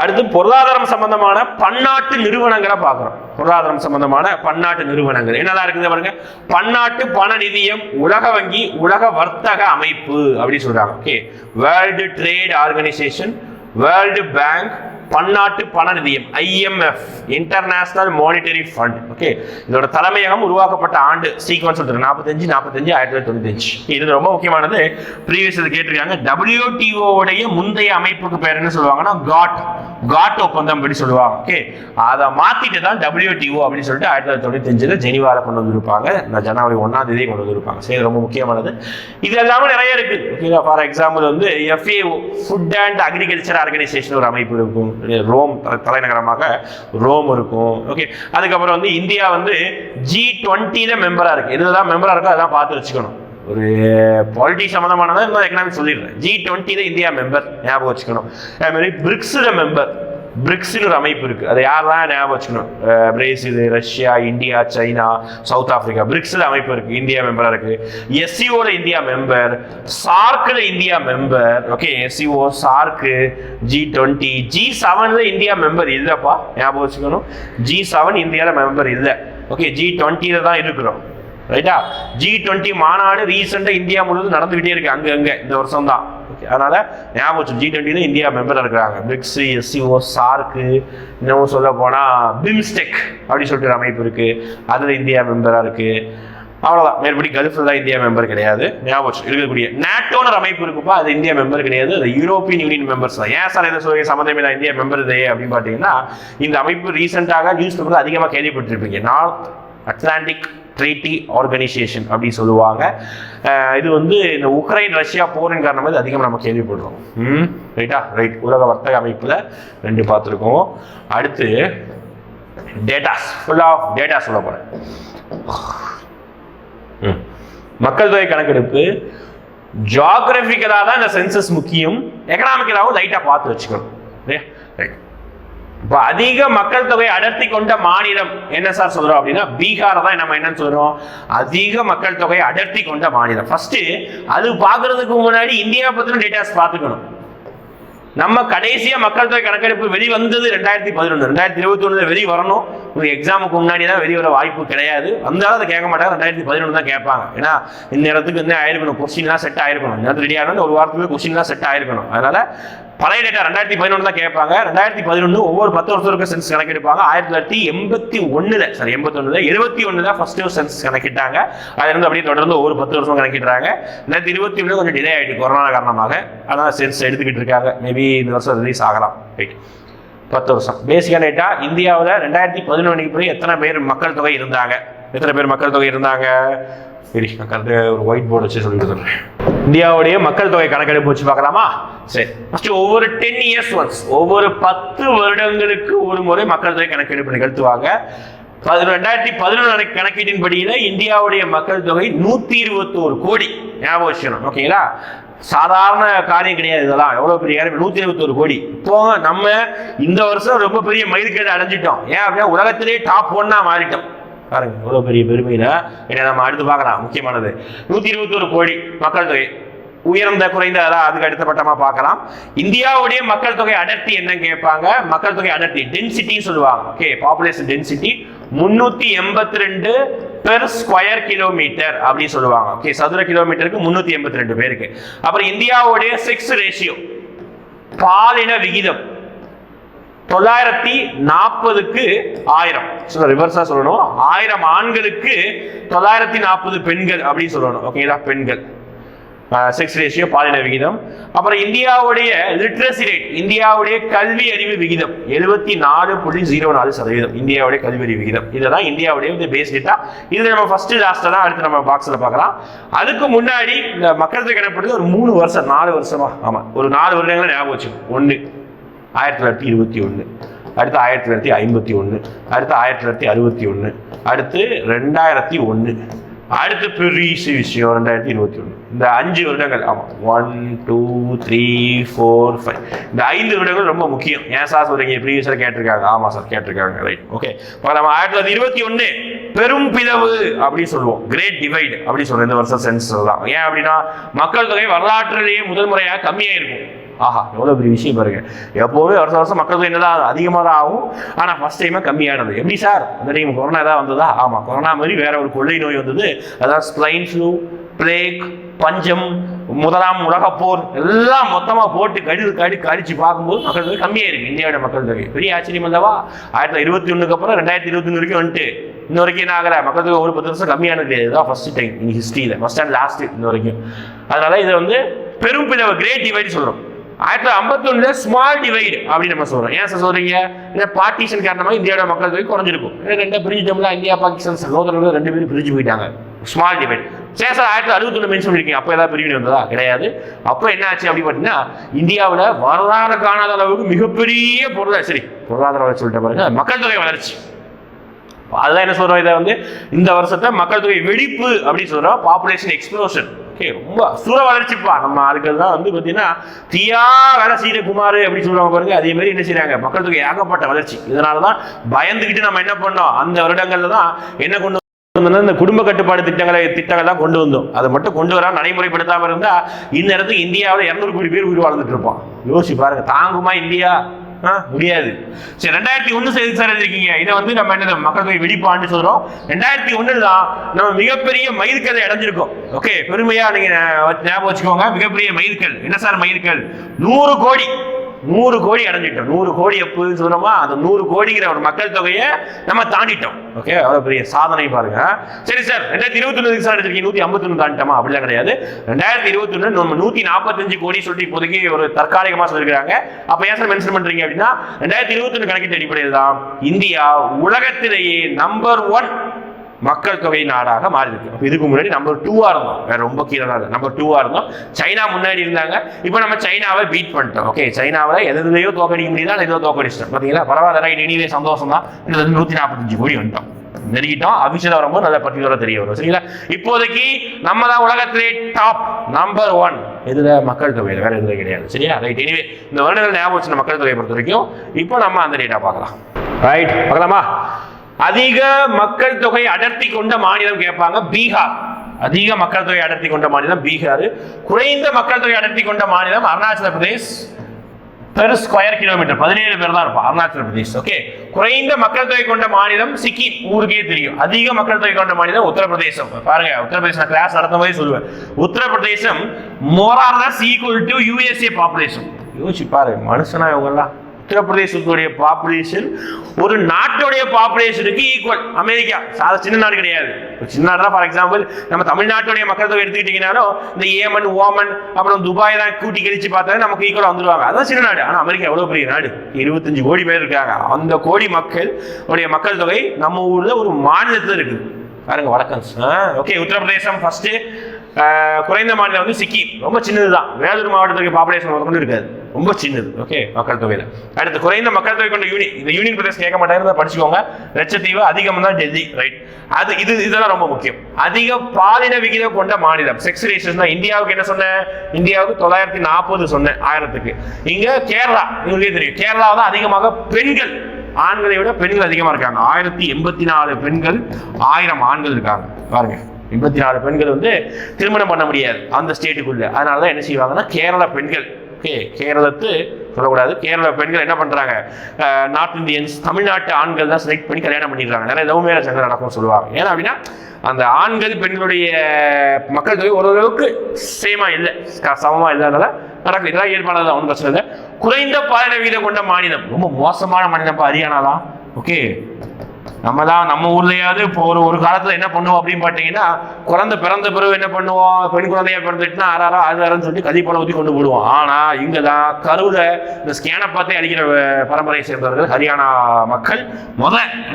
அடுத்து பொருளாதாரம் சம்பந்தமான பன்னாட்டு நிறுவனங்களை பார்க்கிறோம். பொருளாதாரம் சம்பந்தமான பன்னாட்டு நிறுவனங்கள் என்னதான் இருக்குது பாருங்க. பன்னாட்டு பண நிதியம், உலக வங்கி, உலக வர்த்தக அமைப்பு அப்படி சொல்றாங்க. Okay, world trade organisation, world bank, பன்னாட்டு பண நிதியம் IMF, international monetary fund. Okay, இதோட தலைமையகம் உருவாக்கப்பட்ட ஆண்டு சீக்வன்ஸ் 45 1995. இது ரொம்ப முக்கியமானது. ப்ரீவியஸ் இது கேட்டிருக்காங்க. WTO உடைய முந்தைய அமைப்புக்கு பேர் என்ன சொல்லுவாங்கன்னா காட் ஒப்பந்தம் அப்படி சொல்லுவாங்க. ஓகே, அதை மாத்திட்டு தான் WTO அப்படின்னு சொல்லிட்டு 1995 ஜெனீவால கொண்டு வந்திருப்பாங்க. ஜனவரி 1ஆம் தேதி கொண்டு வந்திருப்பாங்க. சரி, ரொம்ப முக்கியமானது. இது எல்லாமே நிறைய இருக்கு. ஓகேங்களா? ஃபார் எக்ஸாம்பிள் வந்து FAO, food and agriculture organisation ஒரு அமைப்பு இருக்கும். ரோம் தலைநகரமாக ரோம் இருக்கும். ஓகே, அதுக்கப்புறம் வந்து இந்தியா வந்து G20 மெம்பரா இருக்கு. இதுதான் மெம்பரா இருக்கோ அதெல்லாம் பார்த்து வச்சுக்கணும். ஒரு பாலிட்டிக்ஸ் சம்பந்தமானதான் இந்த எக்கனாமிக்ஸ் சொல்லிடுறேன். G20 இந்தியா மெம்பர், ஞாபகம் வச்சுக்கணும். அதே மாதிரி பிரிக்ஸ்ல மெம்பர், பிரிக்ஸ்னு ஒரு அமைப்பு இருக்கு. அது யாரெல்லாம் ஞாபகம் வச்சுக்கணும்? Brazil, Russia, India, China, South Africa. பிரிக்ஸ்ல அமைப்பு இருக்கு, இந்தியா மெம்பரா இருக்கு. SCOல இந்தியா மெம்பர், சார்க்ல India member. Okay, SCO, SAARC, G20, G7ல இந்தியா மெம்பர் இல்லப்பா, ஞாபகம் வச்சுக்கணும். G7 இந்தியால மெம்பர் இல்ல. ஓகே, G20ல தான் இருக்கிறோம். ரைட்டா? G20 மாநாடு ரீசெண்டா இந்தியா முழுவதும் நடந்துகிட்டே இருக்கு, அங்க இந்த வருஷம் தான். அதனால ஞாபகம், G20 இந்தியா மெம்பரா இருக்கிறாங்க. பிரிக்ஸ், SCO, சார்க், இன்னும் சொல்ல போனா பிம்ஸ்டெக் அப்படி சொல்லிட்டு ஒரு அமைப்பு இருக்கு, அதுல இந்தியா மெம்பரா இருக்கு. அவ்வளவுதான். மேற்படி கல்ஃப்ல தான் இந்தியா மெம்பர் கிடையாது. ஞாபகம் இருக்கக்கூடிய நேட்டோன்னு ஒரு அமைப்பு இருக்குப்பா, அது இந்தியா மெம்பர் கிடையாது, அது யூரோப்பியன் யூனியன் மெம்பர்ஸ் தான். ஏன் சார் இதை சொல்ல சம்மந்தமே இல்லை இந்தியா மெம்பர் இதே அப்படின்னு பாத்தீங்கன்னா, இந்த அமைப்பு ரீசெண்டாக நியூஸ் பேப்பர் அதிகமாக கேள்விப்பட்டிருப்பீங்க. நார்த் அட்லாண்டிக் ட்ரீட்டி ஆர்கனைசேஷன் அப்படின்னு சொல்லுவாங்க. இது வந்து இந்த உக்ரைன் ரஷ்யா போரின் காரணமாக இது அதிகமாக நம்ம கேள்விப்படுறோம். ரைட்டா? ரைட். உலக வர்த்தக அமைப்பில் 2 பார்த்துருக்கோம். அடுத்து டேட்டாஸ், ஃபுல் ஆஃப் டேட்டா சொல்ல போறேன். மக்கள் தொகை கணக்கெடுப்பு ஜியோகிராபிக்கலா தான் இந்த சென்சஸ் முக்கியம், எக்கனாமிக்கலாவும் லைட்டா பார்த்து வச்சுக்கணும். இப்போ அதிக மக்கள் தொகை அடர்த்தி கொண்ட மாநிலம் என்ன சார் சொல்றோம் அப்படின்னா பீகார் தான். நம்ம என்னன்னு சொல்றோம்? அதிக மக்கள் தொகை அடர்த்தி கொண்ட மாநிலம். ஃபர்ஸ்ட் அது பாக்குறதுக்கு முன்னாடி இந்தியா பத்தின டேட்டாஸ் பார்த்துக்கணும். நம்ம கடைசியா மக்கள் தொகை கணக்கெடுப்பு வெளி வந்தது 2011. 2021 வெளி வரணும். ஒரு எக்ஸாமுக்கு முன்னாடி தான் வெளிவர வாய்ப்பு கிடையாது. வந்தாலும் அதை கேட்க மாட்டாங்க, 2011 தான் கேட்பாங்க. ஏன்னா இந்த நேரத்துக்கு வந்து ஆயிருக்கணும், கொஸ்டின்லாம் செட் ஆயிருக்கணும். இந்த நேரத்தில் ரெடி ஆகணும், ஒரு வாரத்துக்கு கொஸ்டின்லாம் செட் ஆயிருக்கணும். அதனால பழைய டேட்டா 2011 தான் கேட்பாங்க. 2011 ஒவ்வொரு 10 வருஷத்துக்கு சென்சஸ் கணக்கெடுப்பாங்க. 1981 சாரி 81 71 தான் ஃபர்ஸ்ட் சென்சஸ் கணக்கிட்டாங்க. அதுல இருந்து அப்படியே தொடர்ந்து ஒவ்வொரு 10 வருஷம் கணக்கிடுறாங்க. 2021 கொஞ்சம் டிலே ஆயிட்டு கொரோனா காரணமாக, அதனால சென்சஸ் எடுத்துக்கிட்டு இருக்காங்க. மேபி இந்த வருஷம் ரிலீஸ் ஆகலாம். ரைட், 10 வருஷம். பேசிக்கான டேட்டா இந்தியாவில் 2011 பிறகு எத்தனை பேர் மக்கள் தொகை இருந்தாங்க, எத்தனை பேர் மக்கள் தொகை இருந்தாங்க? சரி, நான் ஒரு ஒயிட் போர்டு வச்சு சொல்லிட்டு சொல்றேன். இந்தியாவுடைய மக்கள் தொகை கணக்கெடுப்பு வச்சு பார்க்கலாமா? சரி, ஃபர்ஸ்ட் ஒவ்வொரு 10 இயர்ஸ் ஒன்ஸ், ஒவ்வொரு 10 வருடங்களுக்கு ஒரு முறை மக்கள் தொகை கணக்கெடுப்பு நிகழ்த்துவாங்க. 2011 கணக்கீட்டின்படியில இந்தியாவுடைய மக்கள் தொகை 121 கோடி. ஞாபகம் வச்சுக்கணும். ஓகேங்களா? சாதாரண காரியம் கிடையாது இதெல்லாம். எவ்வளவு பெரிய 121 கோடி. இப்போ நம்ம இந்த வருஷம் ரொம்ப பெரிய மைல்கேடு அடைஞ்சிட்டோம். ஏன் அப்படின்னா உலகத்திலே டாப் 1 மாறிட்டோம். பாருங்க எவ்வளவு பெரிய பெருமையில. நம்ம அடுத்து பார்க்கலாம். முக்கியமானது 121 கோடி மக்கள் தொகை. உயர்ந்த குறைந்த அதுக்கு அடுத்த பட்டமா பார்க்கலாம். இந்தியாவுடைய மக்கள் தொகை அடர்த்தி என்ன கேட்பாங்க? மக்கள் தொகை அடர்த்தி டென்சிட்டி சொல்லுவாங்க. Okay, population density 382 per square kilometre அப்படின்னு சொல்லுவாங்க. ஓகே, சதுர கிலோமீட்டருக்கு 382 பேருக்கு. அப்புறம் இந்தியாவுடைய செக்ஸ் ரேஷியோ, பாலின விகிதம் 940க்கு 1000. ரிவர்ஸா சொல்லணும், 1000 ஆண்களுக்கு 940 பெண்கள் அப்படின்னு சொல்லணும். ஓகேங்களா? பெண்கள் செக்ஸ் ரேஷியோ, பாலின விகிதம். அப்புறம் இந்தியாவுடைய லிட்ரஸி ரேட், இந்தியாவுடைய கல்வி அறிவு விகிதம் 74.04%. இந்தியாவுடைய கல்வி அறிவு விகிதம். இதெல்லாம் இந்தியாவுடைய பேஸ் டேட்டா. இது நம்ம ஃபர்ஸ்ட் லாஸ்ட் தான் அடுத்து நம்ம பாக்ஸ்ல பார்க்கலாம். அதுக்கு முன்னாடி இந்த மக்கள் தொகை கணக்கெடுப்பு ஒரு 3 வருஷம் 4 வருஷமா, ஆமா ஒரு 4 வருடங்களை ஞாபகம் வச்சு. 1 1921, அடுத்து 1951, அடுத்து 1961, அடுத்து 2001, அடுத்து பெரிய விஷயம் 2021. இந்த 5 வருடங்கள், ஆமா 1 2 3 4 5, இந்த 5 வருடங்கள் ரொம்ப முக்கியம். ஏன் சார் சொல்றீங்க? ப்ரீவியஸா கேட்டிருக்காங்க. ஆமா சார் கேட்டிருக்காங்க. Right, okay. நம்ம 1921 பெரும் பிளவு அப்படி சொல்லுவோம், கிரேட் டிவைட் அப்படி சொல்றோம் இந்த வருஷம் சென்சஸ் தான். ஏன் அப்படின்னா மக்கள் தொகை வரலாற்றிலேயே முதல் முறையாக கம்மியாக இருக்கும். ஆஹா, எவ்வளவு பெரிய விஷயம் பாருங்க. எப்பவுமே வருஷம் வருஷம் மக்கள் தொகை என்னதான் அதிகமாக தான் ஆகும், ஆனா ஃபர்ஸ்ட் டைமா கம்மியானது. எப்படி சார்? அந்த டைம் கொரோனா தான் வந்ததா? ஆமா, கொரோனா மாதிரி வேற ஒரு கொள்ளை நோய் வந்தது. அதான் ஸ்ப்ளைன் ஃப்ளூ, பிளேக், பஞ்சம், முதலாம் உலகப் போர் எல்லாம் மொத்தமாக போட்டு கடிச்சு பார்க்கும்போது மக்கள் தொகை கம்மியாக இருக்கு. இந்தியாவோட மக்கள் தொகை பெரிய ஆச்சரியம் அல்லவா? 1921 அப்புறம் 2021 வரைக்கும் வந்துட்டு இன்ன வரைக்கும் என்ன ஆகல, மக்கள் தொகை ஒரு 10 வருஷம் கம்மியானது. இதுதான் ஃபர்ஸ்ட் டைம் இன் ஹிஸ்டரியில், ஃபர்ஸ்ட் அண்ட் லாஸ்ட் இன்ன வரைக்கும். அதனால இதை வந்து பெரும் பிளவு, கிரேட் டிவைட் சொல்றோம். 1951 ஸ்மால் டிவைடு அப்படின்னு நம்ம சொல்றோம். ஏன் சார் சொல்றீங்க? இந்த பார்ட்டிஷன் காரணமாக இந்தியாவோட மக்கள் தொகை குறைஞ்சிருக்கும். ரெண்டா பிரிஞ்சுட்டோம்ல, இந்தியா பாகிஸ்தான் சகோதரர்கள் 2 பேரும் பிரிஞ்சு போயிட்டாங்க. Small divide. சரி சார் 1961 மென்ஷன் பண்ணிருக்கீங்க, அப்போ ஏதாவது பிரிவினை வந்ததா? கிடையாது. அப்போ என்ன ஆச்சு அப்படி பார்த்தீங்கன்னா, இந்தியாவில் வரலாறு காணாத அளவுக்கு மிகப்பெரிய பொருளாதார வளர்ச்சி சொல்லிட்டு பாருங்க, மக்கள் தொகை வளர்ச்சி. அதுதான் என்ன சொல்றோம், இதை வந்து இந்த வருஷத்தை மக்கள் தொகை வெடிப்பு அப்படின்னு சொல்றோம், பாப்புலேஷன் எக்ஸ்ப்ளோஷன். ஓகே, ரொம்ப சூற வளர்ச்சிப்பா. நம்ம அதுக்கு தான் வந்து பார்த்தீங்கன்னா தீயா வேலை செய்யற குமார் அப்படின்னு சொல்லுவாங்க பாருங்க, அதே மாதிரி என்ன செய்யறாங்க, மக்கள் தொகை ஏகப்பட்ட வளர்ச்சி. இதனால தான் பயந்துக்கிட்டு நம்ம என்ன பண்ணோம், அந்த வருடங்கள்ல தான் என்ன கொண்டு இந்த குடும்ப கட்டுப்பாடு திட்டங்கள் தான் கொண்டு வந்தோம். அதை மட்டும் கொண்டு வர நடைமுறைப்படுத்தாம இருந்தா இந்நேரத்துக்கு இந்தியாவில் 200 கோடி பேர் உயிர் வாழ்ந்துட்டு இருப்போம். யோசிச்சு பாருங்க, தாங்குமா இந்தியா? முடியாது. சரி, 2001 சார் இருக்கீங்க. இதை வந்து நம்ம என்ன மக்கள் தொகை வெடிப்பான்னு சொல்றோம். 2001 தான் நம்ம மிகப்பெரிய மைல்கல்லை அடைஞ்சிருக்கோம். ஓகே, பெருமையா நீங்க ஞாபகம் வச்சுக்கோங்க. மிகப்பெரிய மைல்கல் என்ன சார்? மைல்கல் 100 கோடி. 100 கோடி அடைஞ்சிட்டோம். 100 கோடி எப்போது சொல்றோமா, அந்த 100 கோடிங்கிற ஒரு மக்கள் தொகையை நம்ம தாண்டிட்டோம். ஓகே, அவ்வளவு பெரிய சாதனை பாருங்க. சரி சார், 2021 சார் எடுத்திருக்கீங்க, 151 தாண்டிட்டோமா? அப்படிலாம் கிடையாது. 2021 நம்ம 145 கோடி சொல்லிட்டு இப்போதைக்கு ஒரு தற்காலிகமா சொல்லிருக்காங்க. அப்ப ஏன் சார் மென்ஷன் பண்றீங்க அப்படின்னா, 2021 கணக்கின் அடிப்படையில் தான் இந்தியா உலகத்திலேயே நம்பர் 1 மக்கள் தொகை நாடாக மாறி இருக்கு. இதுக்கு முன்னாடி நம்பர் 2 இருந்தோம், வேற ரொம்ப கீழே தான் நம்பர் 2 இருந்தோம். சைனா முன்னாடி இருந்தாங்க, இப்போ நம்ம சைனாவை பீட் பண்ணிட்டோம். ஓகே, சைனாவை எதுலையோ தோக்கடிக்க முடியுதா, ஏதோ தோக்கடிச்சிட்டோம். பார்த்தீங்களா, பரவாயில்ல, ரைட், இனிவே சந்தோஷம் தான். 145 கோடி வந்துட்டோம், நெருங்கிட்டோம். அபிஷேகம் வரும்போது நல்ல பர்டிகுலரா தெரிய வரும். சரிங்களா, இப்போதைக்கு நம்ம தான் உலகத்திலே டாப் நம்பர் 1 இதுல மக்கள் தொகை, வேற எதுவும் கிடையாது. சரியா, ரைட். இனிவே இந்த வருடங்கள் ஞாபகம் வச்சு மக்கள் தொகையை பொறுத்த வரைக்கும் இப்போ நம்ம அந்த டேட்டா பார்க்கலாம். ரைட், பார்க்கலாமா? அதிக மக்கள் தொகை அடர்த்தி கொண்ட மாநிலம் கேட்பாங்க, பீகார். அதிக மக்கள் தொகை அடர்த்தி கொண்ட மாநிலம் பீகார். குறைந்த மக்கள் தொகை அடர்த்தி கொண்ட மாநிலம் Arunachal Pradesh. Per square kilometre 17 பேர் தான் இருப்போம் அருணாச்சல பிரதேஷ். ஓகே, குறைந்த மக்கள் தொகை கொண்ட மாநிலம் சிக்கிம், ஊருக்கே தெரியும். அதிக மக்கள் தொகை கொண்ட மாநிலம் உத்தரப்பிரதேசம். பாருங்க, உத்தரப்பிரதேசம் கிளாஸ் நடத்தும் போதே சொல்லுவேன், Uttar Pradesh more or less equal to USA population. யோசிச்சு பாரு, மனுஷனா இவங்கெல்லாம். உத்தரப்பிரதேசத்துடைய பாப்புலேஷன் ஒரு நாட்டுடைய பாப்புலேஷனுக்கு ஈக்குவல். அமெரிக்கா சாத சின்ன நாடு கிடையாது. சின்ன நாடு தான். ஃபார் எக்ஸாம்பிள் நம்ம தமிழ்நாட்டுடைய மக்கள் தொகை எடுத்துக்கிட்டீங்கன்னாலும் இந்த ஏமன், ஓமன், அப்புறம் துபாய் தான் கூட்டி கழிச்சு பார்த்தா நமக்கு ஈக்குவலாக வந்துருவாங்க. அதான் சின்ன நாடு. ஆனால் அமெரிக்கா எவ்வளோ பெரிய நாடு, 25 கோடி பேர் இருக்காங்க. அந்த கோடி மக்கள் தொகை நம்ம ஊர்ல ஒரு மாநிலத்தில் இருக்குது. பாருங்க, வடக்கம். Okay, Uttar Pradesh first. குறைந்த மாநிலம் வந்து சிக்கிம், ரொம்ப சின்னதுதான். வேலூர் மாவட்டத்துக்கு பாப்புலேஷன் கொண்டு இருக்காது, ரொம்ப சின்னது. ஓகே, மக்கள் தொகையில. அடுத்து குறைந்த மக்கள் தொகை கொண்ட இந்த யூனியன் பிரதேசம் கேட்க மாட்டாங்க, படிச்சுக்கோங்க. லட்சத்தீவு, அதிகம் தான் டெல்லி. ரைட், அது இதெல்லாம் ரொம்ப முக்கியம். அதிக பாலின விகிதம் கொண்ட மாநிலம், செக்ஸ் ரேஷியோ தான். இந்தியாவுக்கு என்ன சொன்னேன், இந்தியாவுக்கு 940 சொன்னேன் 1000க்கு. இங்க கேரளா, உங்களுக்கே தெரியும், கேரளா தான் அதிகமாக பெண்கள், ஆண்களை விட பெண்கள் அதிகமா இருக்காங்க. 1084 பெண்கள் 1000 ஆண்கள் இருக்காங்க. பாருங்க, 84 பெண்கள் வந்து திருமணம் பண்ண முடியாது அந்த ஸ்டேட்டுக்குள்ள. அதனாலதான் என்ன செய்வாங்கன்னா கேரள பெண்கள், ஓகே, கேரளத்து சொல்லக்கூடாது, கேரள பெண்கள் என்ன பண்றாங்க, நார்த் இந்தியன்ஸ், தமிழ்நாட்டு ஆண்கள் தான் செலக்ட் பண்ணி கல்யாணம் பண்ணிடுறாங்க. நிறைய லவ் மேரேஜ் அங்கே நடக்கும் சொல்லுவாங்க. ஏன்னா அப்படின்னா அந்த ஆண்கள் பெண்களுடைய மக்கள் தொகை ஓரளவுக்கு சேமா இல்லை, சமமா இல்லாதனால நடக்குது. இதெல்லாம் இயல்பானது, ஒன்றும் பிரச்சனை இல்லை. குறைந்த பாலின விகிதம் கொண்ட மாநிலம், ரொம்ப மோசமான மாநிலம் ஹரியானா தான். ஓகே, நம்ம ஊர்லயாவது இப்போ ஒரு காலத்துல என்ன பண்ணுவோம் அப்படின்னு பாத்தீங்கன்னா, பிறந்த பிறகு என்ன பண்ணுவோம், பெண் குழந்தையா பிறந்துட்டுனா 6,000 சொல்லி கதிப்பழம் ஊற்றி கொண்டு போடுவோம். ஆனா இங்கதான் கருவுல இந்த ஸ்கேனை பார்த்தே அடிக்கிற பரம்பரையை சேர்ந்தவர்கள் ஹரியானா மக்கள்.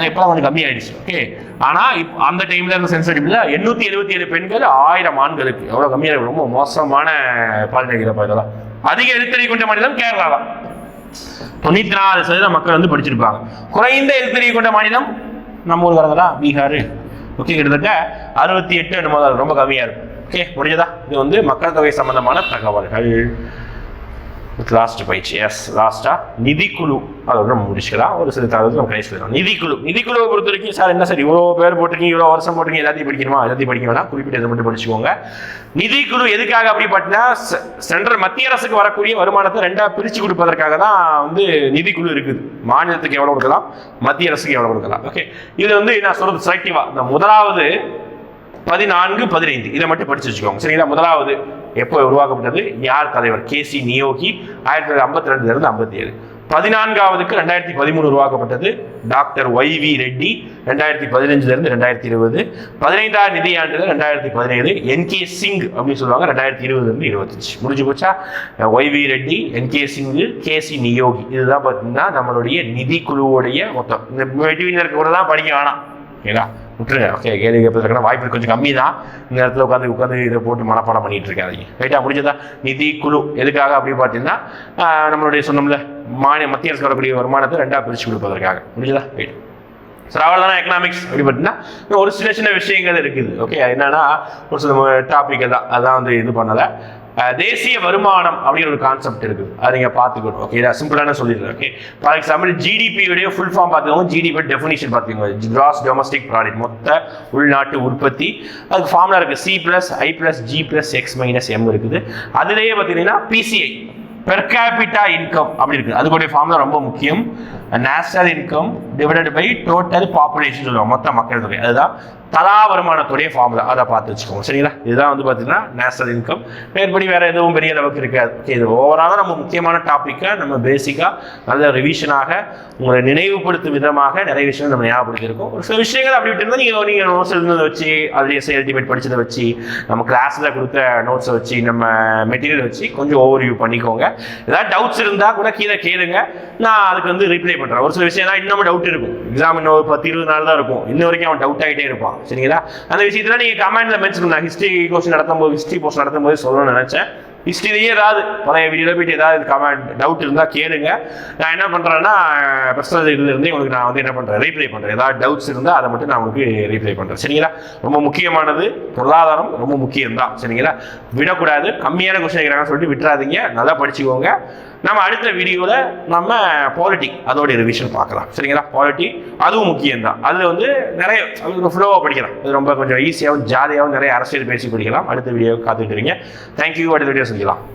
இப்பதான் கொஞ்சம் கம்மி ஆயிடுச்சு. ஓகே, ஆனா அந்த டைம்ல இருந்த சென்சிட்டிவ்ல 877 பெண்கள் 1000 ஆண்களுக்கு, எவ்வளவு கம்மியா இருக்கு. ரொம்ப மோசமான பாலின விகிதம். இதெல்லாம் அதிக எழுத்தறி கொண்ட மாநிலம் கேரளா தான். 94% மக்கள் வந்து படிச்சிருப்பாங்க. குறைந்த எழுத்தறிவு கொண்ட மாநிலம் நம்ம ஊருக்காரங்க தான், பீகார். ஓகே, கிட்டத்தட்ட 68 என்னமோ ரொம்ப கம்மியா இருக்கும். ஓகே, முடிஞ்சதா? இது வந்து மக்கள் தொகை சம்பந்தமான தகவல்கள். லாஸ்ட் பயிற்சி. எஸ், லாஸ்டா நிதிக்குழு, அதோட நம்ம முடிச்சுக்கலாம். ஒரு சில தகவல் நம்ம கடைசி சொல்லலாம். நிதிக்குழுவை பொறுத்த வரைக்கும் சார் என்ன சார் இவ்வளோ பேர் போட்டிருக்கீங்க, இவ்வளோ வருஷம் போட்டிருக்கீங்க, எல்லாத்தையும் படிக்கணுமா? எல்லாத்தையும் படிக்க வேணாம், குறிப்பிட்ட இதை மட்டும் படிச்சுக்கோங்க. நிதிக்குழு எதுக்காக அப்படி பார்த்தீங்கன்னா, சென்ட்ரல் மத்திய அரசுக்கு வரக்கூடிய வருமானத்தை 2ஆ பிரித்து கொடுப்பதற்காக தான் வந்து நிதிக்குழு இருக்குது. மாநிலத்துக்கு எவ்வளோ கொடுக்கலாம், மத்திய அரசுக்கு எவ்வளோ கொடுக்கலாம். ஓகே, இது வந்து நான் சொல்றது செலக்டிவா இந்த முதலாவது 14, 15 இதை மட்டும் படிச்சு வச்சுக்கோங்க. சரிங்களா? முதலாவது எப்போ உருவாக்கப்பட்டது, யார் தலைவர், கேசி நியோகி 1952 57. 14வதுக்கு 2013 உருவாக்கப்பட்டது டாக்டர் ஒய்வி ரெட்டி 2015 2020. 15ஆம் நிதியாண்டு 2017 என்கே சிங் அப்படின்னு சொல்லுவாங்க 2020 25. முடிஞ்சு போச்சா? ஒய்வி ரெட்டி, என்கே சிங், கேசி நியோகி, இதுதான் பார்த்தீங்கன்னா நம்மளுடைய நிதி குழுவுடைய மொத்தம். இந்த வெட்டிவினருக்கு கூட தான் படிக்க வேணாம், ஓகேங்களா, விட்டுருங்க. ஓகே, கேள்வி கேட்பதற்கான வாய்ப்பு கொஞ்சம் கம்மி தான். இந்த இடத்துல உட்காந்து இதை போட்டு மனப்பாடம் பண்ணிட்டு இருக்காதிங்க. ரைட்டா? முடிஞ்சதா? நிதி குழு எதுக்காக அப்படின்னு பார்த்தீங்கன்னா நம்மளுடைய சொன்னோம்ல மத்திய அரசு வரக்கூடிய வருமானத்தை 2ஆக பிரித்து கொடுப்பதற்காக. முடிஞ்சதா? ரைட். சார் அவ்வளோதான எக்கனாமிக்ஸ் அப்படி பார்த்தீங்கன்னா ஒரு சின்ன சின்ன விஷயங்கள் இருக்குது. ஓகே, என்னன்னா ஒரு சில டாபிக் அதான் வந்து இது பண்ணலை. தேசிய வருமானம் அப்படின்னு ஒரு கான்செப்ட் இருக்குது, அதை நீங்கள் பார்த்துக்கணும். ஓகே, இதை சிம்பிளான சொல்லிடுறேன். ஓகே, ஃபார் எக்ஸாம்பிள் ஜிடிபியுடைய ஃபுல் ஃபார்ம் பார்த்துக்கோங்க, ஜிடிபி டெஃபினிஷன் பார்த்துக்கோங்க, கிராஸ் டொமஸ்டிக் ப்ராடக்ட், மொத்த உள்நாட்டு உற்பத்தி. அதுக்கு ஃபார்முலா இருக்குது, C+I+G+X-M இருக்குது. அதுலேயே பார்த்தீங்கன்னா பிசிஐ, பெர் கேபிட்டா இன்கம் அப்படி இருக்குது. அதுக்குடைய ஃபார்முலா ரொம்ப முக்கியம், national income divided by total population சொல்லுவாங்க, மொத்த மக்கள் தொகை. அதுதான் தலா வருமானத்துடைய ஃபார்முலா, அதை பார்த்து வச்சுக்கோங்க. சரிங்களா? இதுதான் வந்து பார்த்தீங்கன்னா நேஷனல் இன்கம். மேற்படி வேற எதுவும் பெரிய அளவுக்கு இருக்காது. ஓகே, இது ஓவராலாக நம்ம முக்கியமான டாப்பிக்கை நம்ம பேசிக்காக நல்ல ரிவிஷனாக உங்களை நினைவுபடுத்தும் விதமாக நிறைய விஷயங்கள் நம்ம ஞாபகப்படுத்தியிருக்கோம். ஒரு சில விஷயங்கள் அப்படி விட்டு இருந்தால் நீங்கள் நோட்ஸ் எழுதுனதை வச்சு, அதில் எல்டிமேட் படித்ததை வச்சு, நம்ம கிளாஸில் கொடுத்த நோட்ஸை வச்சு, நம்ம மெட்டீரியல் வச்சு கொஞ்சம் ஓவர்வியூ பண்ணிக்கோங்க. ஏதாவது டவுட்ஸ் இருந்தால் கூட கீழே கேளுங்க, நான் அதுக்கு வந்து ரிப்ளை பண்ணுறேன். ஒரு சில விஷயம்லாம் இன்னமும் டவுட் இருக்கும், எக்ஸாம் இன்னும் 10-20 நாள் தான் இருக்கும், இன்ன வரைக்கும் அவன் டவுட் ஆகிட்டே இருப்பான். சரிங்களா? அந்த விஷயத்துல நீங்க கமெண்ட்ல மென்ஷன் பண்ணலாம். ஹிஸ்டரி கோர்ஸ் நடத்தும்போது, ஹிஸ்டரி கோர்ஸ் நடத்தும்போது சொல்லணும்னு நினைச்சேன். ஹிஸ்டரியே ஏதாவது பழைய வீடியோல போயிட்டு ஏதாவது கமெண்ட் டவுட் இருந்தா கேளுங்க. நான் என்ன பண்றேன்னா பிரச்சனை இருந்து உங்களுக்கு நான் வந்து என்ன பண்றேன், ரீப்ளை பண்றேன். ஏதாவது டவுட்ஸ் இருந்தா அதை மட்டும் நான் உங்களுக்கு ரீப்ளை பண்றேன். சரிங்களா? ரொம்ப முக்கியமானது பொருளாதாரம், ரொம்ப முக்கியம் தான். சரிங்களா? விடக்கூடாது, கம்மியான கொஸ்டின் கேட்கறாங்கன்னு சொல்லிட்டு விட்டுறாதீங்க, நல்லா படிச்சுக்கோங்க. நம்ம அடுத்த வீடியோவில் நம்ம பாலிட்டி அதோடைய ரிவிஷன் பார்க்கலாம். சரிங்களா? பாலிட்டி அதுவும் முக்கியம்தான். அதில் வந்து நிறைய ஃப்ளோவாக படிக்கலாம், அது ரொம்ப கொஞ்சம் ஈஸியாகவும் ஜாலியாகவும் நிறைய அரசியல் பேசி படிக்கலாம். அடுத்த வீடியோ காத்துக்கிட்டு இருக்கீங்க. தேங்க்யூ. அடுத்த வீடியோ செஞ்சலாம்.